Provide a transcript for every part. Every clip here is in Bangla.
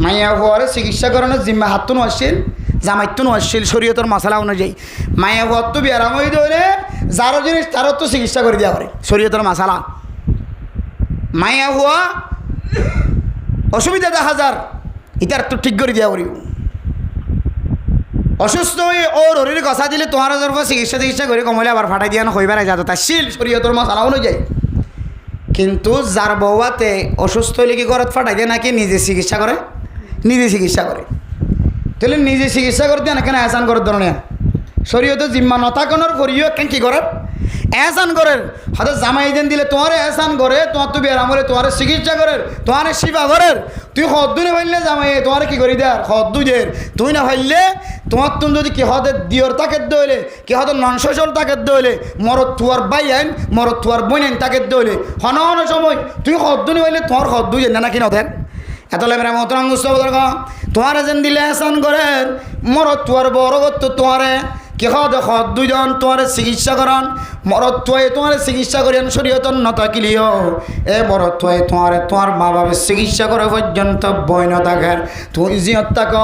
মাইয়া হওয়ারে চিকিৎসা করানোর জিম্মা হাতও আসছিল, জামাইতো আসছিল শরীয়তের মশলা অনুযায়ী। মাইয়া হওয়ার তো বিয়ারাম হয়ে ধরে যারও জিনিস তারও তো চিকিৎসা করে দেওয়া পারে শরীয়তের মশলা। মাইয়া হওয়া অসুবিধা দেখা যার এটার তো ঠিক করে দেওয়া করিব। অসুস্থ হয়ে ওর হরির কথা দিলে তোমার চিকিৎসা করে কমলে আবার ফাটাই দিয়া হইবার যা তা শিল শরীয়তের মশলা অনুযায়ী। কিন্তু যার বউয়াতে অসুস্থ হলে কি ঘরত ফাটাই দিয়ে নাকি নিজে চিকিৎসা করে, নিজে চিকিৎসা করে। তাহলে নিজে চিকিৎসা করতে না কেন এহসান করার ধরনের শরীয়তে জিম্মা নথাকানোর পরিও কেন কি করার এহসান করেন। হয়তো জামাই দিন দিলে তোমার এহসান করে, তোমার তো বিয়ার আমলে তোমার চিকিৎসা করেন, তোমার সেবা করেন। তুই সদ্দু না ভাইলে জামাই তোমার কি করি দেয় সদ্দু দের, তুই না ভাইলে তোমার তুমি যদি কি হতে দিয়র তাকে দইলে কি হয়তো ননসল তাকে দইলে মরত তুয়ার বাই আইন মরত তুয়ার বই আইন তাকে দইলে হন হন সময় তুই সদ্দু নি ভাইলে তোমার সদ্দু যে না কি নথেন এত লেবেরা মতরাঙ্গ তোমার যেন দিলে এহসান করেন মরত তুয়ার বড় করতো তোমারে কি দেখ দুজন তোমার চিকিৎসা করান মরত থুয়ে তোমার চিকিৎসা করেন শরীয়তন নথাকিলিও এ মরত থুয়ে তোমার মা বাবার চিকিৎসা করা পর্যন্ত বই নথাকের তুই জিয়ত তাক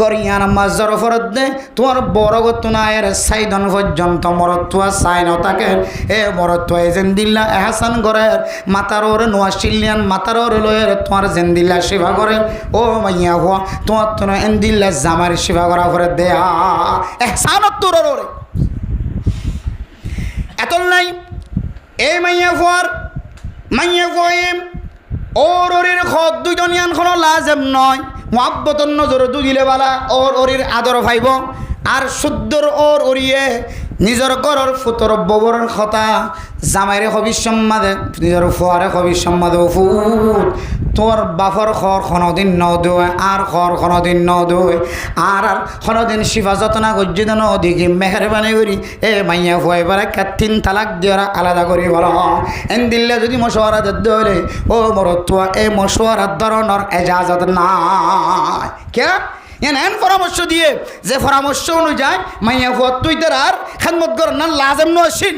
গরিয়ান মাজার ফরত দে তোমার বড় গত না এর সাইদন পর্যন্ত মরত থুয়া চাই নথাকের এ মরত থুয়ে যেন দিল্লা এহসান করের মাতার ওরে নোয়াশিলিয়ান মাতার ওরে লয়ের তোমার যেন দিল্লা সেবা করে ও মাইয়া হওয়া তোমার তো এন দিল্লা জামার সেবা করা করে দেয়া এহসানত তোর ওরে এতল নাই। এই মাইয়া ফুয়ার ওর ওরির খত দুজনিয়ান কোনো লাজেম নয় মহাব্বতন নজর দুদিলে বালা ওর ওরির আদর ভাইব আর শুদ্ধর ওর ওরিয়ে নিজের ঘরের ফুতর ববরের কথা জামাইরে হবি সম্মাদে নিজের ফুয়ারে হবি সম্মাদে ফুট তোর বাফর খর কোনোদিন নদোয় আর খর কোনোদিন নদোয় আর কোনোদিন শিফা যতনা গজ্জিত নদীকে মেহরবানি করি এ মাইয়া ফুয়া এবার একটা 3 তালাক দিয়ে আলাদা করি বল এন দিল্লে যদি মশওয়ারা দিলে ও মরতুয়া এই মশওয়ারার ধরনের এজাজত নাই কে এন পরামর্শ দিয়ে যে পরামর্শ অনুযায়ী মাইয়া ফুয়া তুই তার আর খেদমত কর না লাজেম নসিন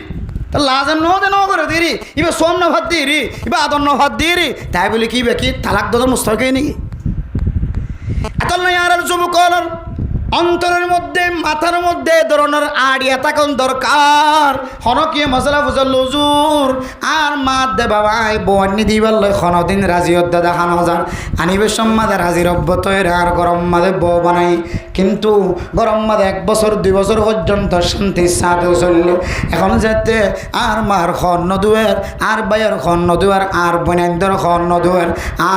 লাজেম নহতে ন করে দিরি ইবা সোম না ভাত দিরি ইবা আদর ন ভাত দিরি তাই বলে কি কি তালাক দর মুস্তকে নাকি এত নয় আর যুবকর অন্তরের মধ্যে মাথার মধ্যে ধরনের আড়িয়া থাকুন দরকার হনকিয়ে মশলা ফুজল লজুর আর মাত দে বাবাই বন্যি দিবার লয় কোনোদিন রাজি অদ্দা দেখানো যান আনিবে সম্মাদে রাজির অব্যতয়ের আর গরম মাদে বউ বানাই কিন্তু গরম মাদে 1 বছর 2 বছর পর্যন্ত শান্তি সাথে চলল এখন যেতে আর মার খন নদুয়ের আর বাইয়ের খন নদুয়ের আর বনাইন্দর খন নদুয়ের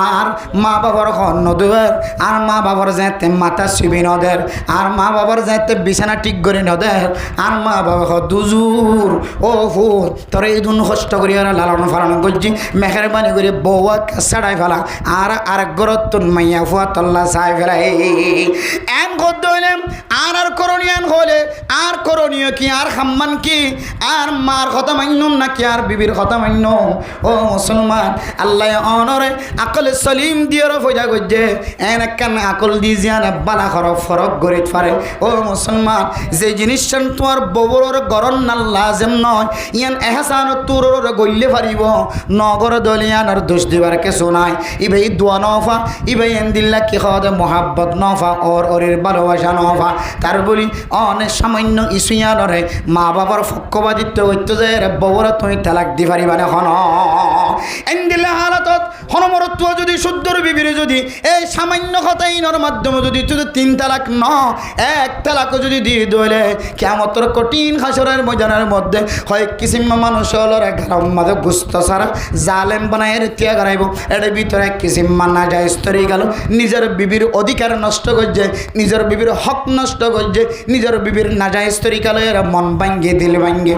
আর মা বাবার খন নদুয়ের আর মা বাবার যেতে মাথা শিবি নদের আর মা বাবার যাইতে বিছানা ঠিক করে নদের আর মা বাবা দুজুর ও ফুর তোর এই দুন কষ্ট করি আর লালন ফালন করছি মেহরবানি করে বউয়া ছাড়াই ফেলা আর আরেক গরত তোর মাইয়া ফুয়া তল্লা চাই ফেলা এন গদ্য হইলে আর করণীয় হলে আর করণীয় কি আর খাম্মান কি আর মার কথা মান্যম নাকি আর বিবির কথা মান্য ও মুসলমান আল্লাহ অনরে আকলে সলিম দিয়ে ফজা করছে এন একখান আকল দি জিয়ান বালা খরফ ফরক গরিত পারে ও মুসলমান যে জিনিসটা তোমার ববর গরম না লাজেম নয় ইয়ান এহসান তোর গইলে পারিব নগর দলিয়ানোর দোষ দিবার কিছু নাই ইবাই দোয়া নফা ইবাই এন দিল্লা কি খাওয়া মোহাব্বত নফা ওর ওরের ভালোবাসা নফা তার বলি অনেক সামান্য ইসুয়ানরে মা বাবার পক্ষপাতিত্ব করতে যায় বউরা তুমি তালাক দি পারিবা না হন এন দিল্লা হালাতত হনমরত্ব যদি শুদ্ধর বিবিরে যদি এই সামান্য কথাইনর মাধ্যমে যদি তুই 3 তালাক ন 1 তালাকও যদি দিয়ে দইলে কিয়ামতের কঠিন হাসরের ময়দানের মধ্যে হয় কিসিম মানুষ হলোর গরম মাঝে গুস্ত সারা জালেম বানায় তিয়া গড়াইব এর ভিতরে কিসিম না যায় স্তরি গেল নিজের বিবির অধিকার নষ্ট করছে নিজের বিবির হক নষ্ট করছে নিজের বিবির না যায় স্তরি গেল এর মন ভাঙ্গে দিল ভাঙ্গে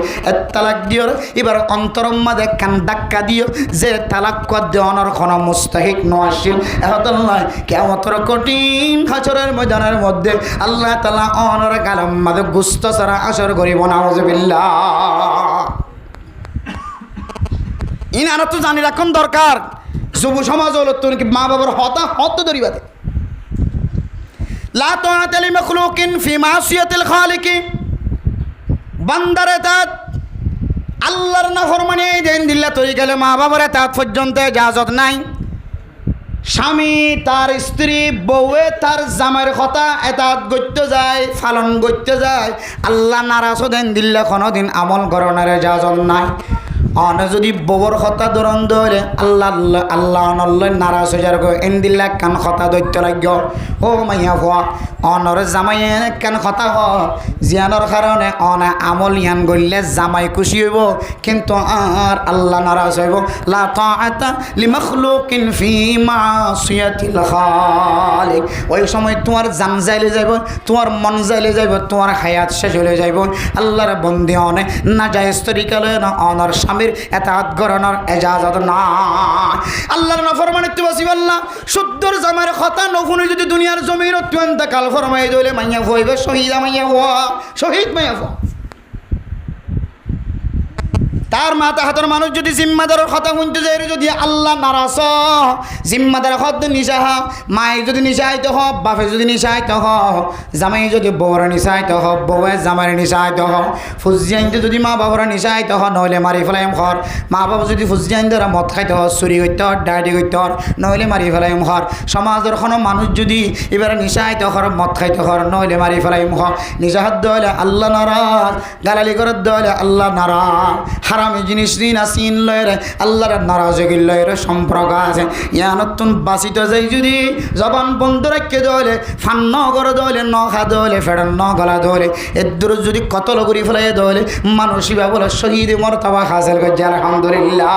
তালাক দিও এবার অন্তরম মাঝে কান ধাক্কা দিও যে তালাক দেওয়ানোর কোনো মুস্তাহিক নয় এখন নয় কিয়ামতের কঠিন হাসরের ময়দানের মধ্যে আল্লাহ তাআলা অনর কালাম মাদে গুস্ত সারা আসর করিব নাউজুবিল্লাহ ইন আর তো জানি রাখুন দরকার যুব সমাজ হলো তো কি মা বাবার হত ধরিবাতে লা তাআতা লি মাখলুকিন ফি মাসিয়াতিল খালিক বান্দারে তাত আল্লাহর নাফরমানি দেন দিল্লা তরি গেলে মা বাবার তাত পর্যন্ত ইজাজত নাই স্বামী তার স্ত্রী বউয়ে তার জামাইয়ের কথা এতাত করতে যায়, পালন করতে যায়, আল্লাহ নারাজ দেন দিল্লা কোনোদিন আমল করণের ইজাজত নাই। অনে যদি বউর কথা ধরন ধরে আল্লাহ আল্লাহ আল্লাহ অনল্য নারাজ হয়ে যার এন দিল্লা কান কথা দৈত্য লাগ ও মাইয়া হওয়া অনর জামাই কেন কথা হ জিয়ানোর কারণে অনে আমল ইয়ান গড়লে জামাই খুশি হইব কিন্তু আর আল্লাহ নারাজ হইব। লা তাআতা লিমাখলুকিন ফি মাসিয়াতিল খালিক। ওই সময় তোমার জান যাইলে যাইব, তোমার মন যাইলে যাইব, তোমার হায়াত শেষ হলে যাইব। আল্লাহর বন্দি অনে না জায়েজ তরিকা লয় না অনর স্বামীর এতাত গরনার এজাজত না। আল্লাহর নাফরমানিত্ব বাসিবাল্লাহ শুদ্ধর জামাইয়ের কথা নফুনি যদি দুনিয়ার জমির অত্যন্ত কাল ফরমাই দইলে মাইয়া হইবে শহীদ মাইয়া হওয়া শহীদ মাইয়া হওয়া। তার মাথা হাতের মানুষ যদি জিম্মাদারের কথা শুনতে যায় যদি আল্লাহ নারাজ জিম্মাদারের খদ্দ নিশাহ মায়ে যদি নিশাইতে হ বাপে যদি নিশাইতে হ জামাই যদি বউরা নিশাইতে হ বউয়ে জামাইয়ের নিশাইতে হ ফুজিয়াইতে যদি মা বাবারা নিশাইতে হ নইলে মারি ফেলাইম ঘর মা বাবা যদি ফুজিয়াইতে মদ খাইতে হ চুরি করতে হর ডায়েরি করতে হর নইলে মারি ফেলাইম ঘর সমাজের কোনো মানুষ যদি এবারে নিশাইতে হর মদ খাইতে হর নইলে মারি ফেলাইম ঘর নিশাহাত দইলে আল্লাহ নারাজ গালালি করে দইলে আল্লাহ নারাজ হারামি জিনিস দিন আসিন লয়ের আল্লাহর নারাজগির লয়ের সম্পর্ক আছে। ইয়া নতুন বাঁচিত যাই যদি জবান বন্ধ রাখতে দলে ফান্ন করে দলে ন খা দলে ফেড়ান ন গলা দলে এর দূর যদি কতল করি ফেলাই দলে মানসিবা বলে শহীদ মর্তবা হাসিল করছে আলহামদুলিল্লাহ।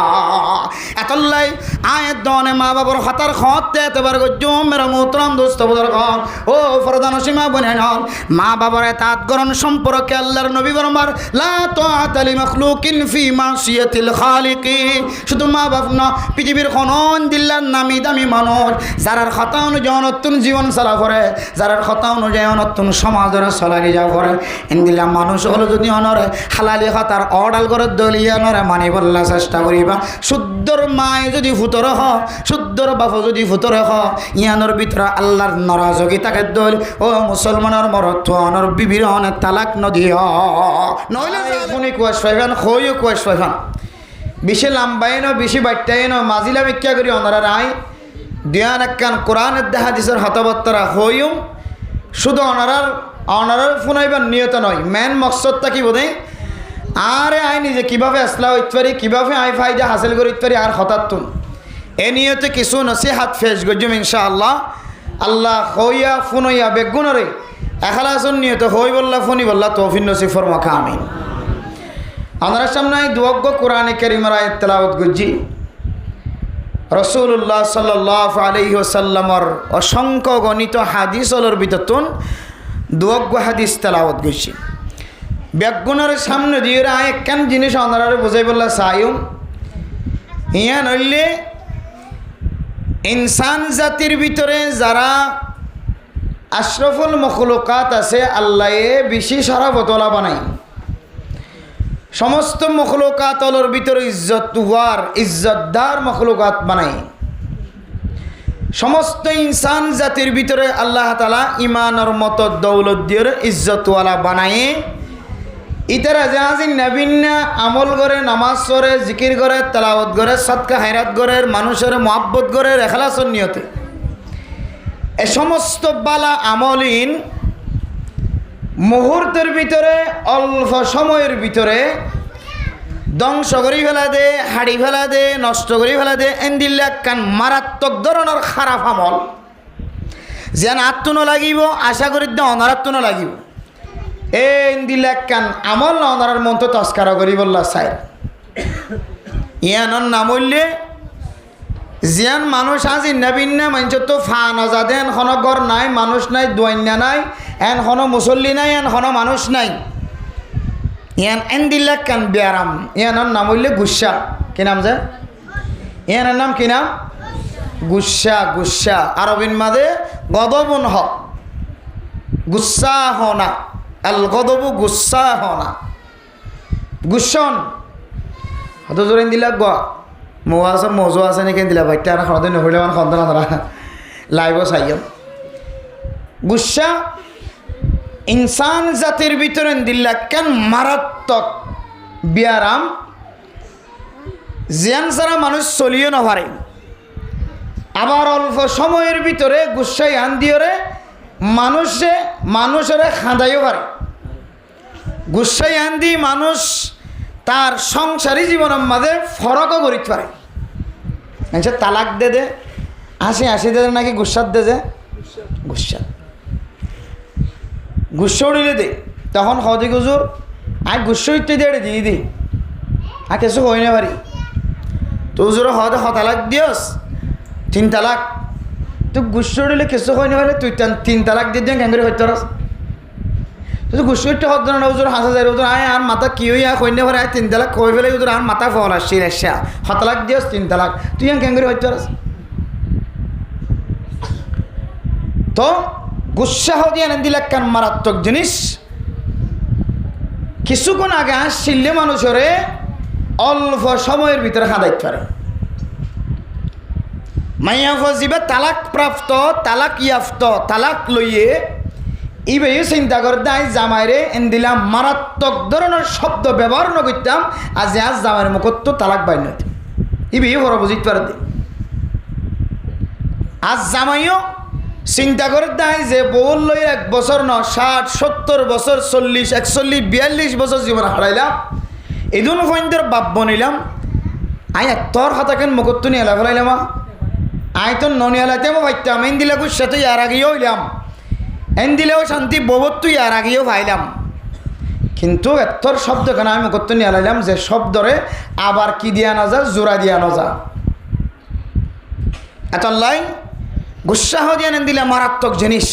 এতলাই আয়ের দনে মা বাবার হাতার খতে এতবার করছো মেরা মোহতরম দোস্ত বুজুর্গ ও ফরদান সীমা বনে নল মা বাবার এতাত গরণ সম্পর্কে আল্লাহর নবী বরমার লা তাআতা লিমাখলুকিন ফি মাসিয়াতিল খালিকি। শুধু মা বাপ না পৃথিবীর খনন দিল্লার নামি দামি মানুষ যারার কথা অনুযায়ী নতুন জীবন চালা করে যারার কথা অনুযায়ী নতুন সমাজের চলালি যা করে এনদিল্লা মানুষ হলো যদি অনরে হালালি খাতার অডাল করে দলিয়া নরে মানি বললা চেষ্টা করিবা। শুদ্ধর মায় যদি ফুতর হ শুদ্ধর বাপ যদি ফুতর হ ইয়ানোর ভিতরে আল্লাহর নারাজগি তাকে দল ও মুসলমানের মরত্ব অনর বিবির অনেক তালাক নদী নইলে শুনি কুয়াশ পাইবেন হইও কুয়াশ পাইবেন বেশি লাম্বাই ন বেশি বাট্টাই ন মাজিলা ভিক্ষা করি অনারা রায় দিয়ান একখান কোরআনের দেখা দিছের হতবত্তরা হইও শুধু অনারার ফোনাইবার নিয়ত নয় মেন মকসদটা কি বোধে আরে আই নিজে কীভাবে আসলা হইতে পারি কীভাবে আই ফায়দা হাসিল করিতে পারি আর হঠাৎ এ নিয়তে কিছু নসিহাত ফেস গজুম ইনশাআল্লাহ আল্লাহ হইয়া ফোনইয়া বেগুনরে এখালাসন নিয়ত হই বললা ফোনি বললা তৌফিক নসিব ফরমাকা আমিন। আমরা সামনে দুয়াগ্য কোরআনে কারীমের আয়াত তেলাওয়াত করছি। রাসূলুল্লাহ সাল্লাল্লাহু আলাইহি ওয়াসাল্লামের অসংখ্য গণিত হাদিসের ভিতর দুয়াগ্য হাদিস তেলাওয়াত করছি। বেগুনের সামনে দিয়ে আয় কেন জিনিস আমরা বুঝাই বললা চাইও ইয়া নইলে ইনসান জাতির ভিতরে যারা আশরাফুল মখলুকাত আছে আল্লাহে বেশি সরাবতলা বানাই সমস্ত মখলুকাতলের ভিতরে ইজ্জতদার মখলুকাত বানাই সমস্ত ইনসান জাতির ভিতরে আল্লাহ তাআলা ইমানের মতো দৌলত দিয়ে ইজ্জতওয়ালা বানায়। ইতারা জাহাজিন নবীনা আমল করে নামাজ করে জিকির করে তেলাওয়াত করে সদকা হায়রাত করে মানুষের মহব্বত করে ইখলাসের নিয়তে এ সমস্ত বালা আমলিন মুহূর্তের ভিতরে অল্প সময়ের ভিতরে ধ্বংস করে ফেলা দে হাড়ি ফেলা দে নষ্ট করে ফেলা দে এন্দিল্লা কান মারাত্মক ধরনের খারাপ আমল যেন আত্মন লাগিব আশা করি দে অনারাত্মন লাগিব এন্দিল্লা কান আমল না অনারার মন তো তস্কারা করি বললা চাই ইয়ানোর নাম হইলে জিয়ান মানুষ আজি নবীনা মানুষ তো ফা নজাদে এন কোনো ঘর নাই মানুষ নাই দোয়ান্যা নাই এন কোনো মুসল্লি নাই এন কোনো মানুষ নাই ইয়ান এন দিল্লা কান বিয়ারাম ইয়ানোর নাম হইলে গুসা কি নাম যে ইয়ানোর নাম কি নাম গুসা গুসা আরবিন মাঝে গদবুন হ গুসা হনা আল গদবু গুসা হনা গুসন হত জোরেন দিলা গ মোয়াসর মজু আছে নাকি দিলা ভাইটা আর খনতে নহলে মান খন্দ না লাইভ চাইম গুসা ইনসান জাতির ভিতরে দিল্লা কেন মারাত্মক বিয়ারাম জিয়ান সারা মানুষ চলিও নপারে আবার অল্প সময়ের ভিতরে গুসাই আন দিওরে মানুষের খাঁদাইও পারে। গুসাই আন দি মানুষ তার সংসারী জীবনের মাঝে ফরকও করিতে পারে। তালাক দে হাসি দে নাকি গুসাত দে যে গুসা উড়িলে দে তখন হদি গুজুর আই গুসা উঠতে দিয়ে দি আর কিছু হই না পারি তো হুজুর হদে তালাক দিয়স 3 তালাক তুই গুসা উড়িলে কিছু হয় না পারে তুই 3 তালাক দিয়ে কেন করে হইতে পারস তুই গুসা উঠতে হদ না হুজুর হাসা যায় হুজুর আয় আর মাথা কি হইয়া হই না পারে 3 তালাক কই ফেলে হুজুর আর মাথা ফলা শিরেশা তালাক দিয়স 3 তালাক তুই কেন করে হইতে পারস। তো গুসা হদিয়া দিলে কান মারাত্মক জিনিস। কিছুক্ষণ আগে আসছিলে মানুষরে অল্প সময়ের ভিতরে খাঁদাইতে পারে। মাইয়া ফজিবে তালাক প্রাপ্ত তালাক ইয়াফত তালাক লইয়ে ইবেই চিন্তা করতে আজ জামাইরে এন দিলাম মারাত্মক ধরনের শব্দ ব্যবহার ন করতাম আজ জামাইয়ের মুখত তো তালাক বাইন ইবেই বড় বুঝিতে পারে। আজ জামাইও চিন্তা করে দেয় যে বউল লই 1 বছর ন 60 70 বছর 40 41 42 বছর জীবন হারাইলাম এদিন ফইন্দের বাপ বনিলাম আই তোর হাতাকেন মুখত নিয়ে এলা ফেলাইলাম আই তো ননি এলাতে পাইতাম এন দিলে গুসা তুই আর আগেও হইলাম এন দিলেও শান্তি ববত তুই আর আগেও ভাইলাম কিন্তু তোর শব্দখানে আমি মুখত নিয়ে এলাইলাম যে শব্দরে আবার কি দিয়া না যা জোড়া দিয়া না যা এত লাই গুসা হদিয়া দিলে মারাত্মক জিনিস।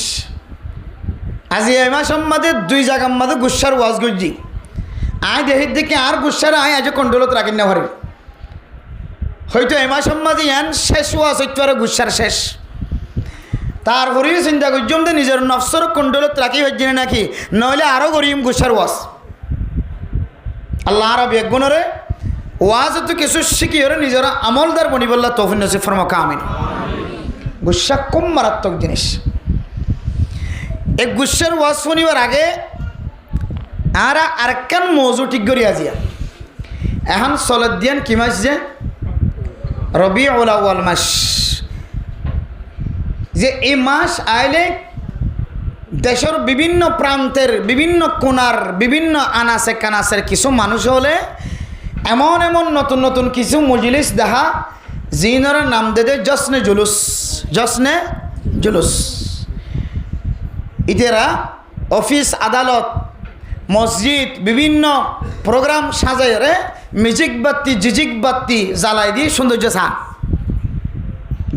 আজি এই মাস আমাদে 2 জায়গার মধ্যে গুসার ওয়াজ গুজি আয় দেহির দিকে আর গুসার আয় আজ কন্ট্রোলত রাখেন না পারে হয়তো এই মাস আমাদে এন শেষ ওয়াজ হইতে গুসার শেষ তারপরেও চিন্তা করছম যে নিজের নফসর কন্ট্রোলত রাখি হচ্ছে নাকি নইলে আরও করিম গুসার ওয়াজ আল্লাহ আর বেগুনরে ওয়াজ তো কিছু শিখি হরে নিজের আমলদার বনিবল্লা তৌফিক নসিব ফরমাকা আমিন। গুসা কম মারাত্মক জিনিস। এই গুসার ওয়াজ শুনিবার আগে আরেকখান মৌজু ঠিক করি আজিয়া এখন চলত দিয়ান কি মাস যে রবিউল আউয়াল মাস যে এই মাস আইলে দেশের বিভিন্ন প্রান্তের বিভিন্ন কোনার বিভিন্ন আনাচে কানাচের কিছু মানুষ হলে এমন এমন নতুন নতুন কিছু মজলিস দেখা জিনরা নাম দে জশ্নে জুলুস ইতেরা অফিস আদালত মসজিদ বিভিন্ন প্রোগ্রাম সাজায় রে মিউজিক বাতি জিজিক বাতি জ্বালাই দিয়ে সৌন্দর্য চা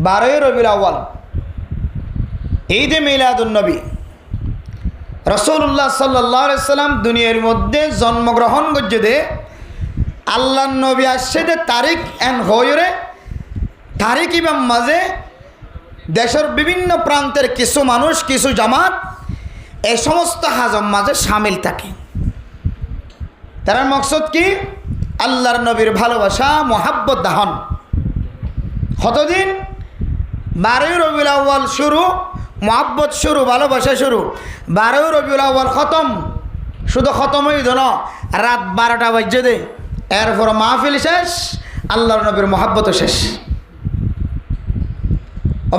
12 রবিউল আউয়াল ঈদে মিলাদুন নবী রাসূলুল্লাহ সাল্লাল্লাহু আলাইহি সাল্লাম দুনিয়ার মধ্যে জন্মগ্রহণ করছে দে আল্লাহর নবী আসছে দে তারিখ এন হয়রে তারিখ ইমাম মাঝে দেশের বিভিন্ন প্রান্তের কিছু মানুষ কিছু জামাত এই সমস্ত হাজম মাঝে সামিল থাকে। তার মকসদ কি আল্লাহর নবীর ভালোবাসা মোহাব্বত দাহন। কতদিন 12 রবিউল আউয়াল শুরু মোহাব্বত শুরু ভালোবাসা শুরু 12 রবিউল আউয়াল খতম শুধু খতম হই ধন রাত 12টা বাজে দে এরপর মাহফিল শেষ আল্লাহর নবীর মোহাব্বত শেষ।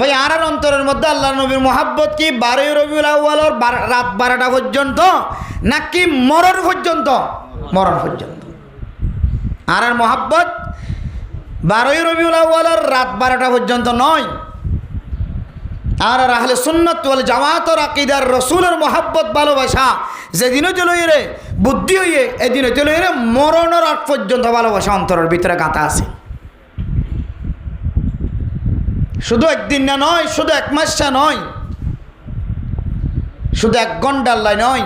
ভাই আর অন্তরের মধ্যে আল্লাহর নবীর মোহাব্বত কি 12 রবিউল আউয়ালের রাত 12টা পর্যন্ত নাকি মরণ পর্যন্ত আর মোহাব্বত 12 রবিউল আউয়ালের রাত 12টা পর্যন্ত নয়। আর আহলে সুন্নাত ওয়াল জামাতের আকীদার রাসূলের মোহাব্বত ভালোবাসা যেদিনও চলে রে বুদ্ধি হইয়ে এদিনও চলে রে মরণের আগ পর্যন্ত ভালোবাসা অন্তরের ভিতরে গাঁথা আছে। শুধু একদিন না নয় শুধু 1 মাস নয় শুধু 1 ঘন্টা নয়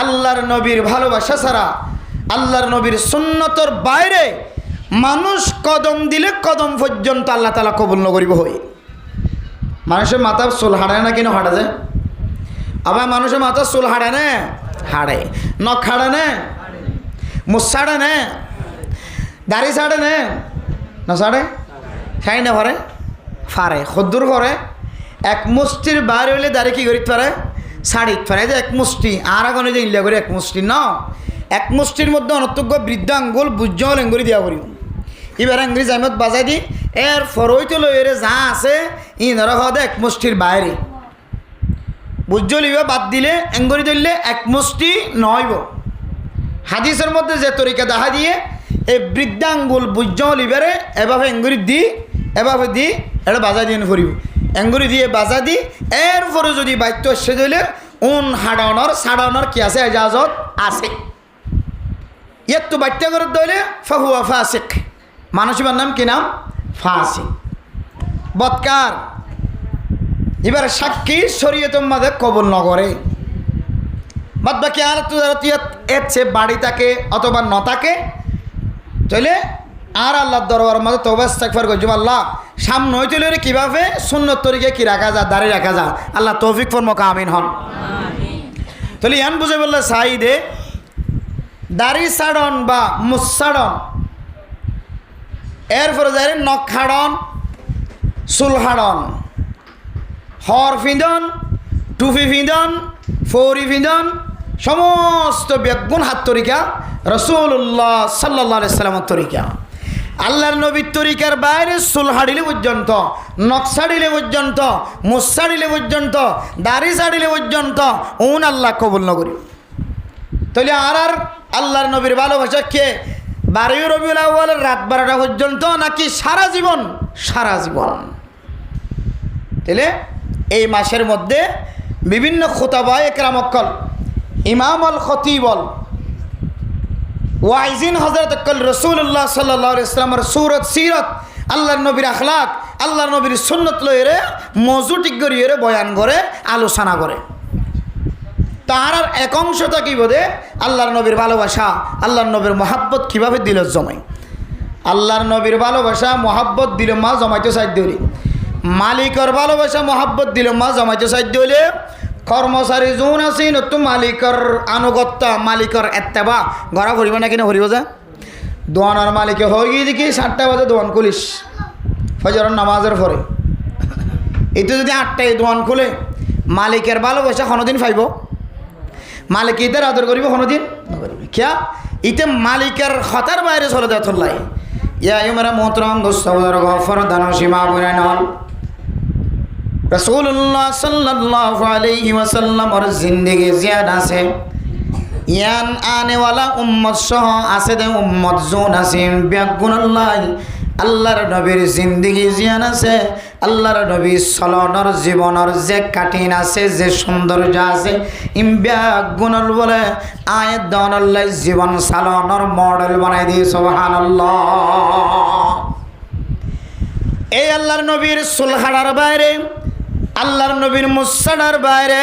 আল্লাহর নবীর ভালোবাসা ছাড়া আল্লাহর নবীর সুন্নতর বাইরে মানুষ কদম দিলে কদম পর্যন্ত আল্লাহ তাআলা কবুল ন করিব হই। মানুষের মাথার চুল হাড়ে না কেন হাড়ে যায় আবার মানুষের মাথার চুল হাড়ে না হাড়ে নখ হাড়ে না মুছ ছাড়ে না দাড়ি ছাড়ে না ছাড়ে খাই না ভরে ফারে খদ্দুর করে 1 মুষ্টির বাইরে হইলে দাড়ি কি করিতে পারে ছাড়িতে পারে যে 1 মুষ্টি আর আগুনে যে ইল্লা করে 1 মুষ্টি ন 1 মুষ্টির মধ্যে অনর্থজ্ঞ বৃদ্ধ আঙ্গুল বুঝ লেঙ্গুরি দিয়া করিব এবার আঙ্গুরি জামত বাজাই দি এর ফরইতে লইরে যা আছে ই ধর হদ এক মুষ্টির বাইরে বুঝ্য লিবে বাদ দিলে এঙ্গরি ধরলে এক মুষ্টি নয়ব হাদিসের মধ্যে যে তরিকা দেখা দিয়ে এই বৃদ্ধাঙ্গুল বুঝ্য লিবারে এভাবে এঙ্গুরি দি এভাবে দি এটা বাজা দিয়ে ফুরিব এঙ্গুরি দিয়ে বাজা দি এরপরে যদি বাক্য সে দিলে হাডানোর সাড়ানোর কি আছে এজাজত আছে তো বাচ্চা করে দইলে ফাহুয়া ফাসিক মানুষের নাম কি নাম ফাসিক বৎকার এবার সাক্ষী শরীয়তের মাঝে কবুল নগরে বাদ বাকি আর এসে বাড়ি থাকে অথবা ন থাকে চলে আর আল্লাহর দরবার মাঝে তওবা ইস্তিগফার করছি আল্লাহ সামনে হইতে লইরে কিভাবে সুন্নত তরিকে কি রাখা যায় দাঁড়িয়ে রাখা যায় আল্লাহ তৌফিক ফরমাক আমিন হন তাহলে ইয়ান বুঝে বললে সাইদে দাড়ি সাড়ন বা মুসাড়ন এরপরে যাই নখ হাড়ন চুল হাড়ন হর ফিঁদন টুপি ফিঁদন ফৌরি ফিঁদন সমস্ত বেগুন হাত তরিকা রসুল্লাহ সাল্লাল্লাহু আলাইহি সাল্লামের তরিকা আল্লাহর নবীর তরিকার বাইরে চুল হাড়িলে পর্যন্ত নখ ছাড়িলে পর্যন্ত মুছ ছাড়িলে পর্যন্ত দাড়ি ছাড়িলে পর্যন্ত আল্লাহ কবুল নগরী তাহলে আর আল্লাহর নবীর ভালোবাসা কে 12 রবিউল আউয়ালের রাত 12টা পর্যন্ত নাকি সারা জীবন তাহলে এই মাসের মধ্যে বিভিন্ন খুতাবা একরাম অক্কল ইমাম আল খতিবল ওয়াইজিন হযরত অক্কল রাসূলুল্লাহ সাল্লাল্লাহু আলাইহি ওয়াসাল্লামের সূরত সিরত আল্লাহর নবীর আখলাক আল্লাহর নবীর সুন্নত লইরে মওযু ঠিক করিয়ে বয়ান করে আলোচনা করে তার এক অংশটা কি বোধে আল্লাহর নবীর ভালোবাসা আল্লাহর নবীর মহাব্বত কিভাবে দিল জমাই আল্লাহর নবীর ভালোবাসা মহাব্বত দিল মা জমাইতে সাহায্য হইলে মালিকর ভালোবাসা মহাব্বত দিল মা জমাইতে সাহায্য হইলে কর্মচারী যোন আছে নতুন মালিকর আনুগত্য মালিকর এত্তেবা গড়া ভরিব না কিনা ভরিব যা দোয়ানোর মালিকে হয়ে গিয়ে দেখি 7টা বাজে দোয়ান খুলিস ফজরের নামাজের পরে এটা যদি 8টায় দোয়ান খুলে মালিকের ভালোবাসা কোনোদিন পাইব মালিক ইতার আদর করিব কোনোদিন নকরিবে কিয়া ইতে মালিকের খতার বাইরে চলে যায় থল্লাই ইয়া ইমারা মোহতরম দোস্ত গফর দানো সীমা বুরানল রাসূলুল্লাহ সাল্লাল্লাহু আলাইহি ওয়াসাল্লামর জিন্দেগি জিয়াদ আছে ইয়ান আনেওয়ালা উম্মত সহ আছে দে উম্মত জোন আছে বেগুনাল্লাহ আল্লাহর নবীর জিন্দেগি জিয়ান আছে আল্লাহর নবীর চলনের জীবনের যে কাঠিন আছে যে সৌন্দর্য আছে বেগুনাল বলে আয়াত দানাল্লাহ জীবন চালনের মডেল বানাই দিয়ে সুবহানাল্লাহ এই আল্লাহর নবীর চুলহাড়ার বাইরে আল্লাহর নবীর মুসাড়ার বাইরে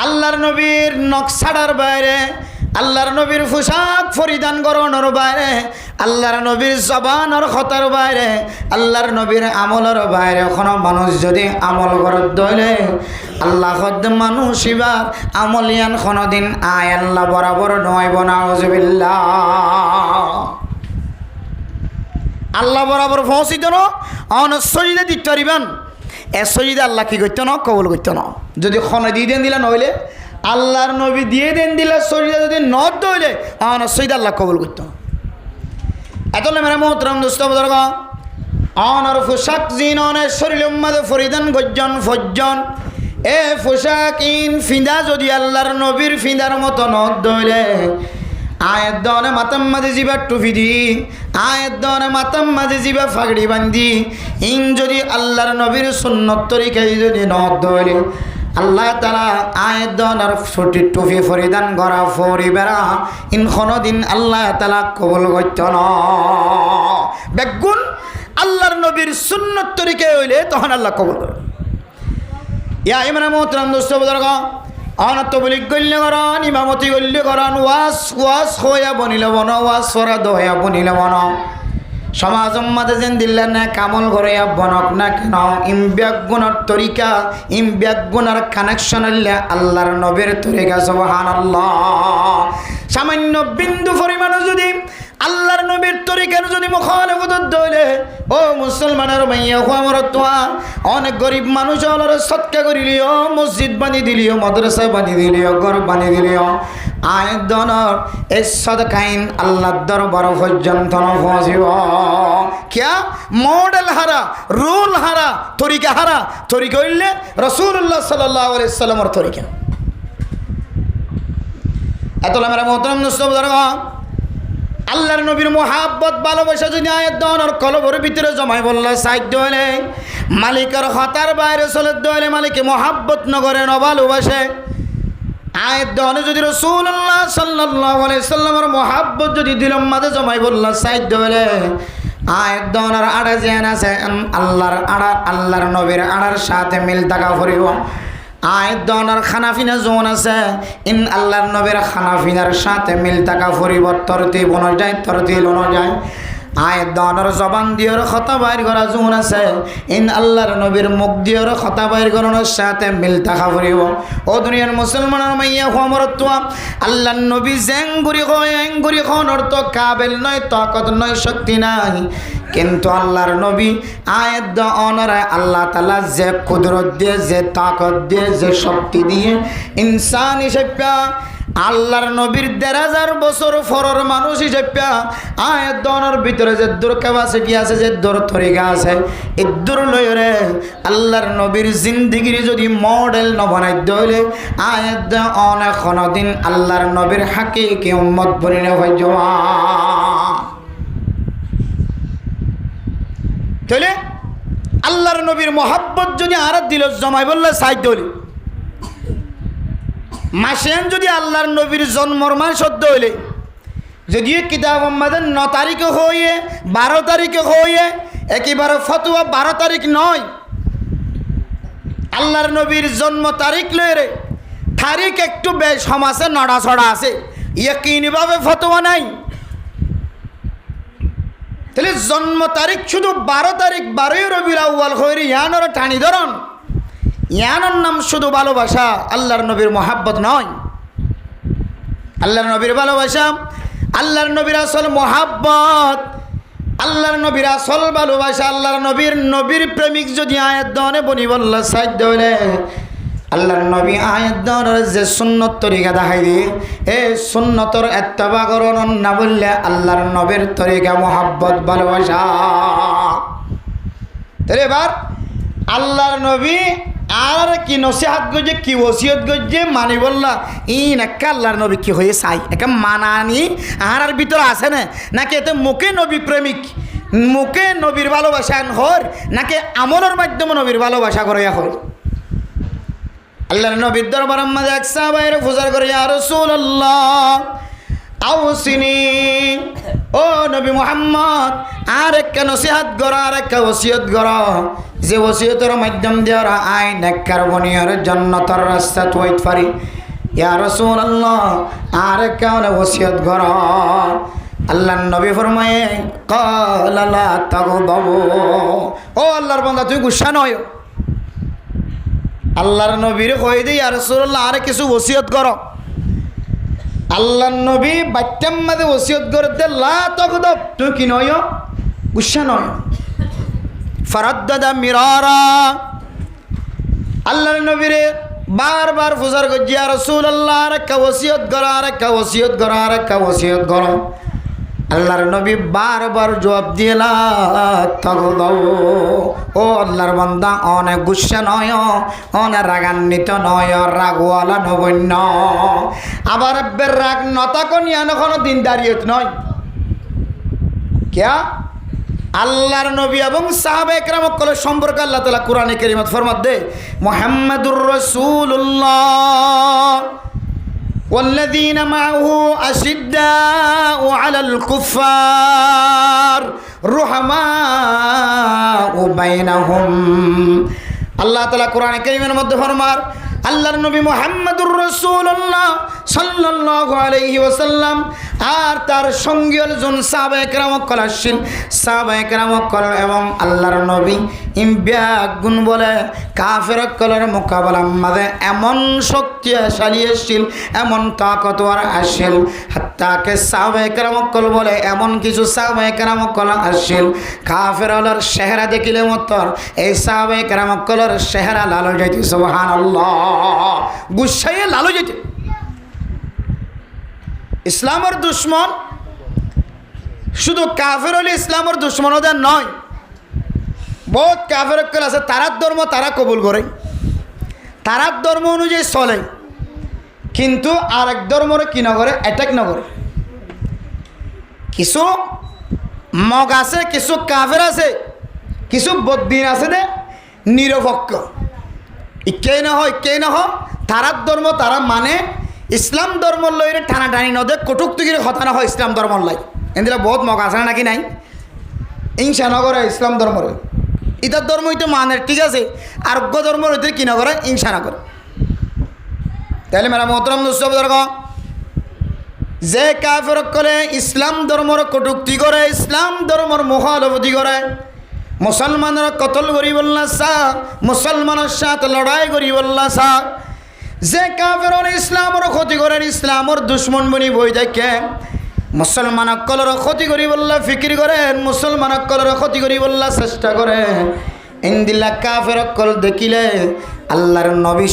আল্লাহর নবীর নকশাড়ার বাইরে আল্লাহর নবীর পোশাক পরিধান করানোর বাইরে আল্লাহর নবীর জবানের খতার বাইরে আল্লাহর নবীর আমলের বাইরে কোনো মানুষ যদি আমল করে দইলে আল্লাহ খদ মানুষ এবার আমলিয়ান কোনোদিন আয় আল্লাহ বরাবর নয় নাউজুবিল্লাহ আল্লাহ বরাবর পৌঁছিত ন অনসজিদে দিতে পারিবেন এসজিদে আল্লাহ কি করতো না কবল করতো না যদি খনে দিয়ে দেন দিলে নইলে আল্লাহর নবী দিয়ে দেন দিলে সজিদা যদি নদ দইলে অনসজিদে আল্লাহ কবল করতো এত মেরে মোহতরম দোস্ত বুজুর্গ অনর পোশাক জিন অনের শরীর উম্মাদে ফরিদান গজ্জন ফজ্জন এ পোশাক ইন ফিদা যদি আল্লাহর নবীর ফিদার মতো নদ দইলে আয়ের দনে মাতাম মাঝে যাবা টুপি দি আয়ের দনে মাতাম মাঝে যাবা ফাগড়ি বান্ধি ইন যদি আল্লাহর নবীর সুন্নত তরিকায় যদি নদ দইলে আল্লাহ তাআলা আয়ের দনের ছুটি টুপি পরিধান করা ফরি বেড়া ইন কোনোদিন আল্লাহ তাআলা কবুল করত না বেগুন আল্লাহর নবীর সুন্নত তরিকায় হইলে তখন আল্লাহ কবুল করে ইয়া ইমানে মোহতরম দোস্ত বুজুর্গ অনত বলি গল্য করান ইমামতি গল্য করান ওয়াস হইয়া বনিলে বন ওয়াস ফরা দয়া বনিলে বন সমাজ মাঝে যেন দিল্লা না কামল করে বনক না কেন ইমব্যাগুণর তরিকা ইমব্যাগুণার কানেকশন হইলে আল্লাহর নবীর তরিকা সুবহানাল্লাহ সামান্য বিন্দু পরিমাণ যদি আল্লাহর নবীর তরিকার যদি মুখালেফত দইলে ও মুসলমানের মাইয়া আমার তোয়া অনেক গরিব মানুষ হলার সৎকা করিলিও মসজিদ বানি দিলিও মাদ্রাসা বানি দিলিও ঘর বানি দিলিও আয়ের দনর এই সদকাইন আল্লাহর দরবার পর্যন্ত পৌঁছিব কিয়া মডেল হারা রুল হারা তরিকা হারা তরিকা হইলে রাসূলুল্লাহ সাল্লাল্লাহু আলাইহি সাল্লামের তরিকা এতলা মেরা মোহতরম মুসলিম আল্লাহর নবীর মোহাব্বত ভালোবাসা যদি আয়াত দনের কলবর ভিতরে জমাই বললে সাইড হলে মালিকের হতার বাইরে চলে দলে মালিকে মোহাব্বত নগরে ন ভালোবাসে আয়াত দনে যদি রাসূলুল্লাহ সাল্লাল্লাহু আলাইহি সাল্লামের মোহাব্বত যদি দিলম মাঝে জমাই বললে সাইড হলে আয়াত দনের আড়া যেন আছে আল্লাহর নবীর আড়ার সাথে মিল থাকা করিব আয়াত দনের খানাফিনা জোন আছে ইন আল্লাহর নবীর খানাফিনার সাথে মিল থাকা পরিবর্তন অনুযায়ী আয়াত দনের জবান দিয়ের কথা বাইর করা জোন আছে ইন আল্লাহর নবীর মুখ দিয়ের কথা বাইর করানোর সাথে মিল থাকা পড়িব ও দুনিয়ার মুসলমানের মাইয়া হমরত্ব আল্লাহর নবী জেঙ্গুরি খন অর্থ কাবেল নয় তাকত নয় শক্তি নাই কিন্তু আল্লাহর নবী আয়াত অনরা আল্লাহ তাআলা যে কুদরত দিয়ে যে তাকত দিয়ে যে শক্তি দিয়ে ইনসান হিসেবে আল্লাহর নবীর ১,৫০০ বছর ফরর মানুষ হিসেবে আয়াত দনের ভিতরে যে দূরকাব আছে কি আছে যে দূর তরিকা আছে এই দূর লয়রে আল্লাহর নবীর জিন্দিগির যদি মডেল ন বানাই দইলে আয়াত অনেক দিন আল্লাহর নবীর হাকিকি উম্মত বনিনে হয়ে যাওয়া তাহলে আল্লাহর নবীর মোহাব্বত যদি আরাত দিল জমাই বললে সাইড দইলে মাসেন যদি আল্লাহর নবীর জন্মর মাস সদ্য হইলে যদিও কিতাব আমাদের 9 তারিখে হয়ে 12 তারিখে হয়ে একেবারে ফতোয়া 12 তারিখ নয় আল্লাহর নবীর জন্ম তারিখ লয়ে তারিখ একটু বেশ সমাজে নড়াছড়া আছে ইয়কিনিভাবে ফতোয়া নাই তাহলে জন্ম তারিখ শুধু 12 তারিখ 12ই রবিউল আউয়াল হইরে ইয়ানর টানি ধরন ইয়ানোর নাম শুধু ভালোবাসা আল্লাহর নবীর মোহাব্বত নয় আল্লাহর নবীর ভালোবাসা আল্লাহর নবীর আসল মোহাব্বত আল্লাহর নবীর আসল ভালোবাসা আল্লাহর নবীর প্রেমিক যদি আয়াত দনে বনি বললা সাইদ হইলে আল্লাহর নবী আয়াত দনের যে সুন্নত তরিকা দেখাই দিয়ে এই সুন্নতর ইত্তেবা করন না বললে আল্লাহর নবীর তরিকা মোহাব্বত ভালোবাসা তাহলে এবার আল্লাহর নবী আর কি নসিহাত গজে কি ওসিয়ত গজে মানি বললা ইন একা আল্লাহর নবী কি হয়ে চাই একা মানানি আর ভিতরে আছে না নাকি এতে মুখে নবী প্রেমিক মুখে নবীর ভালোবাসা হর নাকি আমলের মাধ্যমে নবীর ভালোবাসা করে হর আল্লাহর নবীর দরবার মাঝে এক সাহাবায়ের ফুজার করে ইয়া রাসূলুল্লাহ আউসিনি ও নবী মুহাম্মদ আর একটা নসিহত করা আর একটা ওসিয়ত করা যে ওসিয়তের মাধ্যম দিয়ে আই নেককার বনিয়ার জান্নাতের রাস্তা তৈরি পারি ইয়া রাসূলুল্লাহ আর একটা ওসিয়ত করা আল্লাহর নবী ফরমায়ে ক্বালা লা তাগদাবু ও আল্লাহর বান্দা তুই গুসা নয় আল্লাহর নবীর কই দে ইয়া রাসূলুল্লাহ আর কিছু ওসিয়ত করো আল্লাহর নবী বাচ্চার মাঝে ওসিয়ত করতে লা তাগদাব তুই কি নয় গুসা নয় ফারাদ্দাদা মিরারা আল্লাহর নবীরে বারবার ফুজার গজি ইয়া রাসূলুল্লাহ আর একটা ওসিয়ত করো আর একটা ওসিয়ত করো আর একটা ওসিয়ত করো আল্লাহর নবী বারবার জবাব দিলা তাগদাব ও আল্লাহর বান্দা অনেক গুসা নয় অনেক রাগান্বিত নয় রাগওয়ালা নবন্য আবার বের রাগ নতাকো নিয়ানো কোনো দিন দাঁড়িয়েত নয় কিয়া আল্লাহর নবী এবং সাহাবা একরামকল সম্পর্কে আল্লাহ তাআলা কোরআনে কারীমত ফরমাত দে মুহাম্মাদুর রাসূলুল্লাহ والذين معه أشداء على الكفار رحماء بينهم আল্লাহ তাআলা কোরআনে কারীমের মধ্যে ফরমার আল্লাহর নবী মুহাম্মদুর রাসূলুল্লাহ সাল্লাল্লাহু আলাইহি ওয়াসাল্লাম আর তার সঙ্গী জন সাহাবায়ে কেরাম কলাশিল সাহাবায়ে কেরাম কল এবং আল্লাহর নবী ইমব্যাগুন বলে কাফের কলের মোকাবেলা মাঝে এমন শক্তিশালী আসছিল, এমন তাকতওয়ার আসছিল, হাত্তাকে সাহাবায়ে কেরাম কল বলে এমন কিছু সাহাবায়ে কেরাম কল আসছিল কাফের হলার চেহারা দেখিলে মতর এই সাহাবায়ে কেরাম কলের চেহারা লাল যাইতে সুবহানাল্লাহ, গুসাইয়ে লাল যাইতে। ইসলামের দুশ্মন শুধু কাফের হলে ইসলামের দুশ্মন ওদের নয়, বহুত কাফের আছে তারার ধর্ম তারা কবুল করে, তারার ধর্ম অনুযায়ী চলে, কিন্তু আরেক ধর্মরে কি না করে, অ্যাটাক না করে। কিছু মগ আছে, কিছু কাফের আছে, কিছু বদ্দিন আছে দে নিরপেক্ষ, কে না হয় কে না হয় তারার ধর্ম তারা মানে ইসলাম ধর্ম লইরে টানাটানি নদে কটুক্তিগিরি হতা না হয় ইসলাম ধর্ম লাই এদিকে বহুত মগ আছে নাকি নাই, হিংসা নগরে ইসলাম ধর্মরে ইতার ধর্ম হইতে মানে ঠিক আছে, আরোগ্য ধর্ম হইতে কি না করে হিংসা না করে। তাহলে মেরা মোহতরম দোস্ত যে কাফের করে ইসলাম ধর্মর কটুক্তি করে, ইসলাম ধর্মর মুখালফতি করে, মুসলমানের কতল করি বললা সা, মুসলমানের সাথে লড়াই করি বললা সা, যে কাফের ইসলামের ক্ষতি করেন, ইসলামের দুশ্মন বনি বই দেখে মুসলমান কলর ক্ষতি করি বললা ফিকির করেন, মুসলমান কলর ক্ষতি করি বললা চেষ্টা করে, ইন্দিল্লা কাফের কল দেখিলে আল্লাহর নবী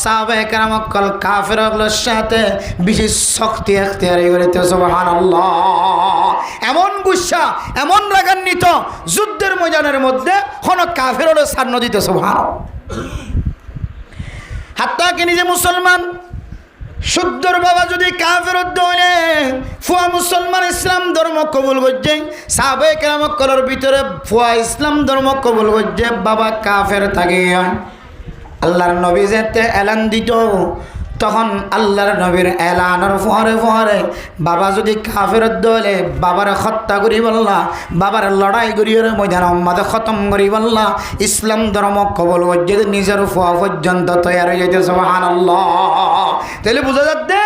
সাহাবায়ে কেরাম কল কাফের সাথে বিশেষ শক্তি এখতিয়ারি করিতে সুবহানাল্লাহ। এমন গুসা এমন রাগান্বিত যুদ্ধের ময়দানের মধ্যে কোন কাফের সান্ন দিতে সুবহানাল্লাহ। হাত্তা কি নিজে মুসলমান শুদ্ধর বাবা যদি কাফের দলে ফুয়া মুসলমান ইসলাম ধর্ম কবুল করছে, সাহাবায়ে কেরাম কলর ভিতরে ফুয়া ইসলাম ধর্ম কবুল করছে, বাবা কাফের থাকে। আল্লাহর নবী যেতে এলান দিত, তখন আল্লাহর নবীর এলানোর ফরে ফরে বাবা যদি কাফের দলে বাবার হত্যা করি বললা, বাবার লড়াই করিয়ে ময়দান মাঝে খতম করি বললা, ইসলাম ধর্ম কবল করছে নিজের ফুয়া পর্যন্ত তৈরি হয়ে যেতে সুবহানাল্লাহ। তাহলে বোঝা যাচ্ছে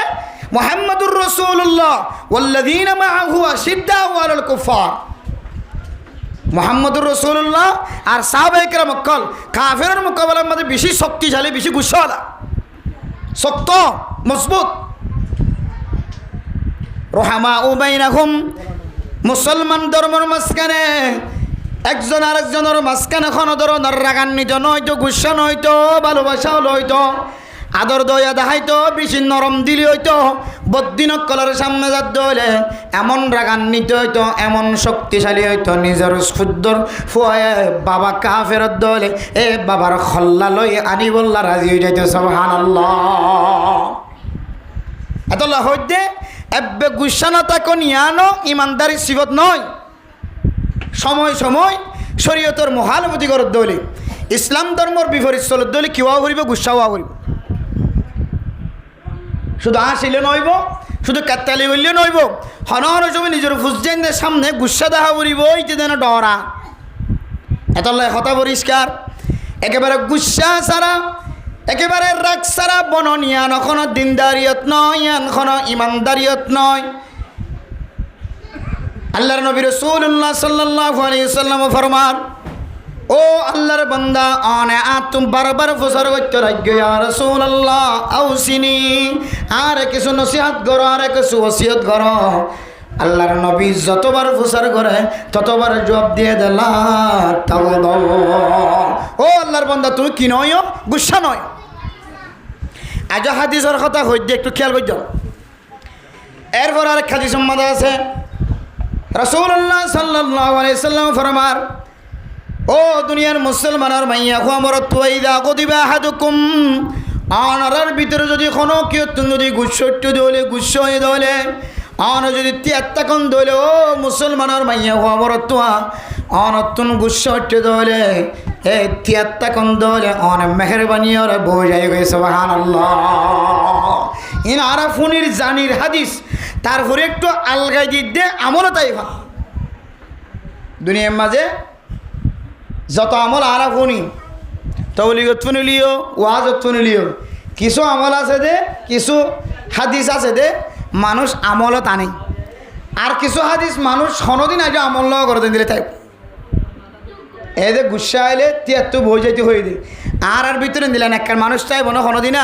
মুহাম্মদুর রাসূলুল্লাহ ওয়াল্লাযীনা মাআহু আশিদ্দাউ আলাল কুফার, মুহাম্মদুর রাসূলুল্লাহ আর সাহাবায়ে কেরাম কল কাফেরের মোকাবেলার মধ্যে বেশি শক্তিশালী, বেশি গুসাওয়ালা, শক্ত মজবুত। রহমাউ বাইনাহুম, মুসলমান ধর্মের মাঝখানে একজন আরেকজনের মাঝখানে কোনো ধরনের রাগান্বিত নয়তো, গুসা নয়তো, ভালোবাসাও লইতো, আদর দয়া দেখাইতো, বেশি নরম দিলি হইতো, বদ্দিনক কলার সামনে যাতে হইলে এমন রাগান্বিত হইতো, এমন শক্তিশালী হইতো, নিজের ক্ষুদ্র ফুয়ে বাবা কাফের দলে এ বাবার খল্লা লই আনি বললা রাজি হয়ে যাইতো সুবহানাল্লাহ। এতলা হইতে এব্বে গুসানতা কনিয়ানো ইমানদারি সিবত নয়, সময় সময় শরীয়তের মুখালফতি করার দলে ইসলাম ধর্মর বিপরীত চলত দলে কিওয়া করিব, গুসাওয়া করিব। শুধু আসিলে নইব, শুধু কাত্তালি বললে নইব, হন হন সময় নিজের ফুসজেনদের সামনে গুসা দেখা করিব, এইতে যেন ডরা। এতলাই কথা পরিষ্কার, একেবারে গুসা ছাড়া, একেবারে রাগ ছাড়া বননিয়ান কোনো দিনদারিয়ত নয়, ইয়ান কোনো ইমানদারিয়ত নয়। আল্লাহর নবী রাসূলুল্লাহ সাল্লাল্লাহু আলাইহি ওয়াসাল্লাম ফরমান, ও আল্লাহর বান্দা আনে আতুম বারবার ফসর করতে রাখো, ইয়া রাসূলুল্লাহ আউসিনি, আর কিছু নসিহত করো, আর কিছু ওসিয়ত করো। আল্লাহর নবী যতবার ফসর করে ততবার জবাব দিয়ে দিলা, ও আল্লাহর বান্দা তুমি কি নয়, গুসা নয়। আজ হাদিসের কথা হইতে একটু খেয়াল করছো। এরপর আরেক হাদিস সম্মত আছে, রাসূলুল্লাহ সাল্লাল্লাহু আলাইহি ওয়াসাল্লাম ফরমান, ও দুনিয়ার মুসলমানের মাইয়া খুয়ামরত ওয়াইদা কদিবা আহাদুকুম, আনারার ভিতরে যদি কোনো কেউ যদি গুসট্টু দলে গুচ্ছ হয়ে দলে, আন যদি তিয়াত্তাকন দলে, ও মুসলমানের মাইয়া খুয়ামরত অনতুন গুসট্টু দলে এ তিয়াত্তাকন দলে অন মেহরবানি ওরা বোঝাই গেছে সুবহানাল্লাহ। ইন আরাফুনির জানির হাদিস, তারপরে একটু আলগাই দিতে আমল তাই ভা দুনিয়ার মাঝে যত আমল আরাফুনি, তবলিগত ফুনিলিও, ওয়াজত ফুনিলিও, কিছু আমল আছে দে, কিছু হাদিস আছে দে মানুষ আমলও টানে, আর কিছু হাদিস মানুষ কোনোদিন আগে আমল ন করে দিলে তাই এদে গুসা আইলে তিয়াত্তর বই যাইতে হয়ে দে আর ভিতরে দিলেন একবার মানুষ চাইব না কোনোদিন না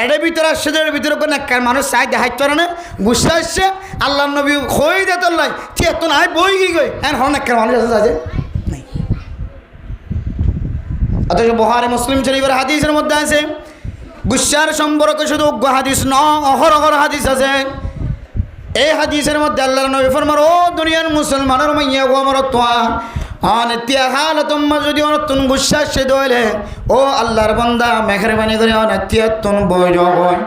এদের ভিতরে আসছে এর ভিতরে কোনো একবার মানুষ চাই দেখাইতে পারে না গুসা আসছে আল্লাহ নবী হয়ে দে তোর লাই তিয়াত্তর নাই বই কি গই হ্যাঁ হন একবার মানুষ আছে নাই। অথচ বুখারী মুসলিম শরীফের হাদিসের মধ্যে আছে গুসার সম্পর্কে শুধু অজ্ঞ হাদিস ন অহরহর হাদিস আছে। এই হাদিসের মধ্যে আল্লাহর নবী ফরমান ও দুনিয়ার মুসলমানের মাইয়া গো আমার তোয়া অনেতিয়া হাল তোমার যদি অনতুন গুসা সে দইলে ও আল্লাহর বান্দা মেহরবানি করে অনেতিয়া তুন বই জগয়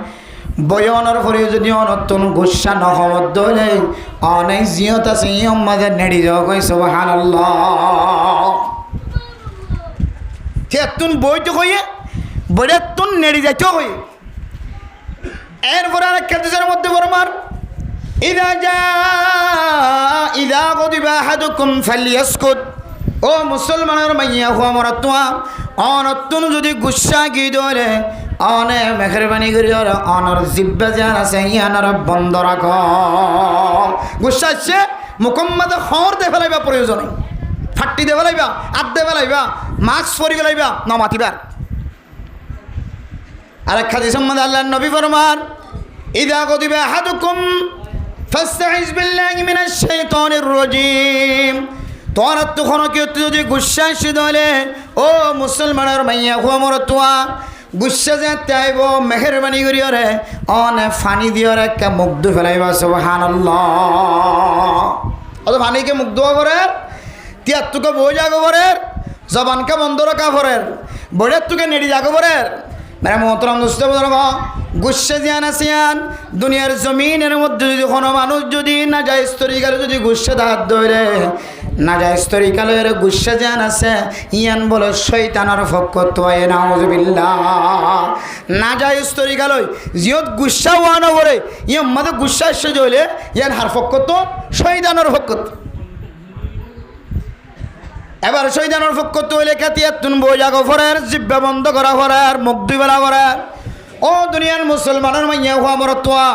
বয়নের পরে যদি অনতুন গুসা নহমত দইলে অনেক জিয়ত আছে আমাদের নেড়ি জগয় সুবহানাল্লাহ তিয়াতুন বই তো কইয়ে বড়াতুন নেড়ি যাইতে হই। এরপরে আরেক হাদিসের মধ্যে ফরমান ইদা গদিবা আহাদুকুম ফালিয়াসকুত ও মুসলমানের মাইয়া হো আমার তোয়া অনতুন যদি গুসা গি ধরে অনে মেহরবানি করি অনর জিব্বা জান আছে ইয়ানর বন্ধ রাখ গুসা আসছে মুকম্মদ খর দে ফেলাইবা প্রয়োজন ফাটি দে ফেলাইবা আদ দে ফেলাইবা মাস্ক পরি ফেলাইবা ন মাতিবার। আরেক হাদিস সম্বন্ধে আল্লাহর নবী ফরমান ইদা গদিবা আহাদুকুম ফাস্তাইজ বিল্লাহি মিনাশ শাইতানির রাজিম তোর তখন কি যদি গুসা আসে দলে ও মুসলমানের মাইয়া হো আমার তোয়া গুসা যেতে আইব মেহরবানি করি রে অনে ফানি দিয়ে একটা মুগ্ধ ফেলাইবা সুবহানাল্লাহ অত ফানিকে মুগ্ধ করে তিয়াত্তুকে বই যাগো করে জবানকে বন্ধ রাখা করে বড়ের তুকে নেড়ি যাগো করে মেরা মোহতরম দোস্ত বুজুর্গ গুসা জিয়ান আসিয়ান দুনিয়ার জমিনের মধ্যে যদি কোনো মানুষ যদি না যায় স্তরিকালে যদি গুসা দাঁত ধরে না যায় স্তরিকালের গুসা জিয়ান আছে ইয়ান বলে শয়তানের পক্ষ তোয়ে নাউজুবিল্লাহ না যায় স্তরিকালয় জিয়ত গুসা ওয়ান করে ইয়ে আমাদের গুসা এসে জইলে ইয়ান হার পক্ষ তো শয়তানের পক্ষ। এবার শয়তানের পক্ষ তৈলে কাতিয়াতুন বইজাগো ফরের জিব্বা বন্ধ করা ফরের মুখ দুই বেলা ফরের ও দুনিয়ার মুসলমানের মাইয়া হওয়া আমার তোয়া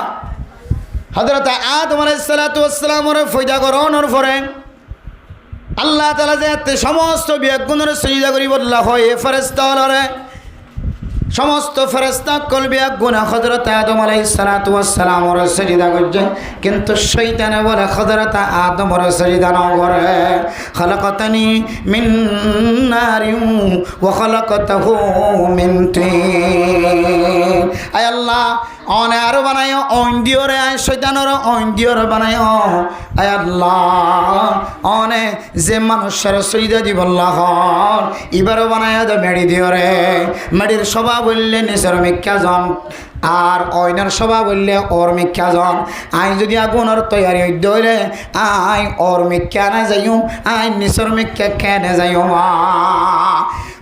হযরত আদম আলাইহিস সালাতু ওয়াস সালামের ফয়দা করণের পরে আল্লাহ তাআলা যে সমস্ত বিয়াগুণের সিজদা করি বললা হয় ফেরেশতারে সমস্ত ফেরেশতা কলবিয়া গুনাহ হযরত আদম আলাইহিস সালাতু ওয়াস সালামের সিজদা করছে কিন্তু শয়তানে বলে হযরত আদমের সিজদা না করে খলাকাতানি মিন নারিন ওয়া খলাকাতাহু মিন তিন আয় আল্লাহ অনে আর বানায় অন দিওরে আয় শয়তানের অন দিওরে বানায় আয় আল্লাহ অনে যে মানুষের সিজদা দিব আল্লাহ এবার বানায় দে মেডি দিওরে মেডির স্বভাব বললে নিসর মিক্কাজন আর অইনের স্বভাব বললে ওর মিক্কাজন আই যদি আগুনের তৈরি হইলে আই ওর মিক্কা না যাইম আই নিসর মিক্কা কেনে যাইম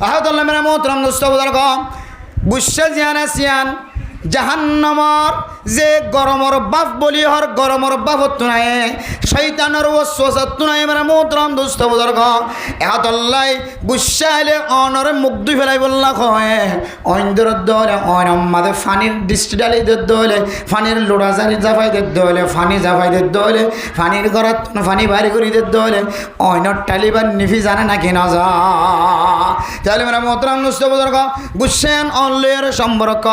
আহাদুল্লাহ মেরা মোহতরম দোস্ত বুজুর্গ গুসা জিয়ান আসিয়ান জাহান্নামর যে গরমর বাপ বলি হর গরমর বাপত নাই শয়তানের ওয়াসওয়াসা তুনাই মেরা মোহতরম দোস্ত বুজুর্গ আহাদুল্লাহ গুসা আইলে অনর মুখ দুই ফেলাই বললা কয় অইন্দর দলে অন আমাদের ফানির ডিস্ট্রিক্টালি দলে ফানির লোড়া জানি জাফাই দলে ফানি জাফাই দলে ফানির ঘরত ফানি বাড়ি করি দলে অইনর টালিবার নিফি জানে নাকি না যা তাহলে মেরা মোহতরম দোস্ত বুজুর্গ গুসান অনলের সম্পর্ক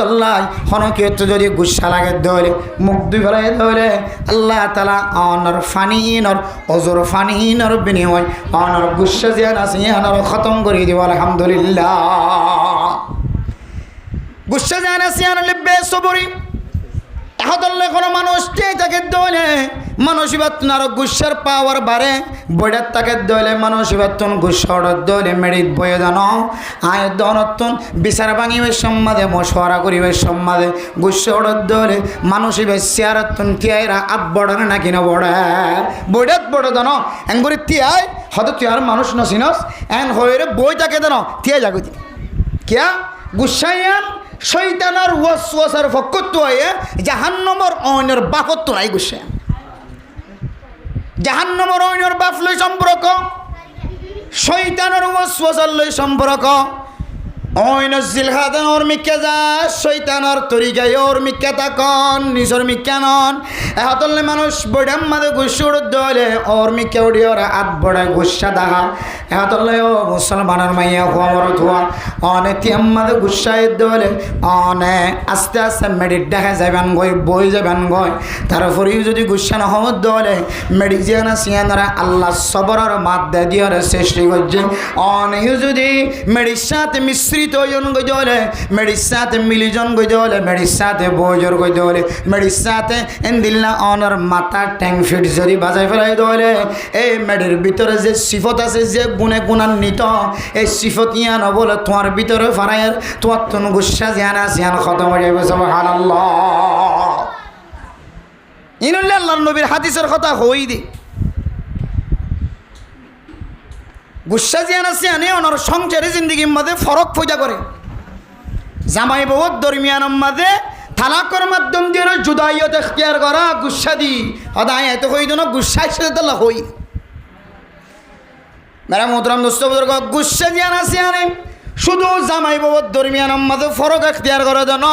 আল্লাহ হনকিয়ত যদি গুসা লাগে দলে মুখ দুই ফেলাই দলে আল্লাহ তাআলা অনর ফানিনর অজর ফানিনর বিনিময় অনর গুসা জিয়ান আছে অনর খতম করে দিব আলহামদুলিল্লাহ গুসা জিয়ান আছে অনর বেসবরি এহদল্লে কোনো মানুষ তাকে দলে মানসিবাতন আর গুসার পাওয়ার বাড়ে বইটার তাকে দলে মানসিবাতন গুসার দলে মেরিত বয়ে জানো আয় দনতন বিচার ভাঙিবে সম্মাদে মশওয়ারা করিবে সম্মাদে গুসার দলে মানসিবে চেয়ারতন তিয়াইরা আপ বড় না কিনা বড় বইটাত বড় জানো এঙ্গুরি তিয়াই হয়তো তিয়ার মানুষ নছিনস এন হয়ে বই তাকে জানো তিয়াই জাগতি কিয়া গুসাইয়ান শয়তানের ওয়াসওয়াসার ফকত হয়ে জাহান্নামের অইনের বাপত নাই গুসা জাহান্নামের অইনের বাপ লই সম্পর্ক শয়তানের ওয়াসওয়াসার লই সম্পর্ক ওই নজিল খাদান ওর মিক্কা যা শৈতানর তরিকায় ওর মিক্কা তাকন নিজর মিক্কা নন এহতলে মানুষ বড়াম মাদে গুসুর দলে ওর মিক্কা উড়ি ওরা আত বড়ায় গুসা দেখা এহতলে ও মুসলমানের মাইয়া খবর ধোয়া অনেক মাদে গুসায় দলে অনে আস্তে আস্তে মেডিট দেখা যাবেন গই বই যাবেন গই তারপরেও যদি গুসা নহমদ দলে মেডিক জিয়ানা সিয়ানারা আল্লাহ সবরের মাধ্যে দিয়ে সৃষ্টি করছে অনেক যদি মেডির সাথে মিশ্রিত জন গই দলে মেডির সাথে মিলিজন গই দলে মেডির সাথে বইজর গই দলে মেডির সাথে এন্দিল্লা অনর মাথা ট্যাং ফিট যদি বাজাই ফেলাই দলে এই মেডির ভিতরে যে সিফত আছে যে গুণে গুণান্বিত এই সিফত ইয়ান বলে তোমার ভিতরে ফারায়ের তোমার তন গুসা জিয়ানা সিয়ান খতম হয়ে যাবে সুবহানাল্লাহ ইনুল্লাহ আল্লাহর নবীর হাদিসের কথা হই দি গুসা জিয়ান আছে আনে ওনার সংসারে জিন্দগির মধ্যে ফরক পয়দা করে জামাই বউর দরমিয়ানের মধ্যে তালাকর মাধ্যম দিয়ে জুদাইয়ত এখতিয়ার করা গুসা দি হদায় এত হই না গুসা হিসেবে তো হই মেরা মোহতরম দোস্ত বুজুর্গ গুসা জিয়ান আছে আনে শুধু জামাই বাবার দরমিয়ানের মধ্যে ফরক এখতিয়ার করে দেন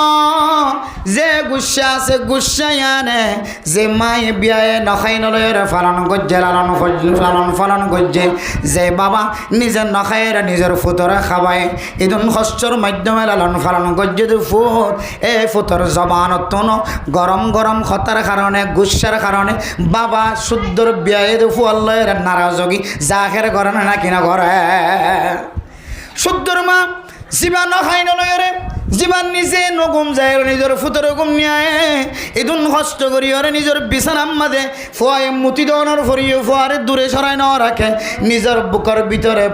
যে গুসা আছে গুসাই আনে যে মায়ে বিয়ায় নখাই নলয়ের পালন করছে লালন করছে যে বাবা নিজের নখাইয়ের নিজের ফুতরে খাবায় ইদুন কষ্টর মাধ্যমে লালন পালন করছে ফুট এই ফুতর জবানত গরম গরম খতার কারণে গুসার কারণে বাবা শুদ্ধর বিয়ায় ফুয়াল্লয়ের নারাজগি জাহের করে না কিনা করে শুদ্ধর মা জীবান খাই নলয়রে জীবান নিজে নগুম যায় নিজের ফুতরে গুম নিয়ে এদুন কষ্ট করি ওরে নিজের বিছানার মাঝে ফুয়ায় মুতি দনের ফরিয়ে ফুয়ারে দূরে সরাই ন রাখে নিজের বুকের ভিতরে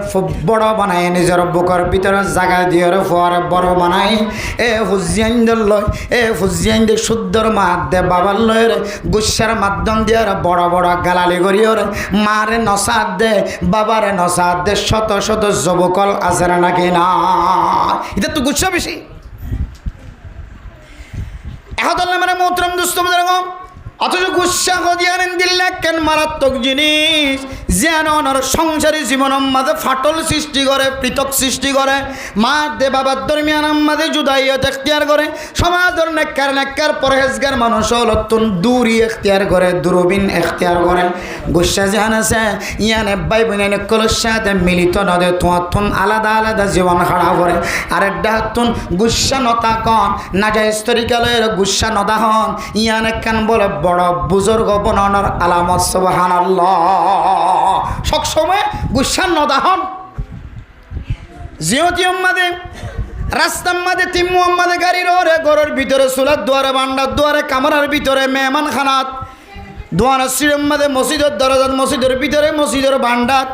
বড় বানায় নিজের বুকের ভিতরে জায়গা দিয়ে ফুয়ারে বড় বানায় এ হুজিয়াইন্দের লয় এ হুজিয়াইন্দের শুদ্ধর মা দে বাবার লয়ের গুসার মাধ্যম দিয়ে বড় বড় গালালি করি ওরে মারে নসাদ দে বাবারে নসাদ দে শত শত যুবকল আছে নাকি না এটা তো গুসা বেশি এহতল্লা মানে মোহতরম দোস্ত বুজুর্গ অথচ গুসা হদিয়ানেন দিল্লা কেন মারাত্মক জিনিস যেন ওনার সংসারী জীবনের মাঝে ফাটল সৃষ্টি করে পৃথক সৃষ্টি করে মা দে বাবার দরমিয়ানের মাঝে জুদাইয়ত এখতিয়ার করে সমাজের নেককার পরহেজগার মানুষ লতুন দূরি এখতিয়ার করে দূরবীন এখতিয়ার করে গুসা যেন আছে ইয়ানে ভাই বোনের কলর সাথে মিলিত নদে তোমার আলাদা আলাদা জীবন খাড়া করে আরেক ডাহাতুন গুসা নতা কন না যায় স্তরিকালয়ের গুসা নদা হন ইয়ানে কেন বলে বড় বুজুর্গ বনানোর আলামত সুবহানাল্লাহ সবসময় গুসান নদাহন জিয়তি মাদে রাস্তার মাঝে তিম্মু আমাদের গাড়ির ওরে ঘরের ভিতরে চুলার দুয়ারে বান্ডার দুয়ারে কামরার ভিতরে মেহমান খানাত দোয়ার সিরের মাঝে মসজিদের দরজাত মসজিদের ভিতরে মসজিদের বান্ডাত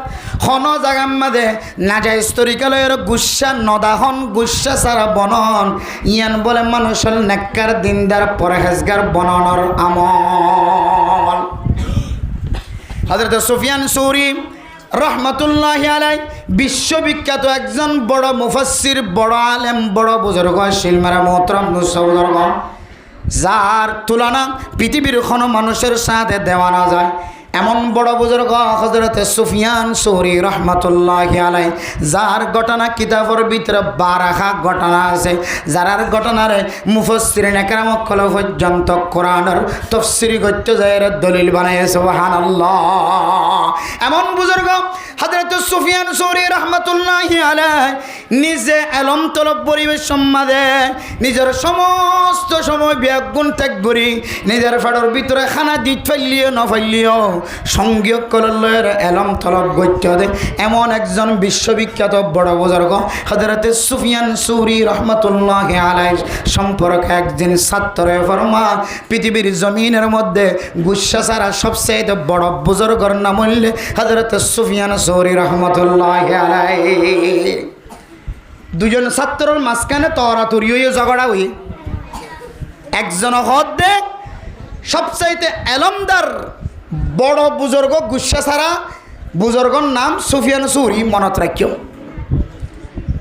খন জাগার মাঝে নাজাই স্তরিকালয়ের গুসা নদাহন গুসা সারা বনন ইয়ান বলে মানুষের নেককার দিনদার পরহেজগার বননের আমল হযরত সুফিয়ান সৌরি রহমতুল্লাহি আলাই বিশ্ববিখ্যাত একজন বড় মুফাসসির বড় আলেম বড় বুজুর্গ শিলমারা মোহতরম বুজুর্গ যার তুলনা পৃথিবীর কোনো মানুষের সাথে দেওয়া না যায় এমন বড় বুজুর্গ হযরত সুফিয়ান সৌরি রহমতুল্লাহি আলাই যার ঘটনা কিতাবের ভিতরে 12 ঘটনা আছে যার ঘটনারে মুফাসসিরিন একরাম কল পর্যন্ত কোরআনের তাফসীর করতে যায় দলিল বানায় সুবহানাল্লাহ এমন বুজুর্গ হযরত সুফিয়ান সৌরি রহমতুল্লাহি আলাই নিজে এলম তলব পরিবেশ সম্মাদে নিজের সমস্ত সময় ব্যাগুণ ত্যাগ করি নিজের ফাড়র ভিতরে খানা দিত ফেললিও না ফেললিও সঙ্গীয় কললের এলম তলব গত্য দে এমন একজন বিশ্ববিখ্যাত বড় বুজুর্গ হযরত সুফিয়ান সৌরি রহমতুল্লাহি আলাইহি সম্পর্কে একদিন ছাত্রে ফরমা পৃথিবীর জমিনের মধ্যে গুসা ছাড়া সবচেয়ে বড় বুজুর্গর নাম হইলে হযরত সুফিয়ান সৌরি রহমতুল্লাহি আলাইহি দুজন ছাত্রের মাঝখানে তরাতরি হয়ে ঝগড়া হই একজন হদ্দে সবচাইতে এলমদার বড় বুজুর্গ গুসা ছাড়া বুজুর্গর নাম সুফিয়ান সৌরি মনত রাখিও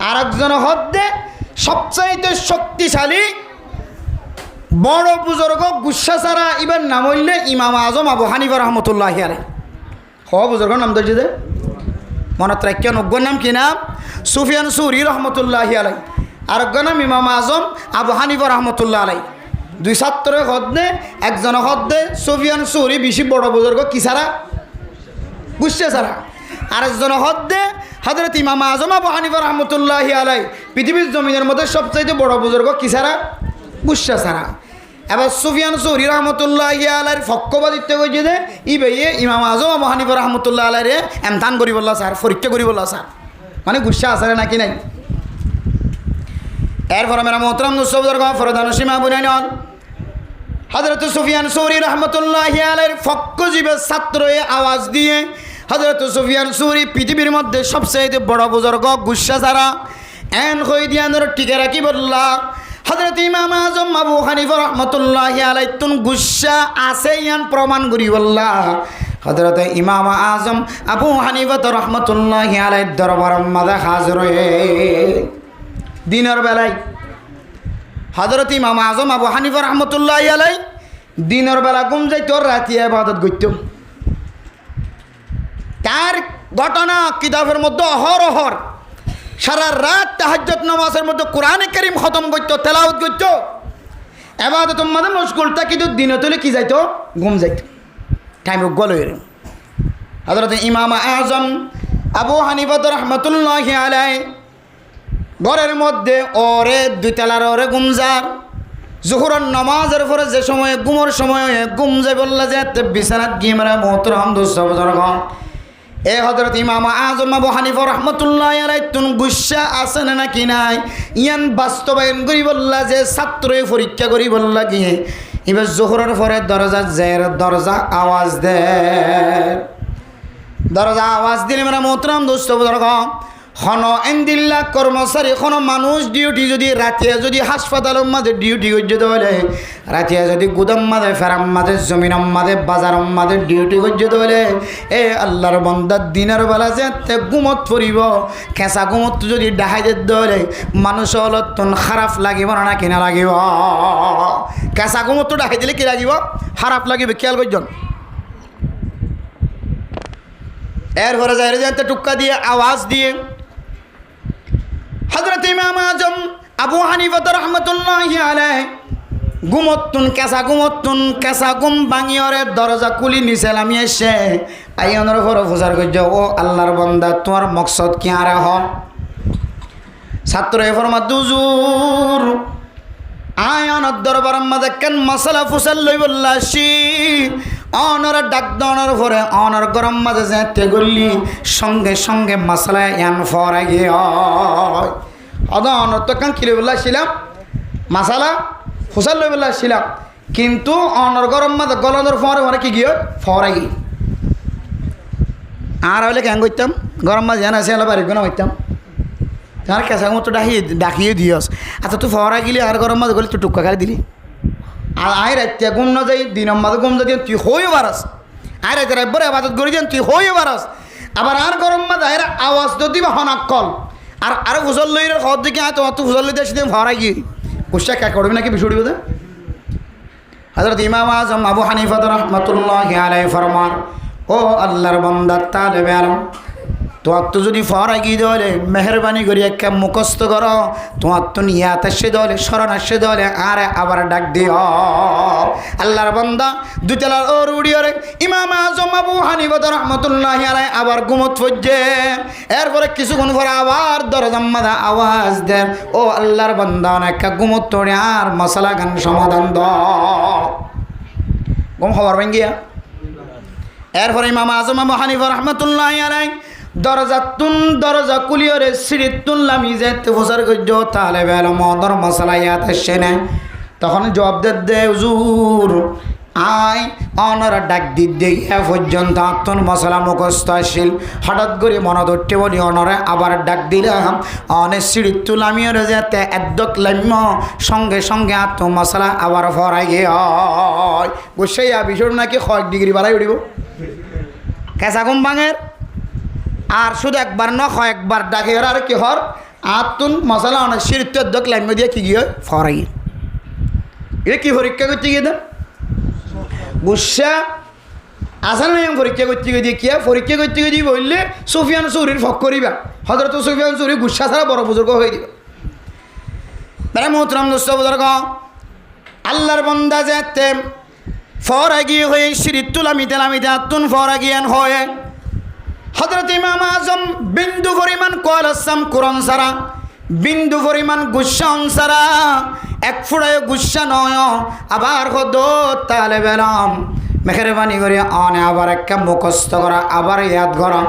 আর একজন হদ্দে সবচাইতে শক্তিশালী বড় বুজুর্গ গুসা ছাড়া ইবার নাম হইলে ইমাম আজম আবু হানিফা রহমতুল্লাহি আলাইহি বুজুর্গর নাম ধরছে মনত রাখিও নব্বর নাম কি নাম সুফিয়ান সৌরি রহমতুল্লাহি আলাইহি আর নাম ইমাম আজম আবু হানিফা রহমতুল্লাহ আলাই। দুই ছাত্রের হদ্দে একজনের হদ্দে সুফিয়ান সৌরি বেশি বড় বুজুর্গ কি ছাড়া গুসা ছাড়া, আরেকজনের হদ্দে হযরত ইমাম আজম আবু হানিফা রহমতুল্লাহি আলাই পৃথিবীর জমিনের মধ্যে সবচাইতে বড় বুজুর্গ কি ছাড়া গুসা ছাড়া। এবার সুফিয়ান সৌরি রহমতুল্লাহি আলাইর ফক্কবাদিত্য কইছে যে ই ভাইয়ে ইমাম আজম আবু হানিফা রহমতুল্লাহ আলাইরে এমতান করি বললা স্যার, পরীক্ষা করি বললা স্যার, মানে গুসা আছে নাকি নাই। এরপর মেরা মোহতরম নুসবুজুর্গ ফরদান সীমা বুনাইন হযরত সুফিয়ান সৌরি রহমতুল্লাহি আলাইর ফক্কজীবের ছাত্রয়ে আওয়াজ দিয়ে হযরত সুফিয়ান সৌরি পৃথিবীর মধ্যে সবচেয়ে বড় বুজুর্গ গুসা ছাড়া এন কই দিয়ানোর টিকে রাখি বললা হযরত ইমাম আজম আবু হানিফা রহমতুল্লাহি আলাই তুন গুসা আছে ইয়ান প্রমাণ করি বললা হযরত ইমাম আজম আবু হানিফা রহমতুল্লাহি আলাইর দরবারের মাঝে হাজির হয়ে দিনের বেলায় হযরত ইমাম আজম আবু হানিফা রহমতুল্লাহি আলাই দিনের বেলা ঘুম যাইত, রাতে ইবাদত করত। তার ঘটনা কিতাবের মধ্যে অহরহর সারা রাত তাহাজ্জুদ নামাজের মধ্যে কোরআনে কারীম খতম করত, তেলাওয়াত করত, ইবাদতের মধ্যে মশগুল থাকিত। দিনে তুলে কি যাইত ঘুম যাইত, টাইম গল। হযরত ইমাম আজম আবু হানিফা রহমতুল্লাহি আলাই ঘরের মধ্যে ওরে দুইতলার ওরে ঘুম যার জোহরের নামাজের পরে যে সময়ে ঘুমের সময় ঘুম যাই বললা যে বিছানাত গিয়ে মেরা মোহতরম দুঃসবজর্গ এ হযরত ইমাম আজম আবু হানিফা রহমতুল্লাহি আলাইহি তুন গুসা আছে না নাকি নাই ইয়ান বাস্তবায়ন করি বললা যে ছাত্রই পরীক্ষা করি বললা গিয়ে এবার জোহরের পরে দরজা আওয়াজ দে, দরজা আওয়াজ দিলে মেরা মোহতরম দুঃসবজর্গ খন এন্দিল্লা কর্মচারী খন মানুষ ডিউটি যদি রাতে যদি হাসপাতালের মাঝে ডিউটি করছে তাহলে রাতে যদি গুদাম মাঝে ফেরাম মাঝে জমিনের মাঝে বাজারের মাঝে ডিউটি করছে তাহলে এ আল্লাহর বান্দা দিনের বেলা যে ঘুমত পড়িব কেঁচা ঘুমত যদি ডাহাই দিতে হলে মানুষ অলতন খারাপ লাগিব না কিনা লাগিব, কেঁচা ঘুমত ডাহাই দিলে কি লাগিব খারাপ লাগিব খেয়াল করছেন। এরপরে যাই যাতে টুক্কা দিয়ে আওয়াজ দিয়ে হযরত ইমাম আজম আবু হানিফা রহমতুল্লাহি আলাইহি ঘুমতুন কেঁচা ঘুম ভাঙিয়রে দরজা খুলি নিচে নামি এসে আইয়নের পর ফুজার করছে ও আল্লাহর বান্দা তোমার মকসদ কি আর হ ছাত্র ফরমা দুজুর আয়নের দরবার মাঝে কেন মশলা ফুসাল লই বললাসি অনর ডাক দনের পরে অনর গরম মাঝে যেতে গলি সঙ্গে সঙ্গে মশলা ইয়ান ফরা গিয়ে অনর তো কান কিলে বললাছিলাম মশলা ফুসাল লই বললাছিলাম কিন্তু অনর গরম মাঝে গলনের ফরে ফরে কি গিয়ে ফরা গিয়ে আর হলে কেন করতাম গরম মাঝে জানা আছে বাড়ি গোনা হইতাম তার কেঁচা মতো ডাকিয়ে দিয়স আচ্ছা তুই ফরা গেলি আর গরম মাঝে গলি তুই টুক্কা খাই দিলি আর আয় রাত্রে ঘুম না যাই দিনের মাঝে ঘুম যাই তুই হয়ে বারাস আয় রাত্রে একবার আবাদত করে যান তুই হয়ে বারাস আবার আর গরম মাঝে আয় আওয়াজ তো দিবা হনাক কল আর আরো ফুসল লই খবর দিকে আয় তোমার তুই ফুসল লই দিয়ে সেদিন ফরা গিয়ে কুসা কে করবি নাকি বিষুড়ি বোধ হযরত ইমাম আজম আবু হানিফা রহমতুল্লাহি আলাইহি ফরমান ও আল্লাহর বান্দা তালেবে আলম তোমার তো যদি ফরা গিয়ে দেওয়ালে মেহরবানি করি একটা মুখস্থ করো তোমার তো নিয়াত আসে দেওয়ালে স্মরণ আসে দেওয়ালে আর আবার ডাক দিও আল্লাহর বান্দা দুতলার ওর উড়িয়রে ইমাম আজম আবু হানিফা রহমতুল্লাহি আলাইহি আবার ঘুমত পড়ছে এরপরে কিছুক্ষণ পরে আবার দরজার মাঝে আওয়াজ দেন ও আল্লাহর বান্দা একটা ঘুমত তোড়ে আর মশলা গান সমাধান দাও ঘুম খবর ভাঙ্গিয়া এরপরে ইমাম আজম আবু হানিফা রহমতুল্লাহি আলাইহি দরজা কুলিয়রে সিঁড়ি তুললামি যেতে ফসার করছ তাহলে বেলা মদর মশলা ইয়াত আসছে না তখন জবাব দে হুজুর আয় অনরা ডাক দিতে এ পর্যন্ত আত্মন মশলা মুখস্থ আসিল হঠাৎ করে মনে ধরতে বলি অনরে আবার ডাক দিলাম অনেক সিঁড়ি তুলামিয়রে যেতে একদক লাম্য সঙ্গে সঙ্গে আত্ম মশলা আবার ফরাই গিয়ে হয় বুঝছেই বিষয় নাকি কয়েক ডিগ্রি বাড়াই উঠিব কেঁচা ঘুম ভাঙের আর শুধু একবার ন কয়েকবার ডাকে আর কি হর আতুন মশলা অনেক সিঁড়িতে দক লাইন দিয়ে কি গিয়ে ফরাই এটা কি পরীক্ষা করতে গিয়ে দেন গুসা আসা না পরীক্ষা করতে গিয়ে দিয়ে কি পরীক্ষা করতে গিয়ে দিয়ে বললে সুফিয়ান সৌরির ফক করিবা হযরত সুফিয়ান সৌরি গুসা ছাড়া বড় বুজুর্গ হয়ে দিবা মেরে মোহতরম দোস্ত বুজুর্গ, আল্লাহর বান্দা যেতে ফরাগি হয়ে সিরিতুল লামিতে আতুন ফরাগিয়ান হয়ে হযরত ইমাম আজম বিন্দু পরিমাণ কলসাম কোরআন সারা, বিন্দু পরিমাণ গুসান সারা, এক ফুড়ায় গুসা নয় আবার হদ তালে বেলাম মেহরবানি করে অনে আবার একটা মুখস্থ করা, আবার ইয়াদ করা,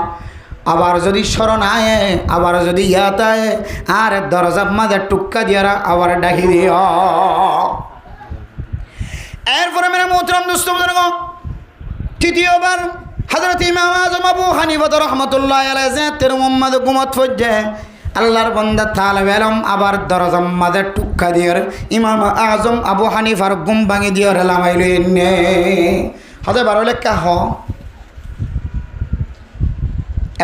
আবার যদি স্মরণ আয়ে, আবার যদি ইয়াদ আয়ে, আর দরজার মাঝে টুক্কা দিয়ারা আবার ডাকি দিও। এরপরে মেরে মোহতরম দোস্ত বুজুর্গ, তৃতীয়বার হযরত ইমাম আজম আবু হানিফা রাহমাতুল্লাহ আলাইহি জাতের মুহাম্মদ গুমত ফজ্জে আল্লাহর বান্দা তালেব ইলম আবার দরজার মাঝে টুক্কা দিয়ার ইমাম আজম আবু হানিফার গুম ভাঙি দিয়ার লামাইলে নে হতে বারো লেখা হ।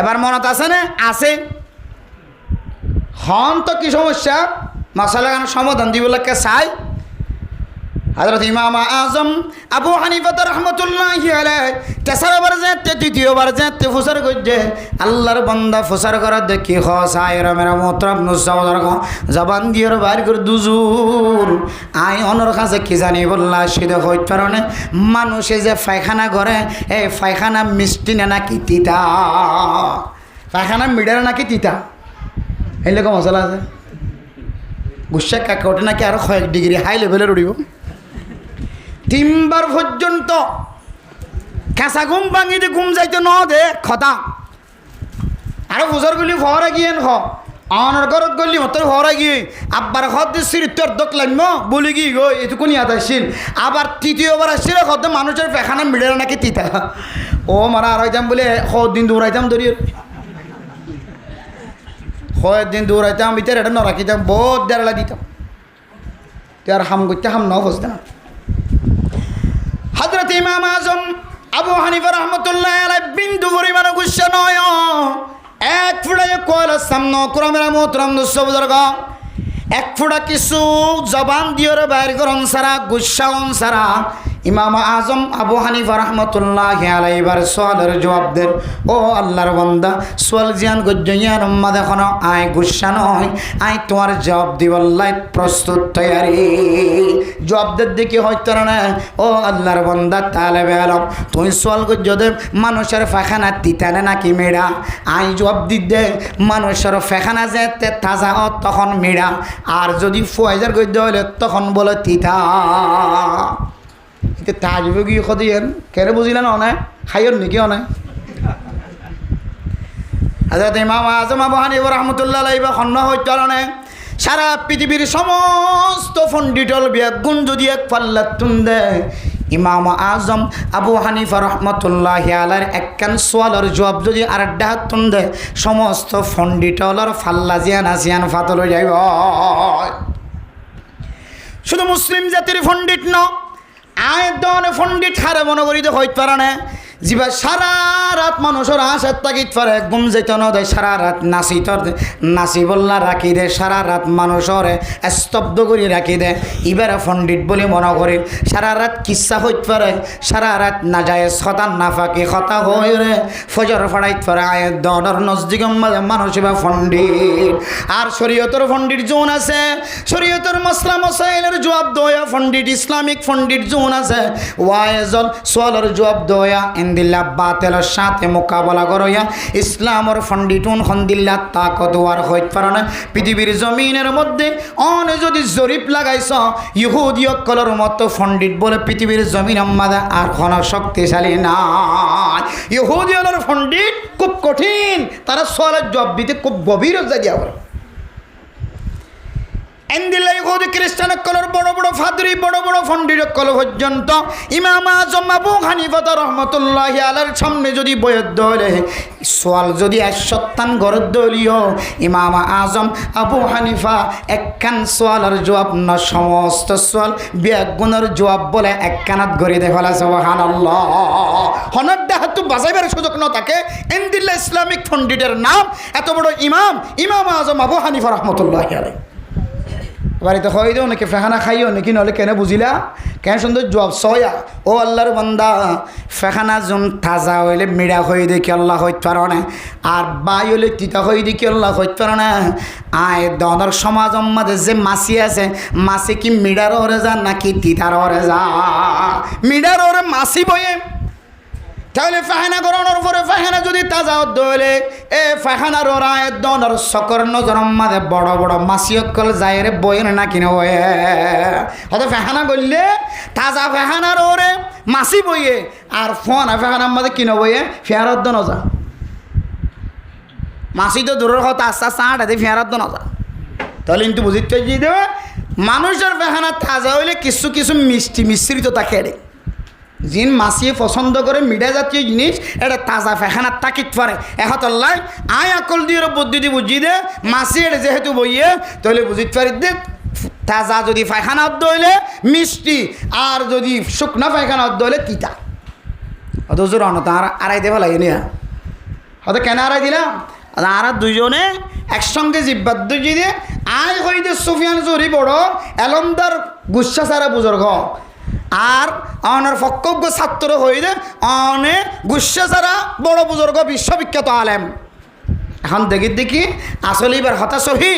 এবার মনত আছে না? আছে। হন তো কি সমস্যা মশালা গান সমাধান দিব লেখা চাই। হযরত ইমাম আজম আবু হানিফা রাহমাতুল্লাহি আলাইহি তেসারবার যেতে তৃতীয়বার যেতে ফুসার গজ্জে আল্লাহর বান্দা ফুসার করা দেখি হসায়রা মেরা মোহতরম নুসাওয়ার জবান দিয়ের বাইর করে দুজুর আই অনর কাছে কি জানি বললা সিধে হইত কারণে মানুষে যে পায়খানা করে এই পায়খানা মিষ্টি না নাকি তিতা, পায়খানা মিডার নাকি তিতা, এই লোক মশলা আছে গুসা কাকে ওঠে নাকি আরো কয়েক ডিগ্রি হাই লেভেলের উড়িব। তিনবার পর্যন্ত খেসা ঘুম ভাঙিতে ঘুম যাইতে ন দে খতা আরো বুঝার গলি ফহরা গিয়ে খ অনর ঘরত গলি মতর ফহরা গিয়ে আব্বার খত দিচ্ছির তোর দোক লাগম বলি গিয়ে গো এটুকুনি ইয়াদ আসছিল। আবার তৃতীয়বার আসছিল খত মানুষের পেখানা মিডেল নাকি তিতা, ও মারা আর হইতাম বলে দিন দৌড়াইতাম ধরি দিন দৌড়াইতাম ভিতরে এটা নরাকিতাম বহুত দেড়লা দিতাম আর হাম করতে হাম ন বসতাম। হযরত ইমাম আজম আবু হানিফা রাহমাতুল্লাহি আলাইহি বিন্দু পরিমাণ গুসা নয় এক ফুড়ায় কলসাম ন কোরআনের মোহতরম দোস্ত বুজুর্গ, এক ফুড়া কিছু জবান দিয়ের বাইর করন সারা গুসাউন সারা ইমাম আজম আবু হানিফা রাহমাতুল্লাহি আলাইহি বার সওয়ালের জবাব দেন। ও আল্লাহর বান্দা সোয়াল জিয়ান গজ্জিয়ান উম্মা দেখো না আয় গুসা নয়, আয় তোমার জবাব দিবল্লাই প্রস্তুত তৈয়ারি। জবাব দের দেখি হয়তো না ও আল্লাহর বান্দা তালেবে আলম তুই সোয়াল গজ্জদে মানুষের পায়খানা তিতানে নাকি মেড়া, আই জবাব দিদে মানুষের পায়খানা যেতে তাজা তখন মেড়া, আর যদি ফয়জার গজ্জ হলে তখন বলে তিতা। তাজবে কি খদিয়েন কেন বুঝিলেন অনায় খাইয়ের নাকি অনায়। হযরত ইমাম আজম আবু হানিফা রাহমাতুল্লাহি আলাইহি খন্ন হইতরণে সারা পৃথিবীর সমস্ত পণ্ডিতল বিয়াগুণ যদি এক পাল্লা তুন্দে ইমাম আজম আবু হানিফা রাহমাতুল্লাহি আলাইহির একখান সোয়ালের জবাব যদি আরেকটা হাত তুন্দে সমস্ত পণ্ডিতলর ফাল্লা জিয়ান আসিয়ান ফাতল হয়ে যাইব। শুধু মুসলিম জাতির পণ্ডিত ন আয়ের দনে পণ্ডিত হারে মনে করি হইতে পারে না যিবা সারা রাত মানুষের আশার তাগিদ পারে ঘুম যেত ন দেয় সারা রাত নাচি বললা রাখি দে, সারা রাত মানুষের স্তব্ধ করে রাখি দে এবারে পণ্ডিত বলে মনে করি সারা রাত কিচ্ছা হইতে পারে, সারা রাত না যায় সতান না ফাঁকি হতা হয়ে রে ফজর ফাড়াইতে পারে আয়ের দনের নজদিগম মাঝে মানুষ বা পণ্ডিত। আর শরীয়তের পণ্ডিত জোন আছে, শরীয়তের মসলা মসাইলের জবাব দয়া পণ্ডিত, ইসলামিক পণ্ডিত জোন আছে ওয়াইজল সোয়ালের জবাব দয়া দিল্লা বাতেলের সাথে মোকাবেলা করইয়া ইসলামর ফন্ডিটুন খন্দিল্লা তাকতওয়ার হইতে পারে না। পৃথিবীর জমিনের মধ্যে অনে যদি জরিপ লাগাইছ ইহুদিয়কলর মতো ফন্ডিট বলে পৃথিবীর জমিন আমাদের আর কোনো শক্তিশালী না। ইহুদিয়লের ফন্ডিট খুব কঠিন, তারা সোয়ালের জবাব দিতে খুব গভীর জায়গা বলে। এন্দিল্লা ইহুদি খ্রিস্টান কলর বড় বড় ফাদরি বড় বড় ফন্ডির কল পর্যন্ত ইমাম আজম আবু হানিফা রাহমাতুল্লাহি আলাইহির সামনে যদি বয়দ দলে সোয়াল যদি ১০০ গরদ দলীয় ইমাম আজম আবু হানিফা একখান সোয়ালের জবাব না সমস্ত সোয়াল বিয়াগুণের জবাব বলে একখানাত গড়ি দেখালা সুবহানাল্লাহ। হনড্ডা হাতু বাজাইবার সুযোগ ন থাকে এন্দিল্লা ইসলামিক পণ্ডিতের নাম এত বড় ইমাম আজম আবু হানিফা রাহমাতুল্লাহি আলাইহি বাড়িতে খাই দেও নাকি ফেখানা খাইও নাকি নহলে কেন বুঝিলা কেন সুন্দর জবাব সয়া ও আল্লাহর বান্দা ফেখানা জুন তাজা হইলে মিড়া হয়ে দেখি আল্লাহ হইতে পারো না আর বাই হইলে তিতা হয়ে দেখি আল্লাহ হইতে পারো না আয় দনের সমাজ আমাদের যে মাছি আছে মাছি কি মিড়ার ওরে যা নাকি তিতার ওরে যা মিড়ার ওরে মাছি বয়ে তাহলে ফাহানা করানোর পরে ফাহানা যদি তাজা হলে এ ফাহানার ওরা দনের সকর নজর মাঝে বড় বড় মাছি অকল যায় রে বইয়ের না কিনে বয়ে হয়তো ফাহানা করলে তাজা ফাহানার ওরে মাছি বইয়ে আর ফোনা ফাহানার মাঝে কিনে বইয়ে ফেয়ারত দ নজা মাছি তো দূরের কথা আস্তে আস্তে আটাতে ফেয়ারত দ নজা তাহলে কিন্তু বুঝিতে দিয়ে দেবে মানুষের ফাহানা তাজা হইলে কিছু কিছু মিষ্টি মিশ্রিত থাকে রে জিন মাছিয়ে পছন্দ করে মিঠা জাতীয় জিনিস এটা তাজা ফেখানার তাকিত পারে এহতল্লাই আয় আকল দিয়ে বুদ্ধি দিয়ে বুঝিয়ে দে মাছি এটা যেহেতু বইয়ে তাহলে বুঝিতে পারি দে তাজা যদি পায়খানা অর্ধ হইলে মিষ্টি আর যদি শুকনা পায়খানা অর্ধ হইলে তিতা অত জোর অনত আর আড়াই দেওয়া লাগে নিয়া হয়তো কেন আড়াই দিলাম আর দুজনে একসঙ্গে জিব্বাদ দুজি দিয়ে আয় হইতে সুফিয়ান জরি বড় এলমদার গুচ্ছা সারা বুজুর্গ আর অনের ফক্কজ্ঞ ছাত্র হইলে অনে গুচ্ছা সারা বড় বুজুর্গ বিশ্ববিখ্যাত আলেম এখন দেখি আসলে এবার হতাশহী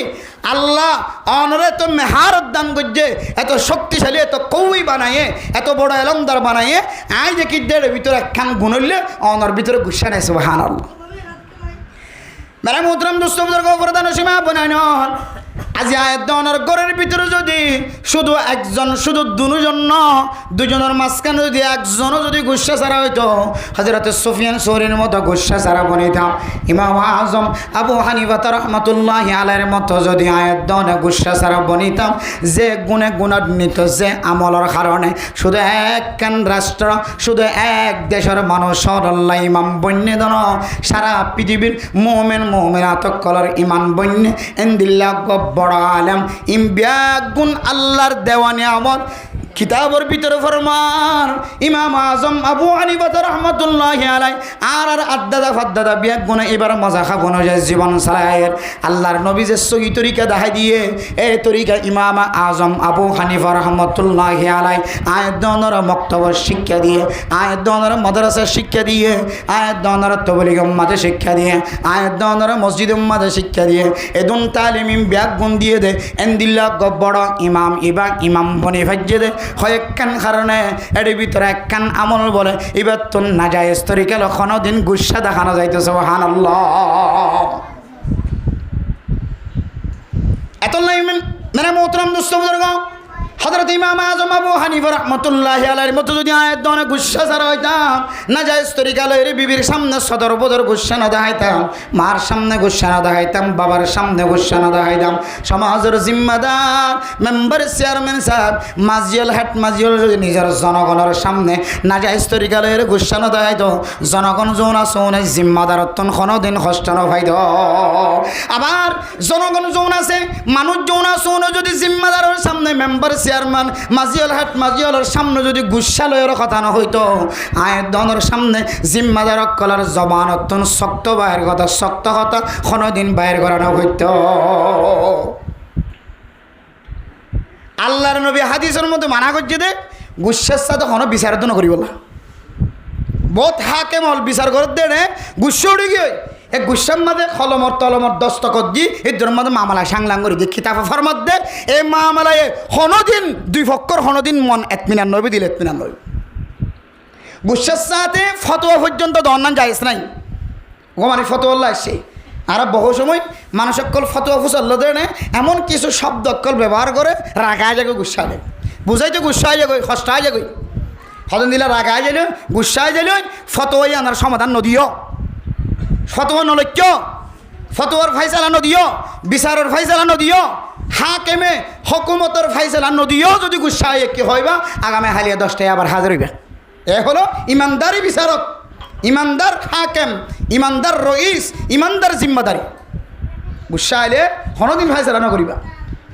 আল্লাহ অনরে এত মেহারত দান করছে এত শক্তিশালী এত কৌই বানাইয়ে এত বড় এলমদার বানাইয়ে আই যে কিদের ভিতরে একখান গুণলে অনর ভিতরে গুচ্ছা নেই সুবহানাল্লাহ মেরা মোহতরম দোস্ত বুজুর্গ প্রধান সীমা বনাই নন আজ আয়তনের ঘরের ভিতরে যদি শুধু একজন শুধু দুজনের মাঝখানে যদি একজনও যদি গুচ্ছা ছাড়া হইতো হযরত সুফিয়ান সৌরীর মতো গুচ্ছা ছাড়া বনিতাম ইমাম আজম আবু হানিফা রাহমাতুল্লাহি আলাইহির মতো যদি আয়তনে গুচ্ছা ছাড়া বনিতাম যে গুণে গুণান্বিত যে আমলের কারণে শুধু একখান রাষ্ট্র শুধু এক দেশের মানুষ আল্লাহ ইমাম বন্যে দন সারা পৃথিবীর মুমিনাত কলার ইমান বন্যে এন্দিল্লাহ বড় আলেম ইমবিয়াগুন আল্লাহর দেওয়ানি আমল কিতাবের ভিতরে ফরমান ইমাম আজম আবু হানিফা রাহমাতুল্লাহি আলাইহি আর আদাদা ফাদাদা বিয়াক গুণে এবার মজা খাবো না যায় জীবন সালায়ের আল্লাহর নবী যে সহি তরিকা দেখাই দিয়ে এই তরিকা ইমাম আজম আবু হানিফা রাহমাতুল্লাহি আলাইহি আয়াতনের মক্তব্য শিক্ষা দিয়ে আয়াতনের মাদ্রাসা শিক্ষা দিয়ে আয়াতনের তাবলীগ উম্মাতে শিক্ষা দিয়ে আয়াতনের মসজিদ উম্মাতে শিক্ষা দিয়ে এদুন তালিম বিয়াক গুণ দিয়ে দে এন্দিল্লাহ বড় ইমাম ইমাম বনি ফাজ্জে দে কয়েকখান কারণে এর ভিতরে একখান আমল বলে এবার তো নাজায়েজ তরিকা কোনো দিন গুচ্ছা দেখানো যাইতে সুবহানাল্লাহ এত মেরা মোহতরম দোস্ত বুজুর্গ হযরত ইমাম আজম আবু হানিফা রাহমাতুল্লাহি আলাইহির মতো যদি আয়াতনে গুচ্ছা ছাড়া হইতাম নাজায়েজ তরিকা লইরে বিবির সামনে সদর বদর গুচ্ছা না দেখাইতাম মার সামনে গুচ্ছা না দেখাইতাম বাবার সামনে গুচ্ছা না দেখাইতাম সমাজের জিম্মাদার মেম্বার চেয়ারম্যান সাহেব মাজিয়াল হেড মাজিয়াল যদি নিজের জনগণের সামনে নাজায়েজ তরিকা লইরে গুচ্ছা না দেখাইতো জনগণ যৌন আছে জিম্মাদারত্বন কোনোদিন কষ্ট না পাইত আবার জনগণ যৌন আছে মানুষ যৌন আছে যদি জিম্মাদারের সামনে মেম্বার চেয়ারম্যান মাজিয়াল হাট মাজিয়ালের সামনে যদি গুচ্ছালয়ের কথা না হইতো আয়তনের সামনে জিম্মাদার কলার জবান অত্যন্ত শক্ত বাইর কথা শক্ত কথা কোনোদিন বাইর করানো হইতো আল্লাহর নবী হাদিসের মধ্যে মানা করছে দে গুচ্ছার সাথে কোনো বিচার তো না করিব না বহুত হাকে মল বিচার করে দে গুচ্ছ উঠে গিয়ে এক গুচ্ছার মধ্যে কলমর তলমর দস্তখত দি এদের মধ্যে মামলা সাংলাং করে দিয়ে খিতাব ফরমাত দে এই মামলায় হনদিন দুই পক্ষর হনদিন মন এতমিনান নবী দিল এতমিনান নবী গুচ্ছার সাথে ফতোয়া পর্যন্ত দন্নান যাইস নাই ও মানে ফতোয়াল্লা আসছে আর বহু সময় মানুষ অকল ফতোয়া ফুসল্ল দেয় এমন কিছু শব্দ অকল ব্যবহার করে রাগায় যাবে গুচ্ছালে বুঝাইতে গুচ্ছায় যাবে কষ্টায় যাবে হদন দিলে রাগায় যাইলে গুচ্ছায় যাইলে ফতোয়াই আনার সমাধান নদীয় ফতোয়া নলক্য ফতোয়ার ফাইসালা নদীয় বিচারের ফাইসালা নদীয় হাকেমে হকুমতের ফাইসালা নদীয় যদি গুচ্ছায় কি হইবা আগামী হালিয়া 10টায় আবার হাজির হইবা এ হলো ইমানদারি বিচারক ইমানদার হাকেম ইমানদার রইস ইমানদার জিম্মাদারি গুচ্ছা আইলে কোনোদিন ফাইসালা নকরিবা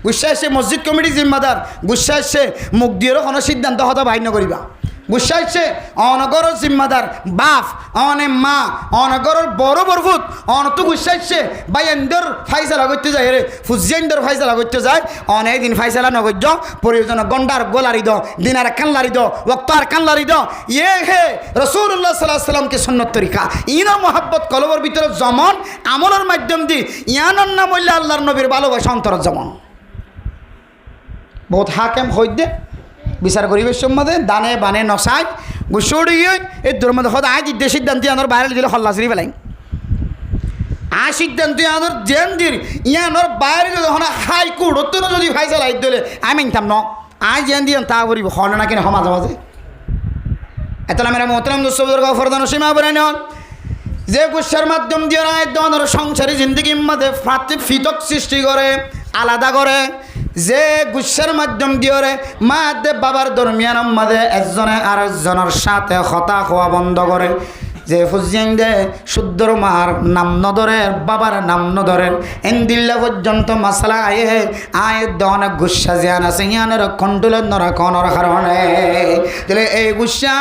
গুচ্ছা এসে মসজিদ কমিটি জিম্মাদার গুচ্ছা এসে মুখ দিয়েরও কোনো সিদ্ধান্ত হতা বাইর নকরিবা গুসাইছে অনগরের জিম্মাদার বাপ অনে মা অনগরের বড় বরফুত অনতো গুসাইছে ভাই এন্দর ফাইসালা করতে যায় রে ফুজিয়েন্দর ফাইসালা করতে যায় অনেক দিন ফাইসালা নগর্য প্রয়োজন গন্ডার গোলারি দ দিনার কানলারি দ ওক্তার কানলারি দ ইয়ে হে রসুল্লাহ সাল্লাহ সাল্লামকে সন্ন্যত তরিকা ইনার মোহাব্বত কলবর ভিতরে জমন আমলের মাধ্যম দি ইয়ানোর নাম হইলে আল্লাহর নবীর ভালোবাসা অন্তর জমন বহুত হাকেম হইদে বিচার করিবে সম্বন্ধে দানে বানে নসাই গুসুড়ি এই দুর্মদ হদ আজ ইদ্যে সিদ্ধান্ত আনোর বাইরে দিলে হল্লাসরি পেলাই সিদ্ধান্ত আনোর জেন দির ইয়ানোর বাইরে যখন হাই কোর্ট যদি ফাইসাল আই দিলে আমি নিতাম ন আজ জেন দিয়ে তা করিব হন না কিনা সমাজ মাঝে এতলা মেরা মোহতরম দুঃসবুর গফরদান সীমা বলে নন যে গুসার মাধ্যম দিয়ে রায় দনের সংসারী জিন্দগির মধ্যে ফিতক সৃষ্টি করে আলাদা করে যে গুসার মাধ্যম দিয়ে মা দে বাবার দরমিয়ান মাঝে একজনে আরেকজনের সাথে হতা হওয়া বন্ধ করে যে ফুজিয়ান দে শুদ্ধর মার নাম নদরে বাবার নাম নদরে এন্দিল্লা পর্যন্ত মাসালা আয়ে দনে গুসা জিয়ান আছে ইয়ানের কন্ট্রোলের নরা কনর কারণে তাহলে এই গুসা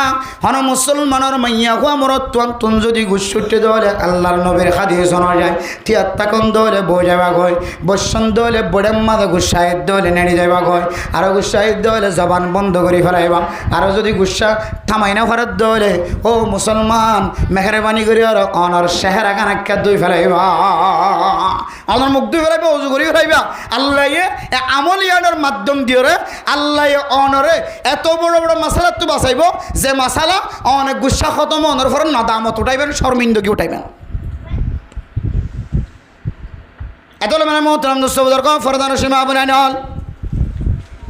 হন মুসলমানের মাইয়া হুয়া মরত তুন যদি গুসুটে দলে আল্লাহর নবীর হাদিস শোনা যায় তিয়াত্তাকন দলে বই যাবা গয় বসন দলে বড়ের মাঝে গুসায়ের দলে নেড়ে যাবা গয় আর গুসায়ের দলে জবান বন্ধ করে ফেলাইবা আর যদি গুসা থামাই না ফেরত দলে ও মুসলমান মেহরবানি করি আর অনর চেহারা কানাক্কা দুই ফেলাইবা অনর মুখ দুই ফেলাইবা অজু করি ফেলাইবা আল্লাহ আমলিয়ানোর মাধ্যম দিয়ে আল্লাহ অনরে এত বড় বড় মাসালা তো বাঁচাইব যে মাসালা অনেক গুসা খতম অনর ফর নদামত উঠাইবেন শর্মিন্দগি উঠাইবেন এত মানে মোহতরম দুঃসবুদর ফরদান সীমা বলে নল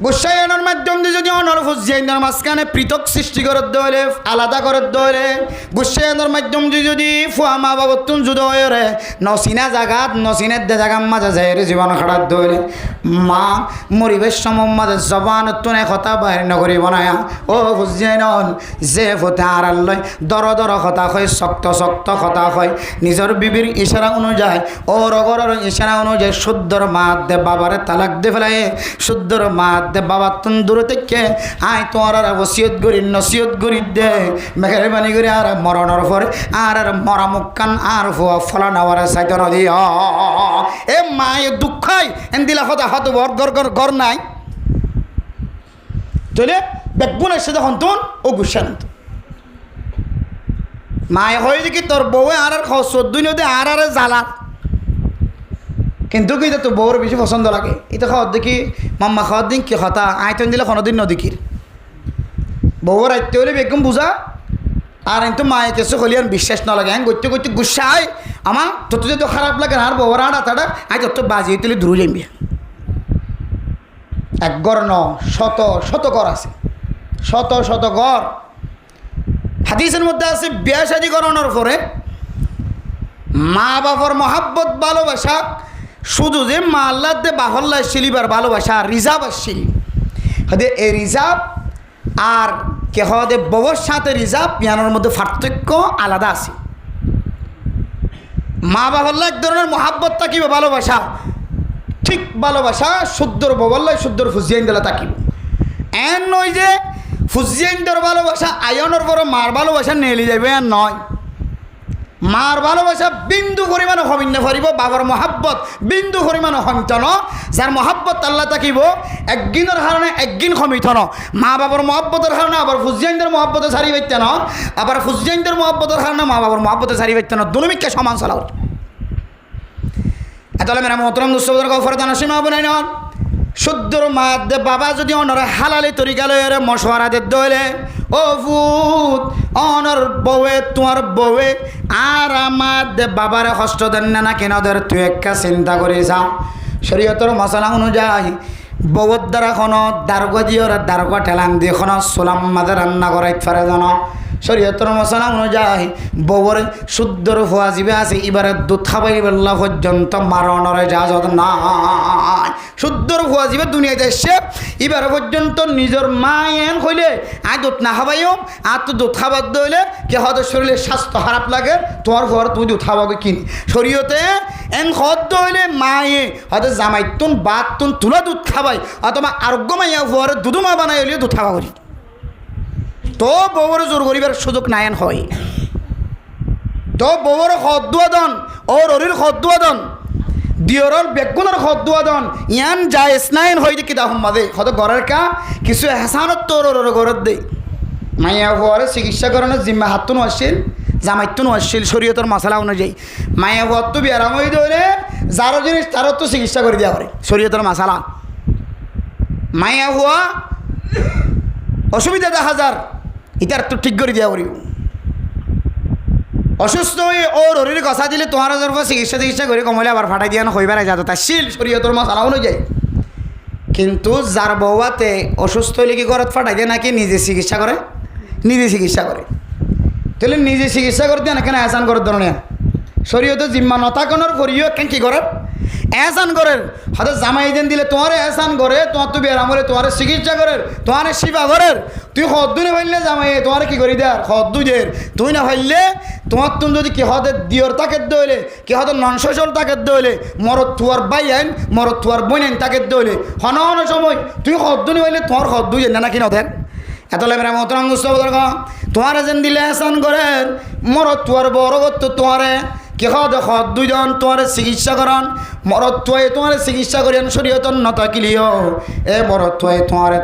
গুসাইনের মাধ্যম দিয়ে যদি অনর ফুজিয়াইনের মাঝখানে পৃথক সৃষ্টি করে দলে আলাদা করে দলে গুসাইনের মাধ্যম দিয়ে যদি ফুয়া মা বাবতুন যুদ্ধ হয়ে রে নসিনা জাগাত নসিনের দে জাগার মাঝে যায় রে জীবন খাটার দলে মা মরিবেশ সমম মাঝে জবান তুনে কথা বাইর নকরি বনায়া ও ফুজিয়াইন যে ফুতে আড়াল লয় দর দর কথা হয় শক্ত শক্ত কথা হয় নিজের বিবির ইশারা অনুযায়ী ও রগরের ইশারা অনুযায়ী শুদ্ধর মা দে বাবারে তালাক দে ফেলাই শুদ্ধর মা দে বাবা তুন দূরে থেকে আয় তোমার আর ওসিয়ত করি নসিয়ত করি দে মেহরবানি করে আর মরণের পরে আর মরা মুখান আর ফলা নেওয়ার চাইতে নদী এ মায়ে দুঃখাই এন দিলা হতা হত ঘর নাই চলে বেগুন এসে যখন তুন ও গুসা নতুন মায়ে হয় দেখি তোর বউ আর চোদ্দই নদী আর জ্বালা কিন্তু কি তো বউর বেশি পছন্দ লাগে এটা খাওয়ার দেখি মাম্মা খাওয়ার দিন কি হতা আইতেন দিলে কোনোদিন নদীকির বউর আইতে হলে বেগম বুঝা আর কিন্তু মায়ের কাছে হলে আর বিশ্বাস না লাগে করতে করতে গুসাই আমার তোর যদি খারাপ লাগে আর বউর আড়া তাড়া আই তোর বাজিয়ে তুলে দূরে যাইবি এক গড় ন শত শত ঘর আছে শত শত ঘর হাদিসের মধ্যে আছে বিয়া শাদী করানোর পরে মা বাবার মহাব্বত ভালোবাসা শুধু যে মা আল্লাহ দে বাহল্লায় শিলিবার ভালোবাসা রিজার্ভ আসছিল হদে এই রিজার্ভ আর কে হদে বউর সাথে রিজার্ভ ইয়ানোর মধ্যে পার্থক্য আলাদা আছে মা বাহল্লা এক ধরনের মহাব্বত তাকিব ভালোবাসা ঠিক ভালোবাসা শুদ্ধর ববল্লায় শুদ্ধর ফুজিয়াইন দিলা তাকিব এন নয় যে ফুজিয়াইনদের ভালোবাসা আয়নের পরে মার ভালোবাসা নেলি যাবে আর নয় মার ভালোবাসা বিন্দু পরিমাণে হমিন না পারিব বাবার মহাব্বত বিন্দু পরিমাণে হমিত ন যার মহাব্বত আল্লাহ তাকিব একদিনের কারণে একদিন হমিত ন মা বাবার মহাব্বতের কারণে আবার ফুজিয়াইনদের মহাব্বতে সারি পাইতে ন আবার ফুজিয়াইনদের মহাব্বতের কারণে মা বাবার মহাব্বতে সারি পাইতে ন দুনুমিককে সমান চলাও এতলে মেরা মোহতরম দুঃসবুদর গফরদান সীমা বনাই নন শুদ্ধর মা দে বাবা যদি অনর হালালি তরিকা লয়ে মশওয়ারা দে দলে ও ফুত অনর বউয়ে তোমার বউয়ে আর আমার দে বাবারে কষ্ট দেন না কেন দের তুই একটা চিন্তা করে যাও শরীয়তর মশলা অনুযায়ী বউর দ্বারা কোনো দারগা দিয়ে ওরা দারগা ঠেলান দিয়ে কোনো সোলাম মাঝে রান্না করাইতে পারে যেন শরীয়তর মশলা অনুযায়ী বউর শুদ্ধর হওয়া যাবে আছে এবারে দুধ খাবাই বেলা পর্যন্ত মারণরে যাজত নাই শুদ্ধর হওয়া যাবে দুনিয়াতে এসে এবারে পর্যন্ত নিজের মা এন হইলে আয় দুধ না খাবাইও আর তো দুধ খাবার দইলে কে হয়তো শরীরের স্বাস্থ্য খারাপ লাগে তোমার ঘর তুই দুধ খাবাকে কিনি শরীয়তে এন হদ্দ হইলে মায়ে হয়তো জামাইতুন বাতুন তুলা দুধ খাবাই অথবা আরোগ্য মাইয়া ঘরে দুধু মা বানাই হইলে দুধ খাওয়া করি তো বউর জোর করিবার সুযোগ নায়ন হয় তো বউর সদুয়াদন ওর অরির সদুয়াদন দিয়রর বেগুনের সদুয়াদন ইয়ান যায় স্নায়ন হয় দেখি তা সম্বাদে হত ঘরের কা কিছু হেসানত তোর ঘরের দে মাইয়া হওয়ার চিকিৎসা করানোর জিম্মা হাতও আসছিল জামাইতো আসছিল শরীয়তের মশলা অনুযায়ী মাইয়া হওয়ার তো বিয়ারাম হয়ে ধরে যারো জিনিস তারও তো চিকিৎসা করে দেওয়া করে শরীয়তের মশলা মাইয়া হওয়া অসুবিধা দেখা যার ইটার তো ঠিক করে দেওয়া করিব অসুস্থ হয়ে ওর হরির গছা দিলে তোমার চিকিৎসা করে কমলে আবার ফাটাই দিয়া হইবার যাত তার শিল শরীয়তের মশলা অনুযায়ী কিন্তু যার বউয়াতে অসুস্থ হলে কি ঘরত ফাটাই দিয়ে নাকি নিজে চিকিৎসা করে তাহলে নিজে চিকিৎসা করতে না কেন এহসান করার ধরনের শরীয়তে জিম্মা নথাকনের করিও কেন কি করেন এহসান করেন হয়তো জামাই দেন দিলে তোমার এহসান করে তোমার তো বিয়ার আমলে তোমার চিকিৎসা করেন তোমার সেবা করেন তুই সদ্দু না ভাইলে জামাই তোমার কি করি দেয় সদ্দু দের তুই না ভাইলে তোমার তুমি যদি কি হতে দিয়র তাকে দইলে কি হতে ননসল তাকে দইলে মরত থুয়ার বাই আইন মরত থুয়ার বই আইন তাকে দইলে হন সময় তুই সদ্দু নি ভাইলে তোমার সদ্দু যে না কি নথেন এত লেমেরা মতরঙ্গুস্ত তোমার যেন দিলে এহসান করেন মরত থুয়ার বড় করতো তোমারে কেহ দেখ দুইজন তোমার চিকিৎসা করান মরত থুয়ে তোমার চিকিৎসা করেন শরীয়তন নথাকিলিও এ মরত থুয়ে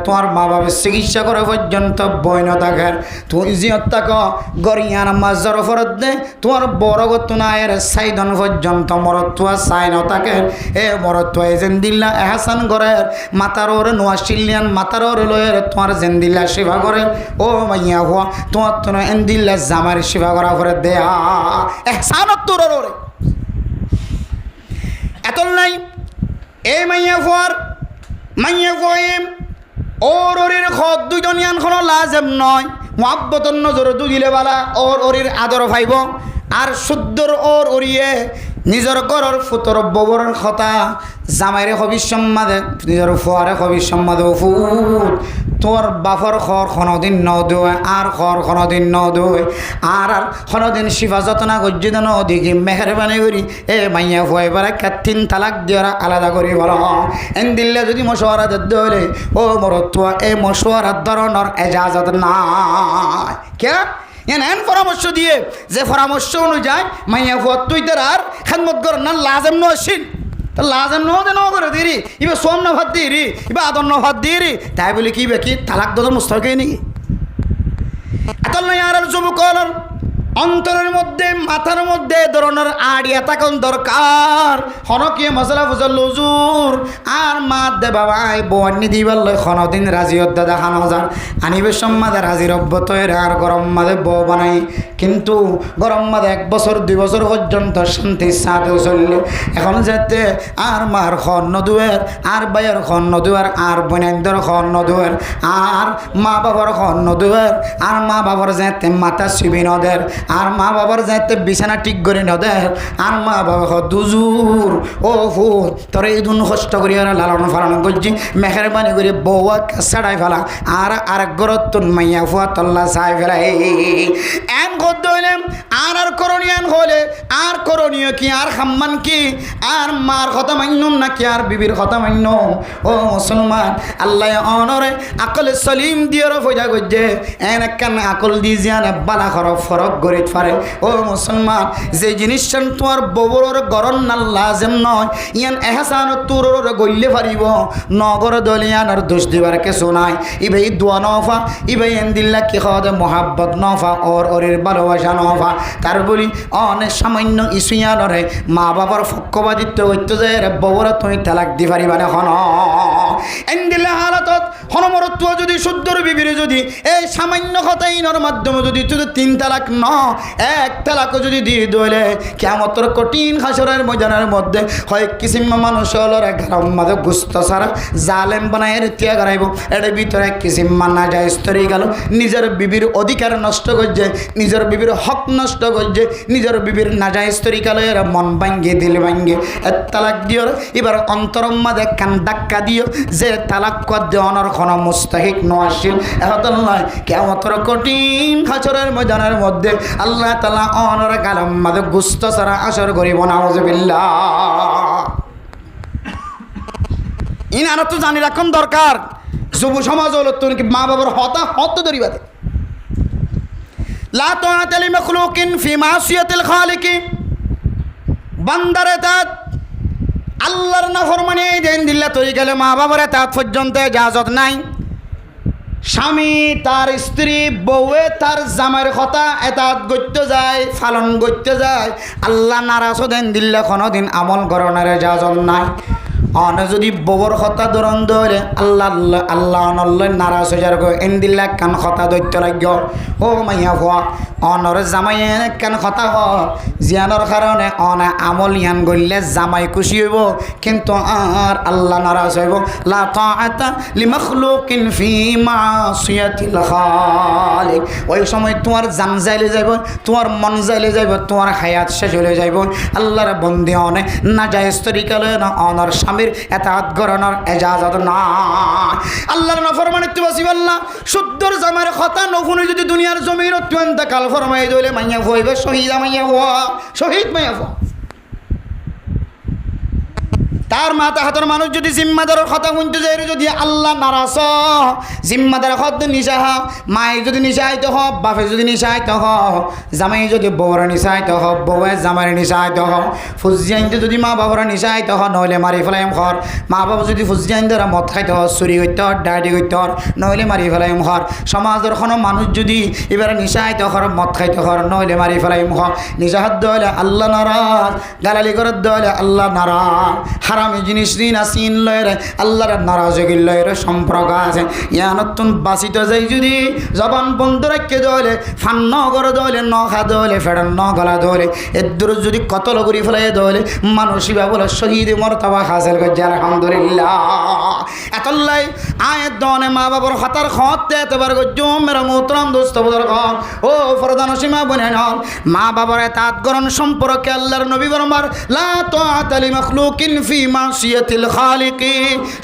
তোমার মা বাবার চিকিৎসা করে পর্যন্ত বই নথাকের তুই জিয়ত তাক গরিয়ান মাজার ফরত দে তোমার বড় গত না এর সাইদন পর্যন্ত মরত থুয়া চাই নথাকের এ মরত থুয়ে যেন দিল্লা এহসান করে মাতার ওর নোয়াশিলিয়ান মাতার ওর লয়ের তোমার যেন দিল্লা সেবা করে ও মাইয়া হওয়া তোমার তো এন দিল্লা জামার সেবা করা করে দেয়া এহসানত তোর ওরে এতল নাই এই মাইয়া ফোয়াইম ওর ওরির খদ দুজনিয়ান কোনো লাজেম নয় মহাব্বতন নজর দুগিলে বালা ওর ওরির আদর ভাইব আর শুদ্ধর ওর ওরিয়ে নিজের ঘরের ফুতর ববরের কথা জামাইরে হবি সম্মাদে নিজের ফুয়ারে হবি সম্মাদে ফুট তোর বাফর খর কোনোদিন নদয় আর খর কোনোদিন নদয় আর কোনোদিন শিফা যতনা গজ্জিত নদীকে মেহরবানি করি এ মাইয়া ফুয়াইবার একটা 3 তালাক দিয়ে আলাদা করি বল এন দিল্লে যদি মশওয়ারা দিলে ও মরতুয়া এই মশওয়ারার ধরনের এজাজত নাই কে এন পরামর্শ দিয়ে যে পরামর্শ অনুযায়ী মাইয়া ফুয়া তুই তার আর খেদমত কর না লাজেম নসিন লাজেম নহদে ন করে দিরি এবার সোম না ভাত দিরি এবার আদর ন ভাত দিরি তাই বলে কি কি তালাক দর মুস্তাকে নাকি এত নয় আর যুবকর অন্তরের মধ্যে মাথার মধ্যে ধরনের আড়িয়া থাকুন দরকার হনকিয়ে মশলা ফুজল লজুর আর মাত দে বাবাই বন্যি দিবার লয় কোনোদিন রাজি অদ্দা দেখানো যান আনিবে সম্মাদে রাজির অব্যতয়ের আর গরম মাদে বউ বানাই কিন্তু গরম মাদে 1 বছর 2 বছর পর্যন্ত শান্তি সাথেও চললে এখন যেতে আর মার খন নদুয়ের আর বাইয়ের খন নদুয়ের আর বনেন্দর খন নদুয়ের আর মা বাবার খন নদুয়ের আর মা বাবার যেতে মাথা শিবি নদের আর মা বাবার যাইতে বিছানা ঠিক করে নদের আর মা বাবা দুজুর ও ফু তোর এই দুন কষ্ট করি আর লালন ফালন করছি মেহরবানি করে বউয়া ছাড়াই ফেলা আর আরেক গরত তুন মাইয়া ফুয়া তল্লা চাই ফেলা এন গদ্য হইলে আর করণীয় হলে আর করণীয় কি আর খাম্মান কি আর মার কথা মান্য নাকি আর বিবির কথা মান্য ও মুসলমান আল্লাহ অনরে আকলে সলিম দিয়ে ফজা করছে এন একখান আকল দিয়ে জিয়ান বালা খরফ ফরক করে পারে ও মুসলমান যে জিনিসটা তোমার ববরের গরম না লাজেম নয় ইয়ান এহসান তোর গইলে পারিব নগর দলিয়ান আর দোষ দিবার কিছু নাই ইবে দোয়া নফা ইবে এন দিল্লা কি খাওয়া মোহাব্বত নফা ওর ওরের ভালোবাসা নফা তার বলি অনেক সামান্য ইসুয়ানরে মা বাবার পক্ষপাতিত্ব হইতে যায় ববর তুমি তালাক দি পারিবা না হন এন দিল্লা হালাতত হনমরত্ব যদি শুদ্ধর বিবির যদি এই সামান্য কথাইনর মাধ্যমে যদি তুই 3 তালাক ন 1 তালাকও যদি দিয়ে দইলে কিয়ামতের কঠিন হাসরের ময়দানের মধ্যে হয় কিসিম মানুষ হলো গরম মাঝে গুস্ত সারা জালেম বানায় তিয়া গড়াইব এর ভিতরে কিসিম না যায় স্তরি গেল নিজের বিবির অধিকার নষ্ট করছে নিজের বিবির হক নষ্ট করছে নিজের বিবির না যায় স্তরি গেল এর মন ভাঙ্গে দিল ভাঙ্গে তালাক দিও এবার অন্তরম মাঝে কান ধাক্কা দিও যে তালাক দেওয়ানোর কোনো মুস্তাহিক নয় এখন নয় কিয়ামতের কঠিন হাসরের ময়দানের মধ্যে আল্লাহ তাআলা অনর কালাম মাদে গুস্ত সারা আসর করিব নাউজুবিল্লাহ ইনারা তো জানি রাখুন দরকার যুব সমাজ হলো তুমি মা বাবার হত ধরিবাতে লা তাআতা লিমাখলুকিন ফি মাসিয়াতিল খালিকি। বান্দার এতাত আল্লাহর নাফরমানি এই দিন দিল্লা তৈরি গেলে মা বাবার এতাত পর্যন্ত ইজাজত নাই। স্বামী তার স্ত্রী বউয়ে তার জামাইয়ের কথা এতাত করতে যায়, পালন করতে যায়, আল্লাহ নারাজ দেন দিল্লা কোনোদিন আমল করণের ইজাজত নাই। অনে যদি বউর কথা ধরন ধরে আল্লাহ আল্লাহ আল্লাহ নারাজ হয়ে যার এন দিল্লা কান কথা দৈত্য লাগ ও মাইয়া হওয়া অনর জামাই কেন কথা হ জিয়ানোর কারণে অনে আমল ইয়ান গড়লে জামাই খুশি হইব কিন্তু আর আল্লাহ নারাজ হইব। লা তাআতা লিমাখলুকিন ফি মাসিয়াতিল খালিক। ওই সময় তোমার জান যাইলে যাইব, তোমার মন যাইলে যাইব, তোমার হায়াত শেষ হয়ে যাইব। আল্লাহর বন্দি অনে নাজায়েজ তরিকা লয় না অনর স্বামীর এতাত করানোর ইজাজত না। আল্লাহর নাফরমানিত্ব বাসিবাল্লাহ শুদ্ধর জামার কথা নফুনি যদি দুনিয়ার জমির অত্যন্ত কাল ফরমাই দইলে মাইয়া হইবে শহীদা মাইয়া হওয়া, শহীদ মাইয়া হওয়া। তার মাথা হাতের মানুষ যদি জিম্মাদারের কথা শুনতে যায় যদি আল্লাহ নারাজ, জিম্মাদারের খত নিশা হ, মায়ের যদি নিশাইতে হ, বাপে যদি নিশাইতে হ, জামাই যদি বউরা নিশাইতে হ, বউয়ে জামাইয়ের নিশাইতে হ, ফুজিয়াইতে যদি মা বাবারা নিশাইতে হ, নইলে মারি ফেলাইম ঘর। মা বাবা যদি ফুজিয়াইন দ্বারা মদ খাইতে হ, চুরি করতে হর, ডায়েরি করতে হর, নইলে মারি ফেলাইম ঘর। সমাজের কোনো মানুষ যদি এবারে নিশাইতে হর, মদ খাইতে হর, নইলে মারি ফেলাইম ঘর। নিশাহাত দইলে আল্লাহ নারাজ, গালালি করে দইলে আল্লাহ নারাজ। হারামি জিনিস দিন আসিন লয়ের আল্লাহর নারাজগির লয়ের সম্পর্ক আছে। ইয়ানতুন বাঁচিতে যাই যদি জবান বন্ধ রাখতে দলে, ফান্ন করে দলে, নখা দলে, ফেড়ান ন গলা দলে, এর দূর যদি কতল করি ফেলাই দলে মানসিবা বলে শহীদ মর্তবা হাসিল করছে আলহামদুলিল্লাহ। এতলাই আয়ের দনে মা বাবার হতার খতে এতবার গজ্জো মেরা মোহতরম দোস্ত বুজুর্গন ও ফরদান সীমা বনে নন মা বাবার এতাত গরণ সম্পর্কে আল্লাহর নবী বরমার লা তাআতা লিমাখলুকিন ফি মাসিয়াতিল খালিকি।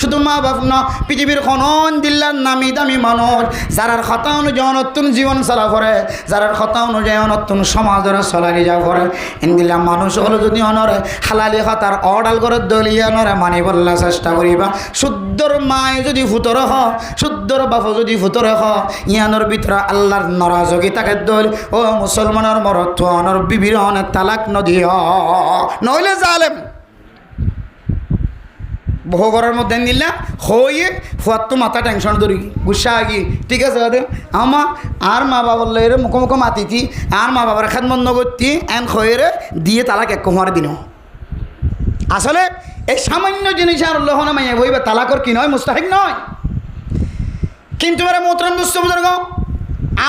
শুধু মা বাপ না, পৃথিবীর খনন দিল্লার নামি দামি মানুষ যারার কথা অনুযায়ী নতুন জীবন চলা করে, যারার কথা অনুযায়ী নতুন সমাজের চলানি যা করে ইন্দিল্লা মানুষ হলো যদি অনরে হালালি খাতার অডাল করে দলিয়া নরে মানি বললা চেষ্টা করিবা। শুদ্ধর মায় যদি ফুতর হ, শুদ্ধর বাপ যদি ফুতর হ, ইয়ানোর ভিতরে আল্লাহর নারাজগি তাকে দল ও মুসলমানের মরত্ব অনর বিবির অনেক তালাক নদীয় নইলে জালেম বহু ঘরের মধ্যে দিলা হয়ে ফুয়ার তো মাথা টেনশন ধরি গুসা আগি ঠিক আছে আমা আর মা বাবার লয়ের মুখোমুখো মাতিতি আর মা বাবার খাত বন্ধ করতি এন খয়েরে দিয়ে তালাক এক কুমার দিন। আসলে এই সামান্য জিনিস আর লোহনা মাইয়া বইবে তালাকর কি নয়, মুস্তাহিক নয়। কিন্তু এরা মোহতরম দুস্থ বুজুর্গ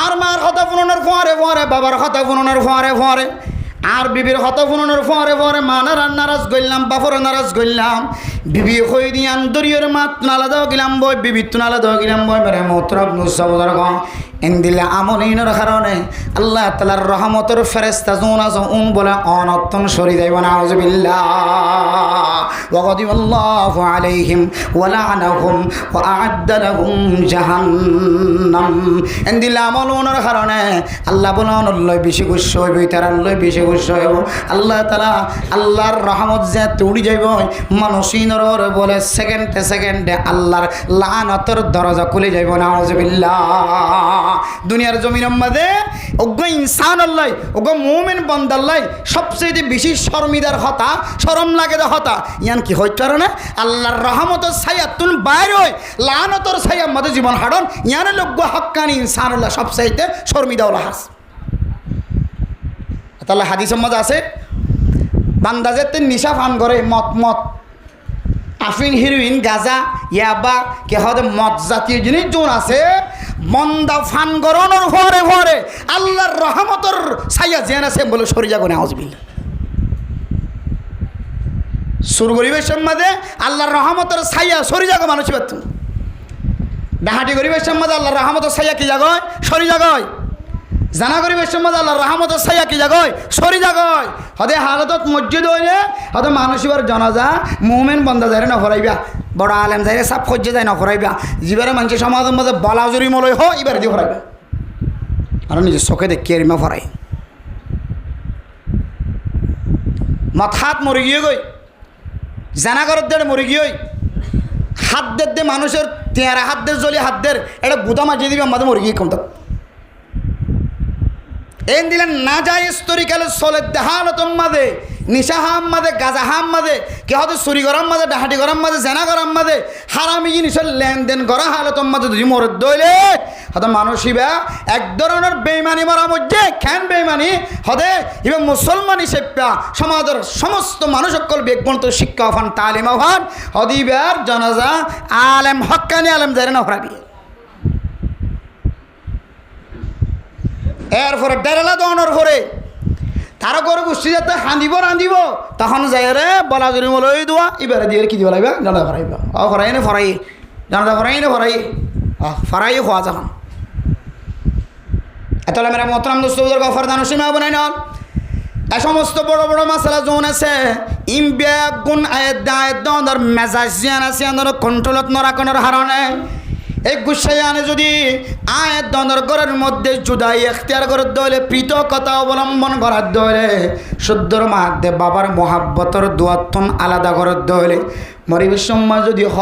আর মার কথা ফুননের ফোয়ারে ফোয়ারে, বাবার কথা ফুননের ফোয়ারে ফোয়ারে, আর বিবির কথা ফুননের ফোয়ারে ফোয়ারে, মানার নারাজ গইলাম, বাপর নারাজ গইলাম, বিবি হয়ে দিয়ান দরিয়র মাত নালা দেওয়া গেলাম বই, বিবি তো নালা দেওয়া গেলাম বই মেরে মোহতরম দুস্থ বুজুর্গ ইন্দিল্লা আমলিনের কারণে আল্লাহ তাআলার রহমতের ফেরেশতা জোন আছে উন বলে অনর্থন সরি যাইব না আউযুবিল্লাহ। ওয়া গাদিবাল্লাহু আলাইহিম ওয়া লাআনাহুম ওয়া আ'আদ্দা লাহুম জাহান্নাম। ইন্দিল্লা আমলিনের কারণে আল্লাহ বলন আল্লাহ বেশি গুচ্ছ হইব, তার আল্লাহ বেশি গুচ্ছ হইব। আল্লাহ তাআলা আল্লাহর রহমত যে তুড়ি যাইব মানুষিনর বলে সেকেন্ডে সেকেন্ডে আল্লাহর লাআনতের দরজা খুলে যাইব না আউযুবিল্লাহ। দুনিয়ার জমিনের মধ্যে অজ্ঞ ইনসান আল্লাহ অজ্ঞ মুমিন বান্দাল্লাহ সবচেয়ে বেশি শর্মিদার হতা শরম লাগে হতা ইয়ান কি হইতে কারণে আল্লাহর রহমতের ছায়া তুন বাইরে হয় লানতর ছায়া মধ্যে জীবন হাডন ইয়ানে লজ্ঞ হক্কানি ইনসান আল্লাহ সবচেয়ে শর্মিদা ওলা হাস। তাহলে হাদিসের মধ্যে আছে বান্দা যেতে নিশা ফান করে মত মত আফিন হিরোইন গাজা ইয়াবা কে হতে মদ জাতীয় জিনিস যোন আছে মন্দা ফান গরনের ভরে ভরে আল্লাহর রহমতের ছায়া জেন আছে বলে সরি যাগো না আউযুবিল্লাহ। সুর গরিবের মধ্যে আল্লাহর রহমতের ছায়া সরি যাগো মানুষ বাতু ডাহাটি গরিবের মধ্যে আল্লাহর রহমতের ছায়া কি জাগয় সরি জাগয়, জানা গরিবের মধ্যে আল্লাহর রহমতের ছায়া কি জাগয় সরি জাগয়। হদে হালতত মসজিদ হইলে হদে মানুষের জনাজা মুমিন বন্দা যায় না ফরাইবা, বড় আলেম যাই সাপ খোঁজে যায় না ফরাইবা, যিবারে মানুষের সমাজের মধ্যে বলাজুরি মলয় হয় এবার দিয়ে ফরাইবা আর নিজের চোখে দেখি এরিমা ফরাই মাথাত মরে গিয়ে গই জানা ঘরের দেড় মরে গিয়ে হাত দের দে মানুষের তেয়ারা হাত দের জলি হাত দের এটা বুধা মাঝিয়ে দিবি আমাদের মরে গিয়ে কমত এন দিলেন না যায় স্তরিকালে চলে দেহালতম মাঝে নিশা হাম মাঝে গাজা হাম মাঝে কে হয়তো চুরি করার মাঝে ডাহাটি করার মাঝে জেনা করার মাঝে হারামি জিনিসের লেনদেন করা হালতম মাঝে যদি মরদ দইলে হয়তো মানসিবা এক ধরনের বেইমানি মরা মধ্যে খেন বেইমানি হদে এবং মুসলমান হিসেবে সমাজের সমস্ত মানুষ সকল বেগবন্ত শিক্ষা হন তালিম হন হদিবার জানাজা আলেম হক্কানি আলেম যারে না হরাবি এরপরে ডেরেলা দনের পরে তারা করে গোষ্ঠী যাতে রাঁধিব তখন যাই রে বলা জুড়ি মলই দোয়া এবারে দিয়ে কি দিব লাগবে জানা ফরাইব ফরাই নে ফরাই জানা ফরাই নে ফরাই ফরাই খোয়া যখন এত মেরা মোহতরাম দোস্তদের গফর দানো সীমা বানাই না এ সমস্ত বড় বড় মশলা জোন আছে ইমবে গুণ আয়ের দায়ের দর মেজাজ জিয়ান আছে কন্ট্রোলত নরাকনের হারণে এই গুসাই আনে যদি আয়ের দনের ঘরের মধ্যে জুদাই এখতিয়ার করে দলে পৃথকতা অবলম্বন করার দলে শুদ্ধর মাহাদ্দে বাবার মহাব্বতর দুয়াত্তন আলাদা করার দলে মরিবের সময় যদি হ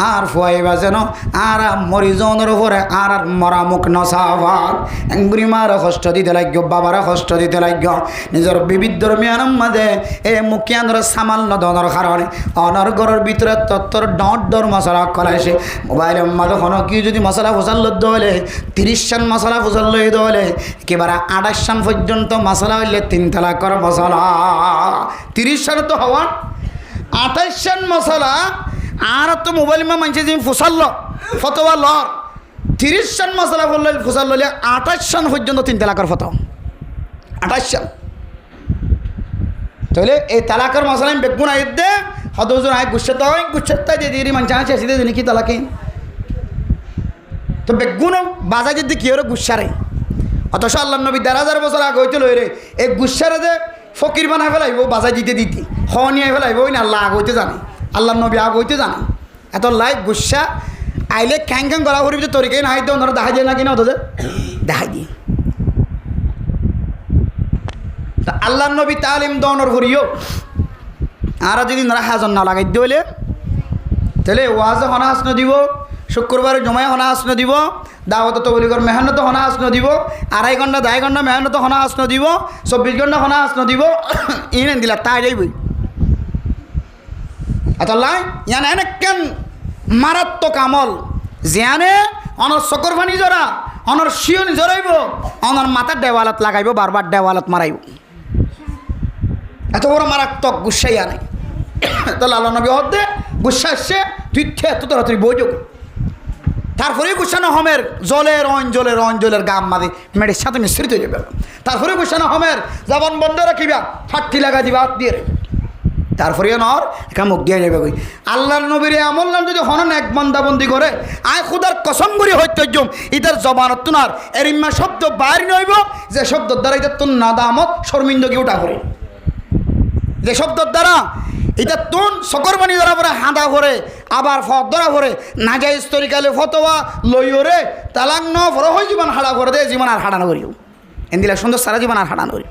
আর ফুয়াইবা যেন আর মরিজনের উপরে আর মরামুখ নসাবার এঙ্গুরি মারা কষ্ট দিতে লাগ বাবারা কষ্ট দিতে লাগ নিজের বিবিধ মিয়ানম মাঝে এ মুখিয়ানোর সামান্য দনের কারণে অনর ঘরের ভিতরে তত্তর ডট দর মশলা করাইছে মোবাইলের মাঝে হন কি যদি মশলা ফসাল দলে 30 সান মশলা ফসাল লই দলে একেবারে 28 সান পর্যন্ত মশলা হইলে 3 তালাকর মশলা 30 সান তো হওয়ার 28 সান মশলা আর তো মোবাইল মা মানছে যে ফুসাল্ল ফতোয়া লর 30 সান মশলা বললে ফুসাল লইলে 28 সান পর্যন্ত 3 তালাকর ফতোয়া 28 সান তাহলে এই তালাকর মশলা আমি বেগুন আইত দে হদজন আয় গুচ্ছতে হয় গুচ্ছতে দিয়ে দিয়ে মানছে আছে আসিতে দিন কি তালাকে তো বেগুন বাজা যদি কি ওরা গুচ্ছারে অথচ আল্লাহ নবী 1000 বছর আগে হইতে লই রে এই গুচ্ছারে যে ফকির বানাই ফেলাইব বাজাই দিতে দিতে নিয়ে ফেলাইব ওই না আল্লাহ আগ হইতে জানে আল্লাহ নবী আগ হইতে জানে এত লাই গুসা আইলে খ্যাং খ্যাং গলা করি তরিকাই না হাইতে ওনারা দেখা যায় না কিনা অথচ দেখাই দিয়ে আল্লাহ নবী তালিম দনর করিও আর যদি ওনারা হাজন না লাগাই দিলে তাহলে ওয়াজে হনা হাসন দিব শুক্রবারে জমায় হনা হাসন দিব দাওয়াত তবলিগর মেহনত হনা হাসন দিব 2.5 ঘন্টা 2.5 ঘন্টা মেহনত হনা হাসন দিব 24 ঘন্টা হনা হাসন দিব ইনেন দিলা তাই যাইবই আতাল্লাহ ইয়ান এনেকেন মারাত্মক আমল জিয়ানে অনর চকর পানি জরা অনর শিয়নি জরাইব অনর মাথার দেওয়ালত লাগাইব বারবার দেওয়ালত মারাইব এত বড় মারাত্মক গুসাই আনে তাহলে আল্লাহ নবী হদ্দে গুসা আসছে তুই এত তাড়াতাড়ি বই যোগ তারপরে গুসানো হমের জলের গাম মাঝে মেয়ের সাথে মিশ্রিত হয়ে যাবে তারপরে গুসানো হমের জবান বন্ধ রাখিবা ফাটটি লাগা দিবা হাত দিয়ে তারপরে নর একা মুখ দিয়ে যাবে কই আল্লাহর নবীর আমল নাম যদি হনন এক বন্দাবন্দি করে আয় খুদার কসম করি হইতজম ইতার জবানত তুনার এরিম্মা শব্দ বাইর নইব যে শব্দ দ্বারা ইতার তুন নাদামত শর্মিন্দগি উঠা করে যে শব্দর দ্বারা এটা তুন সকরবানি ধরা পরে হাঁদা করে আবার ফত ধরা পরে না যাই তরিকালে ফতোয়া লইরে তালাক ন ফর হয়ে জীবন হাড়া করে দে জীবন আর হাঁড়ানো করিও এদিলা সুন্দর সারা জীবন আর হাঁড়ানো করি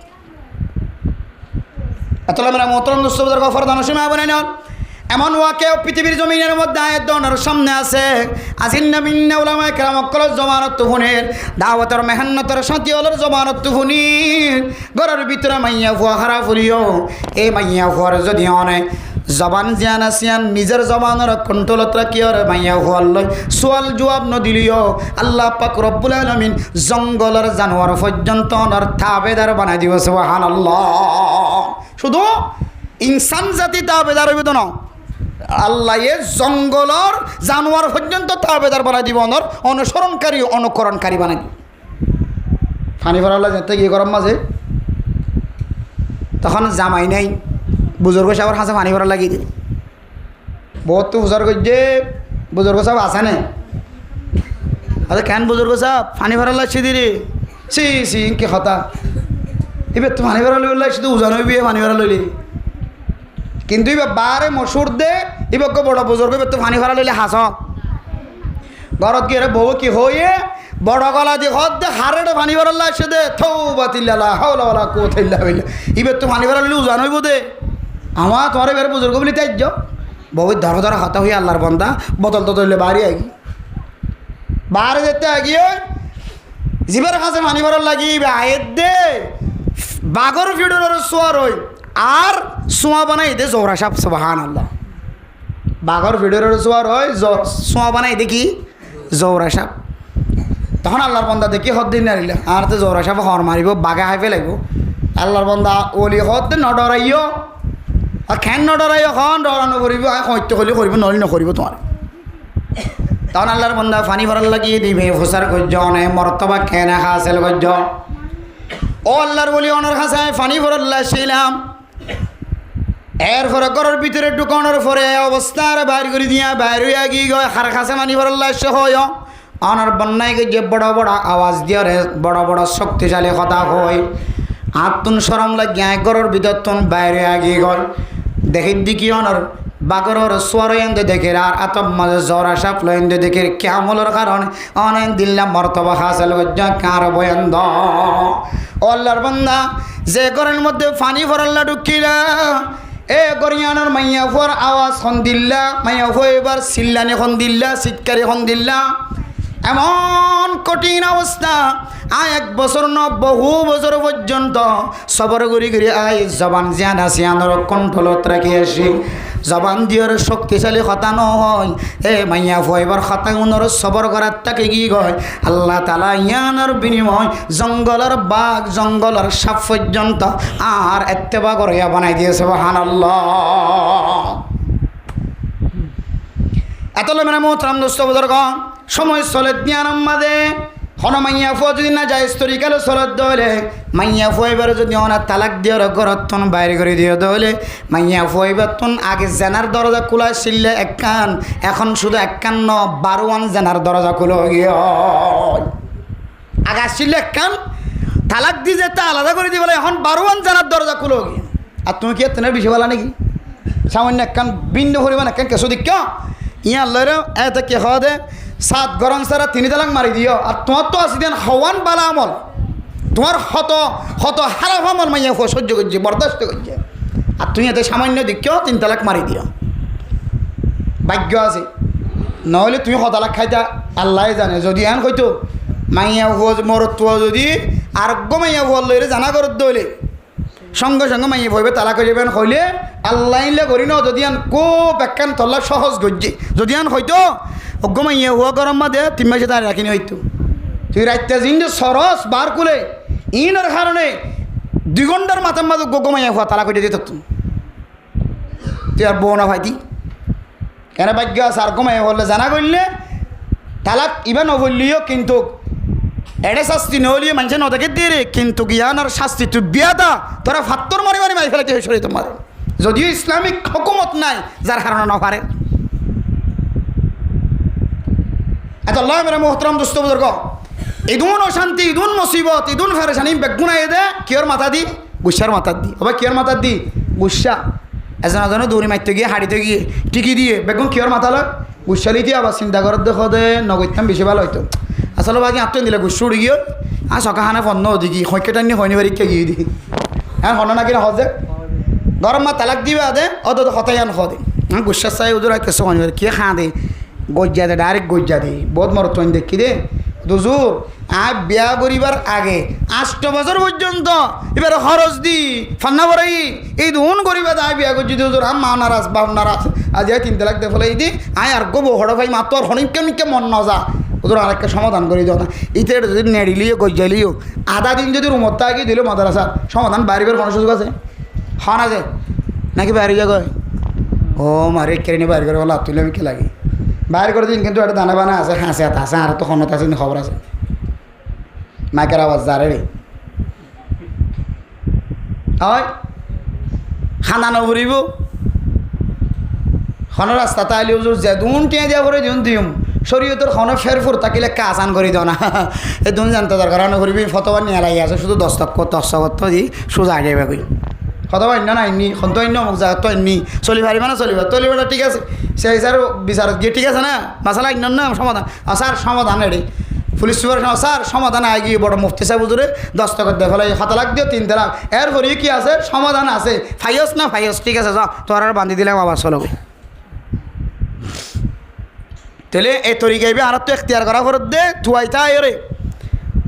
এত মেরা মোহতরম দুস্তবদের গফর দানসীমা বানাই নন এমন ওয়াকেও পৃথিবীর জমিনের মধ্যে আয়ের দনের সামনে আছে আজিন্না বিন্না উলামায়ে কেরাম অকলের জমানত তুফুনের দাওয়াতের মেহনতের সাথী হলের জমানত তুফুনির ঘরের ভিতরে মাইয়া ফুয়া হারা ফুলিও এই মাইয়া ফুয়ার যদি অনেক জবান জিয়ান আসিয়ান নিজের জবানের কন্ট্রোলত রাখিও রে মাইয়া ফুয়ার লই সোয়াল জবাব নদিলিও আল্লাহ পাক রব্বুল আলামিন জঙ্গলের জানোয়ার পর্যন্ত অনর তাবেদার বানাই দিব সুবহানাল্লাহ শুধু ইনসান জাতি তাবেদার হইবে তো না আল্লাহ জঙ্গলর জানোয়ার পর্যন্ত তাবেদার বানাই দিব অনর অনুসরণকারী অনুকরণকারী বানাই দিব ফানি ভরাল্লা যেতে গিয়ে গরম মাঝে তখন জামাই নাই বুজুর্গ সাহেবের হাসে পানি ভরা লাগিয়ে দিল বহুত তো বুজুর্গ যে বুজুর্গ সাহেব আছে না আরে কেন বুজুর্গ সাহেব পানি ভরা লাগছে দিদি সি ইনকে কথা এবার তো পানি ভরা লইলে শুধু উজান হইবি পানি ভরা লইলি কিন্তু এবার বারে মসুর দে এবার বড় বুজুর্গ এবার তো পানি ভরা লইলে হাস ঘরত গিয়ে বউ কি হয়ে বড় গলা দিয়ে হদ দে হারেটে পানি ভরা লাগছে দে থৌ বাতিল্লা হাওলা কোথাইল্লা হইলে এবার তো পানি ভরা লইলে উজান হইব দে আমার তোমার এবার বুজুর্গ বলি তাই বউর ধরা ধরা হাতা হয়ে আল্লাহর বন্দা বোতল তো তৈলে বাড়ি আগি বাহারে যেতে আগিয়ে জিবার কাছে পানি ভরার লাগি আয়ের দে বাগর ভিড়ের সোয়ার হই আর সোয়া বানাই দে জোহরা সাপ সুবহানাল্লাহ বাগর ভিড়ের সোয়ার হয় সোয়া বানাই দে কি জোহরা সাপ তখন আল্লাহর বন্দা দেখি হদ দিন নারিলে আর তো জোহরা সাপ হর মারিব বাগে হাই ফেলাইব আল্লাহর বন্দা ওলি হদ দিন নডরাইও আর খেন নডরাইও খন ডরানো করিব সত্য করলে করিব নলি নকরিব তোমার তখন আল্লাহর বন্দা পানি ভরার লাগিয়ে দিবে হোসার গজ্জ অনে মর্তবা খেনে হাসেল গজ্জ ও আল্লাহর বলি অনার কাছে পানি ভরার লাগাইছিলাম এরপরে ঘরের ভিতরে ঢুকানোর পরে অবস্থার বাইর করে দিয়া বাইর হইয়া গিয়ে গয় হার কাছে পানি ভরার লাগছে হয় অনার বন্যায় যে বড় বড় আওয়াজ দিয়ে বড় বড় শক্তিশালী কথা হয় আত্মন সরম লাগিয়া ঘরের ভিতর তুন বাইর হইয়া গিয়ে গয় দেখি দিকি অনার বাগরের সোয়ার এন্দে দেখে আর আতম মাঝে জরা সাপ লইন্দে দেখে কেমলের কারণে অনেক দিল্লা মর্তবা হাসেল গজ্জা কার বয়ন্দ আল্লাহর বান্দা যে ঘরের মধ্যে পানি ভরাল্লা ঢুকিলা এ গরিয়ানোর মাইয়া ফুয়ার আওয়াজ খন দিল্লা মাইয়া ফুয়া এবার চিল্লানি খন দিল্লা চিৎকারি খন দিল্লা এমন কঠিন অবস্থা আয় 1 বছর ন বহু বছর পর্যন্ত সবর করি করি আয় জবান জিয়ান আছে আনোর কণ্ঠলত রাখি আসি জবান দিয়ের শক্তিশালী কথা নহয় এ মাইয়া ফুয়াইবার কথা উনর সবর করার তাকে কি কয় আল্লাহ তাআলা ইয়ানোর বিনিময় জঙ্গলের বাঘ জঙ্গলের সাপ পর্যন্ত আর এত্তেবা করিয়া বানাই দিয়েছে সুবহানাল্লাহ এত মানে মোহতরাম দোস্ত বুজুর্গ সময় চলে দিয়ানাম মাদে হন মাইয়া ফুয়া যদি না যায় তরিকালে চলত দলে মাইয়া ফুয়াইবার যদি অনা তালাক দিয়ে ঘরতন বাইরে করে দিয়ে দলে মাইয়া ফুয়াইবার তন আগে জেনার দরজা খোলা ছিল একখান এখন শুধু একখান 12 জেনার দরজা খুলো গিয়ে আগে আসছিল একখান তালাক দিয়ে যেতে আলাদা করে দিয়ে বলে এখন 12 জেনার দরজা খুলো গিয়ে আর তুমি কি তেনার বেশি বলা নাকি সামান্য একখান ভিন্ন পরিমাণ একখান কেসো দিক ইয়া আল্লাহরে এতে কে খাওয়া দে 7 গরম সারা 3 তালাক মারি দিও আর তোমার তো আছে দেন হওয়ান বালা আমল তোমার হত হারাপ আমল মাইয়া সহ্য করছে বরদাস্ত করছে আর তুমি এতে সামান্য দিকেও 3 তালাক মারি দিও ভাগ্য আছে নহলে তুমি হতালাক খাইতা আল্লাহ জানে যদি এন হয়তো মাইয়া মরত্ব যদি আরোগ্য মাইয়া লইলে জানা করত দইলে সঙ্গে সঙ্গে মাইয়ে ভইবে তালাক হয়ে যাবেন হইলে আল্লাহ করি ন যদি আন খুব একখান তল্লা সহজ গজ্জি যদি আন হয়তো অজ্ঞ মাইয়ে হুয়া গরম মাদে 3 মাসে তার রাখিনি হইতো তুই রাইতে জিন সরস বার কুলে ইনের কারণে 2 ঘন্টার মাথার মাঝে গজ্ঞ মাইয়া হুয়া তালাক হয়ে যেত তুই আর বউ না ভাইতি কেন ভাগ্য আছে আর মাইয়া হলে জানা করলে তালাক ইবা নবললিও কিন্তু এড়ে শাস্তি নহলিয়ে মানুষে নদেকে দিয়ে রে কিন্তু জ্ঞানের শাস্তি তুই বিয়াদা তোরা ফাত্তর মারি মারি মারি ফেলাতে হয়েছিল তোমার যদিও ইসলামিক হুকুমত নাই যার কারণে না পারে এত আল্লাহ মেরে মোহতরম দোস্ত বুজুর্গ ইদুন অশান্তি ইদুন মুসিবত ইদুন ফেরেশানি বেগুনাই দে কিয়র মাথা দি গুসার মাথা দি আবার কিয়র মাথা দি গুসা এজন দৌড়ি মারতে গিয়ে হাড়িতে গিয়ে টিকি দিয়ে বেগুন কিয়র মাথা লয় গুসালি দিয়ে আবার চিন্তা করার দেখো দে নগৈতাম বেশি ভালো হইতো আসলে বাকি আত্মীয় দিলে গুসু উড়ি গিয়ে আর সকাহানে ফন্ন দিকি সৈক্যটা নিয়ে হয়নি বাড়ি গিয়ে দিই হ্যাঁ হন না কিনা হজে গরম মা তালাক দিবে আদে অত হতাই আন খ দে গুসার চাই উজুর আইতেছে হয়নি বাড়ি কে খা দে গজ্জা দে ডাইরেক্ট গজ্জা দে বহুত মরত দেখি দে দুজুর আর বিয়া করিবার আগে 8 বছর পর্যন্ত এবার খরচ দি ফান্না বরাই এই দুন করিবা আয় বিয়া করছি দুজুর আম মা নারাজ বাপ নারাজ আজ 3 লাখ দে ফেলাই দি আয় আর গো হড় ভাই মা তোর হনিকে মন না যা ওদের আরেকটা সমাধান করে দাও না ইতের যদি নেড়িলিও গজ্জালিও আধা দিন যদি রুমত আগে দিল মাদ্রাসার সমাধান বাইরের কোনো সুযোগ আছে হন আছে নাকি বাইরে যা গয় ও মারে কেড়ে বাইরে করে বলা তুলে আমি কে লাগে বাইরে করে দিন কিন্তু একটা দানা বানা আছে হাসে আছে আর তো খনত আছে খবর আছে মাইকের আওয়াজ যারে রে হয় খানা নভরিব খন রাস্তা তাইলে যে দুন টিয়া দিয়া করে দিন দিম শরীয়তের খন ফেরফুর তাকিলে কাজ আন করে দাও না এই দুন জানতে দরকার নকরিবি ফতোয়া নিয়ে লাগি আছে শুধু 10 টাকা দি সোজা আগে কই ফতোয়া অন্য না আইনি খন তো অন্য মোক যা তো আইনি চলি পারিবা না চলিবা ঠিক আছে সেই হিসাবে বিচারত গিয়ে ঠিক আছে না মাসালা অন্য না সমাধান স্যার সমাধান রে পুলিশ সুপার স্যার সমাধান আগে গিয়ে বড় মুফতি সাহেব হুজুরে 10 টাকা দিয়ে ফেলাই 7 লাখ দিও 3 লাখ এরপরে কি আছে সমাধান আছে ফাইস না ফাইস ঠিক আছে যা তোর আর বান্ধি দিলাম আবার চলো তাহলে এই তরিকাইবে আর তো এখতিয়ার করা ফরত দে তুয়াইতা রে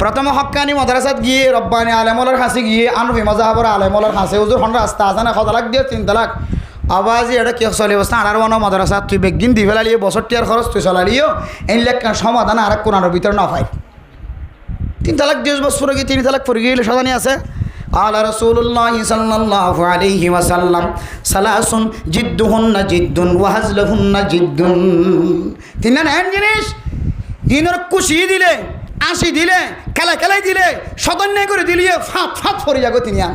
প্রথম হক্কানি মাদ্রাসাত গিয়ে রব্বানি আলেমলার কাছে গিয়ে আনফি মাজাহাবর আলেমলার কাছে হুজুর হন রাস্তা আছে না 1 লাখ দিয়ে 3 তালাক আবাজি এটা কি চলে অবস্থা আর বানো মাদ্রাসা তুই বেগিন দি ফেলালিয়ে বছর টিয়ার খরচ তুই চলালিও এই লেখ সমাধান আর কোরআনের ভিতরে না পাই 3 তালাক 10 বছর পরে গিয়ে 3 তালাক পরে গিয়ে সাজানি আছে قال رسول الله صلى الله عليه وسلم ثلاث جدهن جد وهزلهن جد তিন না জিনিস দিনের খুশি দিলে আসি দিলে খেলাই দিলে সদন্যায় করে দিলিয়ে ফাঁত ফরে যাগো তিনি আন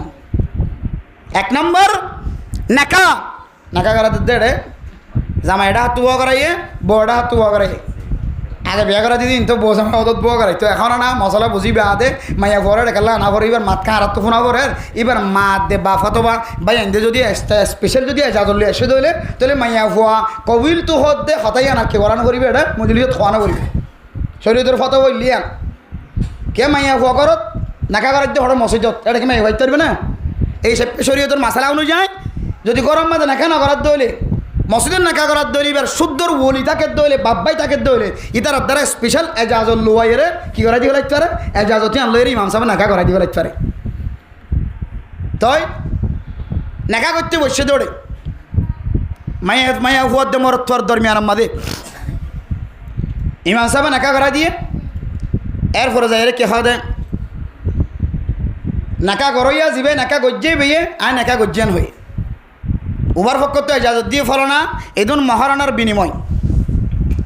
1 নম্বর নাকা করা দেড়ে জামাইটা হাত বুয়া করাইয়ে বউটা হাত বুয়া করাইয়ে আগে বিয়া করা দিদিন তো বউ জামাই অত বুয়া করাই তো এখন না মশলা বুঝি বেড়াতে মাইয়া ঘরে খেলা না করে এবার মাত খারাপ তো ফোনা করে এবার মাত দে বা ফতবা ভাই এনদে যদি স্পেশাল যদি এজাজল্লি এসে দইলে তাহলে মাইয়া ফুয়া কবিল তো হত দে হতাই আনা কে করানো করিবে এটা মজুলিয়ত খোয়ানো করিবে শরীয়তের ফটো বললি আন কে মাইয়া ফুয়া করত নাকা করার দিয়ে হঠাৎ মসজিদত এটা কি মাইয়া ভাইতে পারবে না এই শরীয়তের মশলা অনুযায়ী যদি গরম মাঝে নাকা না করার দইলে মসজিদের নাকা করার দইলে এবার শুদ্ধর ওলি তাকে দইলে বাব্বাই তাকে দইলে ইতার দ্বারা স্পেশাল এজাজত লোয়াইরে কি করাই দিব লাগতে পারে এজাজতে আনলইরে ইমাম সাহেব নাকা করাই দিব লাগতে পারে তাই নাকা করতে বসে দৌড়ে মাইয়া হুয়ার দে মরত্বর দরমিয়ান আমাদের ইমাম সাহেব নাকা করা দিয়ে এরপরে যাই কে খাওয়া দেয় নাকা গরইয়া যাবে নাকা গজ্জে বেয়ে আর নাকা গজ্জান হয়ে উবার পক্ষ তো এজাজত দিয়ে ফলনা এদিন মহারণার বিনিময়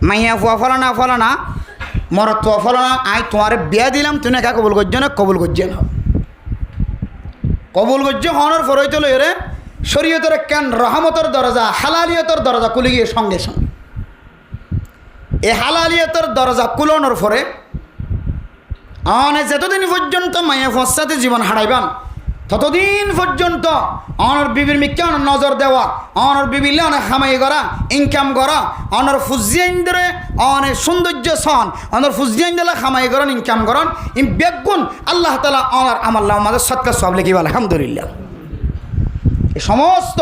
মাইয়া ফুয়া ফলনা মরত্ব ফলনা আই তোমার বিয়া দিলাম তুই নাকা কবুল গজ্জন কবুল গজ্জান হ কবুল গজ্জ হওয়ার ফরইতে লইরে শরীয়তের কেন রহমতের দরজা হালালিয়তের দরজা খুলে গিয়ে সঙ্গে সঙ্গে এই হালালিয়তের দরজা কুলানোর পরে যতদিন পর্যন্ত মাইয়া ফসাতে জীবন হারাইবান ততদিন পর্যন্ত অনর বিবির মিকে অনর নজর দেওয়া অনর বিবিলে অনেক খামাই করা ইনকাম করা অনর ফুজিয়াইন্দরে অনেক সৌন্দর্য সন অনর ফুজিয়াইন্দলে খামাই করেন ইনকাম করেন ইম বেগুন আল্লাহ তালা অনর আমাল্লাহ আমাদের সৎকার সব লিখি বলে আলহামদুলিল্লাহ এই সমস্ত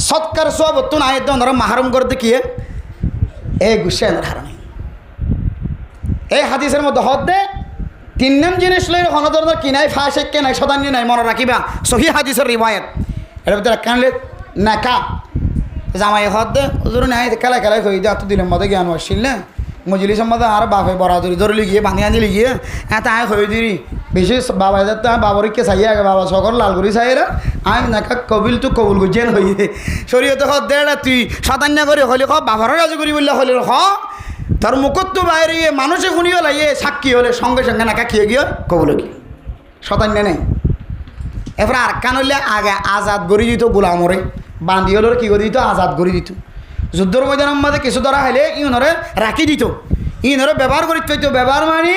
সৎকার সব তুন আয়ত ওনারা মাহরুম করতে কি এই গুসেন হারানি এই হাদিসের মধ্যে হদ দে 3 নাম জিনিস লই কোনো ধরনের কিনাই ফাঁসে কে নাই সদান্য নাই মনে রাখিবা সহি হাদিসের রিওয়ায়াত এর ভিতরে কানলে নাকা জামাই হদ দে হুজুর নাই খেলাই হয়ে যা তো দিলেন মধ্যে জ্ঞান আসছিল না মজলিসের মধ্যে আর বাপে বরাদরি ধরে গিয়ে বাঁধি আনি গিয়ে হ্যাঁ তাই হয়ে দিরি বেশি বাবা যাতে বাবরকে চাই আগে বাবা সকল লালগুড়ি চাইরা আমি নাকা কবিল তো কবুল গুজেন হয়ে শরীয়তে হদ দে তুই সদান্য করে হলে খ বাবারও রাজু করি বললে হলে হ তার মুখত তো বাইরে মানুষে শুনিও লাগে সাক্ষী হলে সঙ্গে সঙ্গে নাকা খেয়ে গিয়ে কবল কি শতান্য নেই এরপরে আর কান হইলে আগে আজাদ গড়ি দিত গোলামরে বান্ধি হলে কী করে দিত আজাদ গড়ি দিত যুদ্ধর ময়দান মাঝে কিছু ধরা হলে ইনরে রাখি দিত ইনরে ব্যবহার করি তৈত ব্যবহার মানে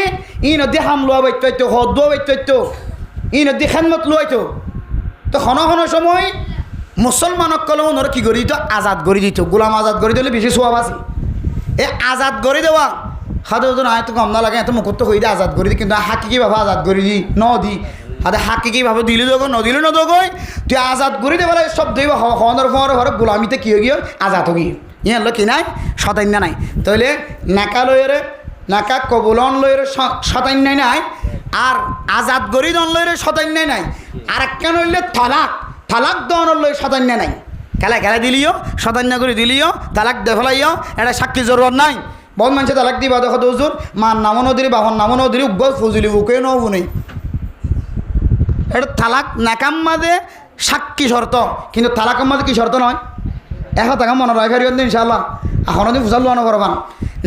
ইনদি হাম লোয়া বাইত হদ বাইত ইনদি খেনমত লোয়াইতো তো ঘন সময় মুসলমানক কলে ওনরে কী করে দিত আজাদ গড়ি দিত গোলাম আজাদ গড়ি দিলে বেশি সোয়াব আছে এ আজাদ করে দেওয়া খাদে ওজন আয় তো কম না লাগে এত মুখত হয়ে দিয়ে আজাদ করে দিই কিন্তু হাকিকিভাবে আজাদ করে দিই ন দি হাতে হাকিকিভাবে দিলে দেবো ন দিলে নদগই তুই আজাদ করে দেবে সব দেবে হওয়ার পরে ঘরে গোলামিতে কী হয়ে গিয়ে আজাদ হয়ে গিয়ে ইয়ে হলো কি নাই শতান্য নাই তাহলে নাকা লইরে নাকা কবুলন লইরে শতান্য নাই আর আজাদ গরি দন লইরে শতান্য নাই আর একখান হইলে থালাক দনের লই শতান্য নাই খেলা দিলিও শতান্য করে দিলিও তালাক দেখলাইও এটা সাক্ষী জরুরত নাই বহুত মানুষে তালাক দিবা দেখো দোজুর মার নামও নদীর বাহন নামও নদীর উগ্র ফজলি বুকে নবু নেই এটা তালাক নাকাম মাঝে সাক্ষী শর্ত কিন্তু তালাকাম মাঝে কি শর্ত নয় এখন টাকা মনে রাখা ইনশাআল্লাহ এখনো দিন ফুসাল লোয়ানো করবান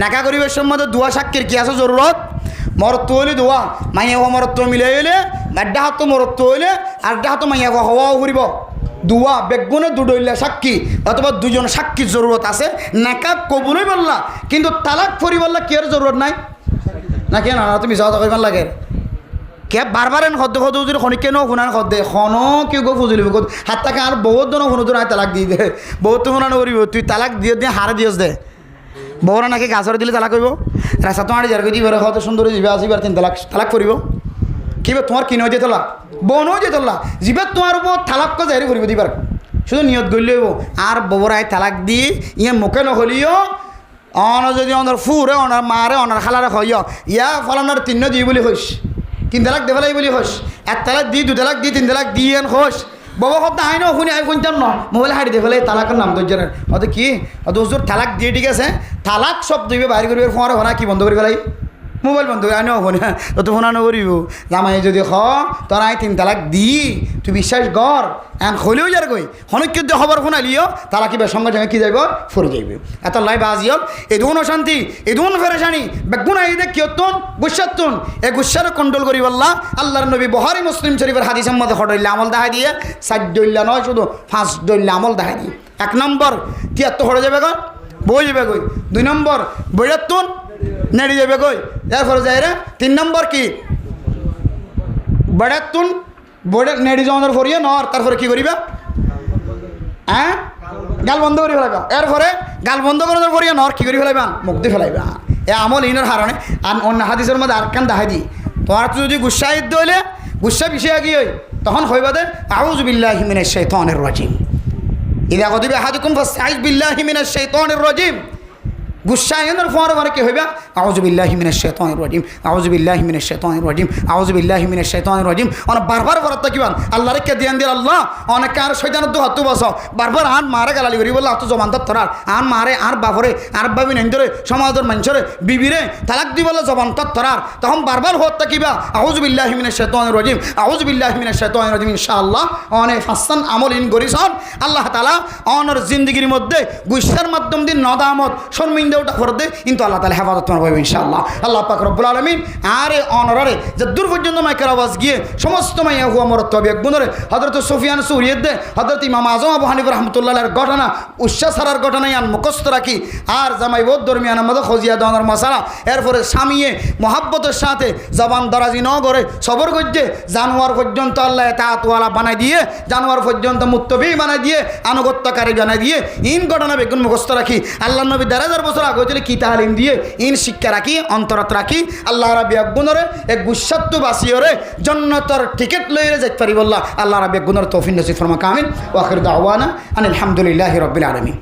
নাকা করিবের সম্বন্ধে দুয়া সাক্ষীর কি আছে জরুরত মরত্ব হইলে দোয়া মাইয়া হওয়া মরত্ব মিলে হইলে আড্ডা হাত মরত্ব হইলে আড্ডা হাত মাইয়া হওয়াও ঘুরিব দুয়া বেগুনে দুডইলা সাক্ষী অথবা দুজন সাক্ষীর জরুরত আছে নাকা কবুলই বললা কিন্তু তালাক ফরি বললা কি এর জরুরত নাই না কেন তুমি যাওয়া কইবার লাগে কে বারবার সদ্য যদি খনি কেন শুনান সদ্যে খন কি গো ফুজুলি হাত তাকে আর বহুত জন শুনো নাই তালাক দি দে বহুত শুনা নকরিব তুই তালাক দিয়ে দিয়ে হারে দিয়স দে বউরা নাকি গাছরে দিলে তালাক করব রাস্তা তোমার যার দিব হয়তো সুন্দর যাবে আসিবার 3 তালাক করিব কিবা তোমার কি নয় যে তোলা বন যে তোলা যিবা তোমার উপর তালাক জারি করিব দিবার শুধু নিয়ত গড়লে হইব আর বউরায় তালাক দিয়ে ইয়ে মুখে নহলিও অন যদি অনার ফুরে অনার মারে অনার খালারে হয় ইয়া ফলানোর 3 দিই বলে হইস তিন তালাক দে ফেলাই বলি হোস 1 তালাক দি 2 তালাক দি 3 তালাক দি এন হোস বাবা শব্দ আই না শুনি আই শুনতাম না মোবাইল হাঁড়ি দে ফেলে তালাকের নাম ধরছেন হয়তো কি হয়তো হুজুর তালাক দিয়ে ঠিক আছে তালাক শব্দ দিবে বাইরে করবে ফোন ভনা কি বন্ধ করে ফেলাই মোবাইল বন্ধ করে আই না ফোন তো তো ফোনা নকরিব জামাই যদি খ তোর আই 3 তালাক দি তুই বিশ্বাস কর এন হলেও যার কই হনক কিন্তু খবর শোনালিও তারা কি সঙ্গে সঙ্গে কি যাইব ফুরে যাইবে এত লাই বাজি হল এদুন অশান্তি এদুন ফেরেশানি বেগুনা এই দেখ কিয়তুন গুসাতুন এ গুসার কন্ট্রোল করি বললা আল্লাহর নবী বুখারী মুসলিম শরীফের হাদিসের মধ্যে হটাইলে আমল দেখাই দিয়ে 4 দইল্লা নয় শুধু 5 দইল্লা আমল দেখাই দিয়ে 1 নম্বর তিয়াত্তর হয়ে যাবে কন বই যাবে কই 2 নম্বর বইরাতুন নেড়ে যাবে কই এরপরে যাই রে 3 নম্বর কি বড়াতুন বড় নেড়ে যাওয়ার পরিয়ে নর তারপরে কি করিবা হ্যাঁ গাল বন্ধ করে ফেলাইবা এরপরে গাল বন্ধ করার পরিয়ে নর কি করে ফেলাইবা মুখ দিয়ে ফেলাইবা এ আমল ইনার হারণে আর অন্য হাদিসের মধ্যে আর কান দেখাই দি তোমার যদি গুসা ইদ্দ হইলে গুসা বিষয় কি হই তখন হইবা দে আউযু বিল্লাহি মিনাশ শাইতানির রাজিম ইদা গদিবা আহাদুকুম ফাস্তাইজ বিল্লাহি মিনাশ শাইতানির রাজিম গুসা এনের ফোয়ার পরে কি হইবা আউযু বিল্লাহি মিনাশ শাইতানির রাজিম আউযু বিল্লাহি মিনাশ শাইতানির রাজিম আউযু বিল্লাহি মিনাশ শাইতানির রাজিম অন বারবার বলতে কিবান আল্লাহর কে দিয়ান দিল আল্লাহ অনেক আর শয়তানের তো হাত বসাও বারবার আন মারে গালালি করি বললা তো জবান তরার আন মারে আর বাপরে আর বাবি নন্দরে সমাজের মানুষরে বিবিরে তালাক দি বলে জবান তরার তখন বারবার হত কিবা আউযু বিল্লাহি মিনাশ শাইতানির রাজিম আউযু বিল্লাহি মিনাশ শাইতানির রাজিম ইনশাআল্লাহ অনেক হাসান আমল ইন করিছন আল্লাহ তাআলা অনর জিন্দেগির মধ্যে গুসার মাধ্যম দিয়ে নদামত শর্মিন্দা ওটা করে দে কিন্তু আল্লাহ তাআলা হেফাজত তোমার পাবে ইনশাআল্লাহ আল্লাহ পাক রব্বুল আলামিন আরে অনরে যে দূর পর্যন্ত মাইকের আওয়াজ গিয়ে সমস্ত মাইয়া হুয়া মরত তবে একগুণরে হযরত সুফিয়ান সুরিয়ত দে হযরত ইমাম আযম আবু হানিফা রাহমাতুল্লাহর ঘটনা উচ্ছা সারার ঘটনা ইয়ান মুখস্থ রাখি আর জামাই বোধ দরমিয়ান মধ্যে খজিয়া দনের মশালা এরপরে স্বামীয়ে মহাব্বতের সাথে জবান দরাজি ন করে সবর করছে জানোয়ার পর্যন্ত আল্লাহ তাআতওয়ালা বানাই দিয়ে জানোয়ার পর্যন্ত মুত্তবি বানাই দিয়ে আনুগত্যকারী বানাই দিয়ে ইন ঘটনা বেগুন মুখস্থ রাখি আল্লাহ নবী 1000 বছর আগে হয়েছিল কি তালিম দিয়ে ইন শিক্ষা রাখি অন্তরত রাখি আল্লাহ রাব্বি আগুনরে এক গুসাত্তু বাসিয়রে জান্নাতের টিকিট লইরে যাইতে পারি বললা আল্লাহ রাব্বি আগুনর তৌফিক নসিব ফরমা কামিল ওয়া আখির দাওয়ানা আনিল হামদুলিল্লাহি রাব্বিল আলামিন।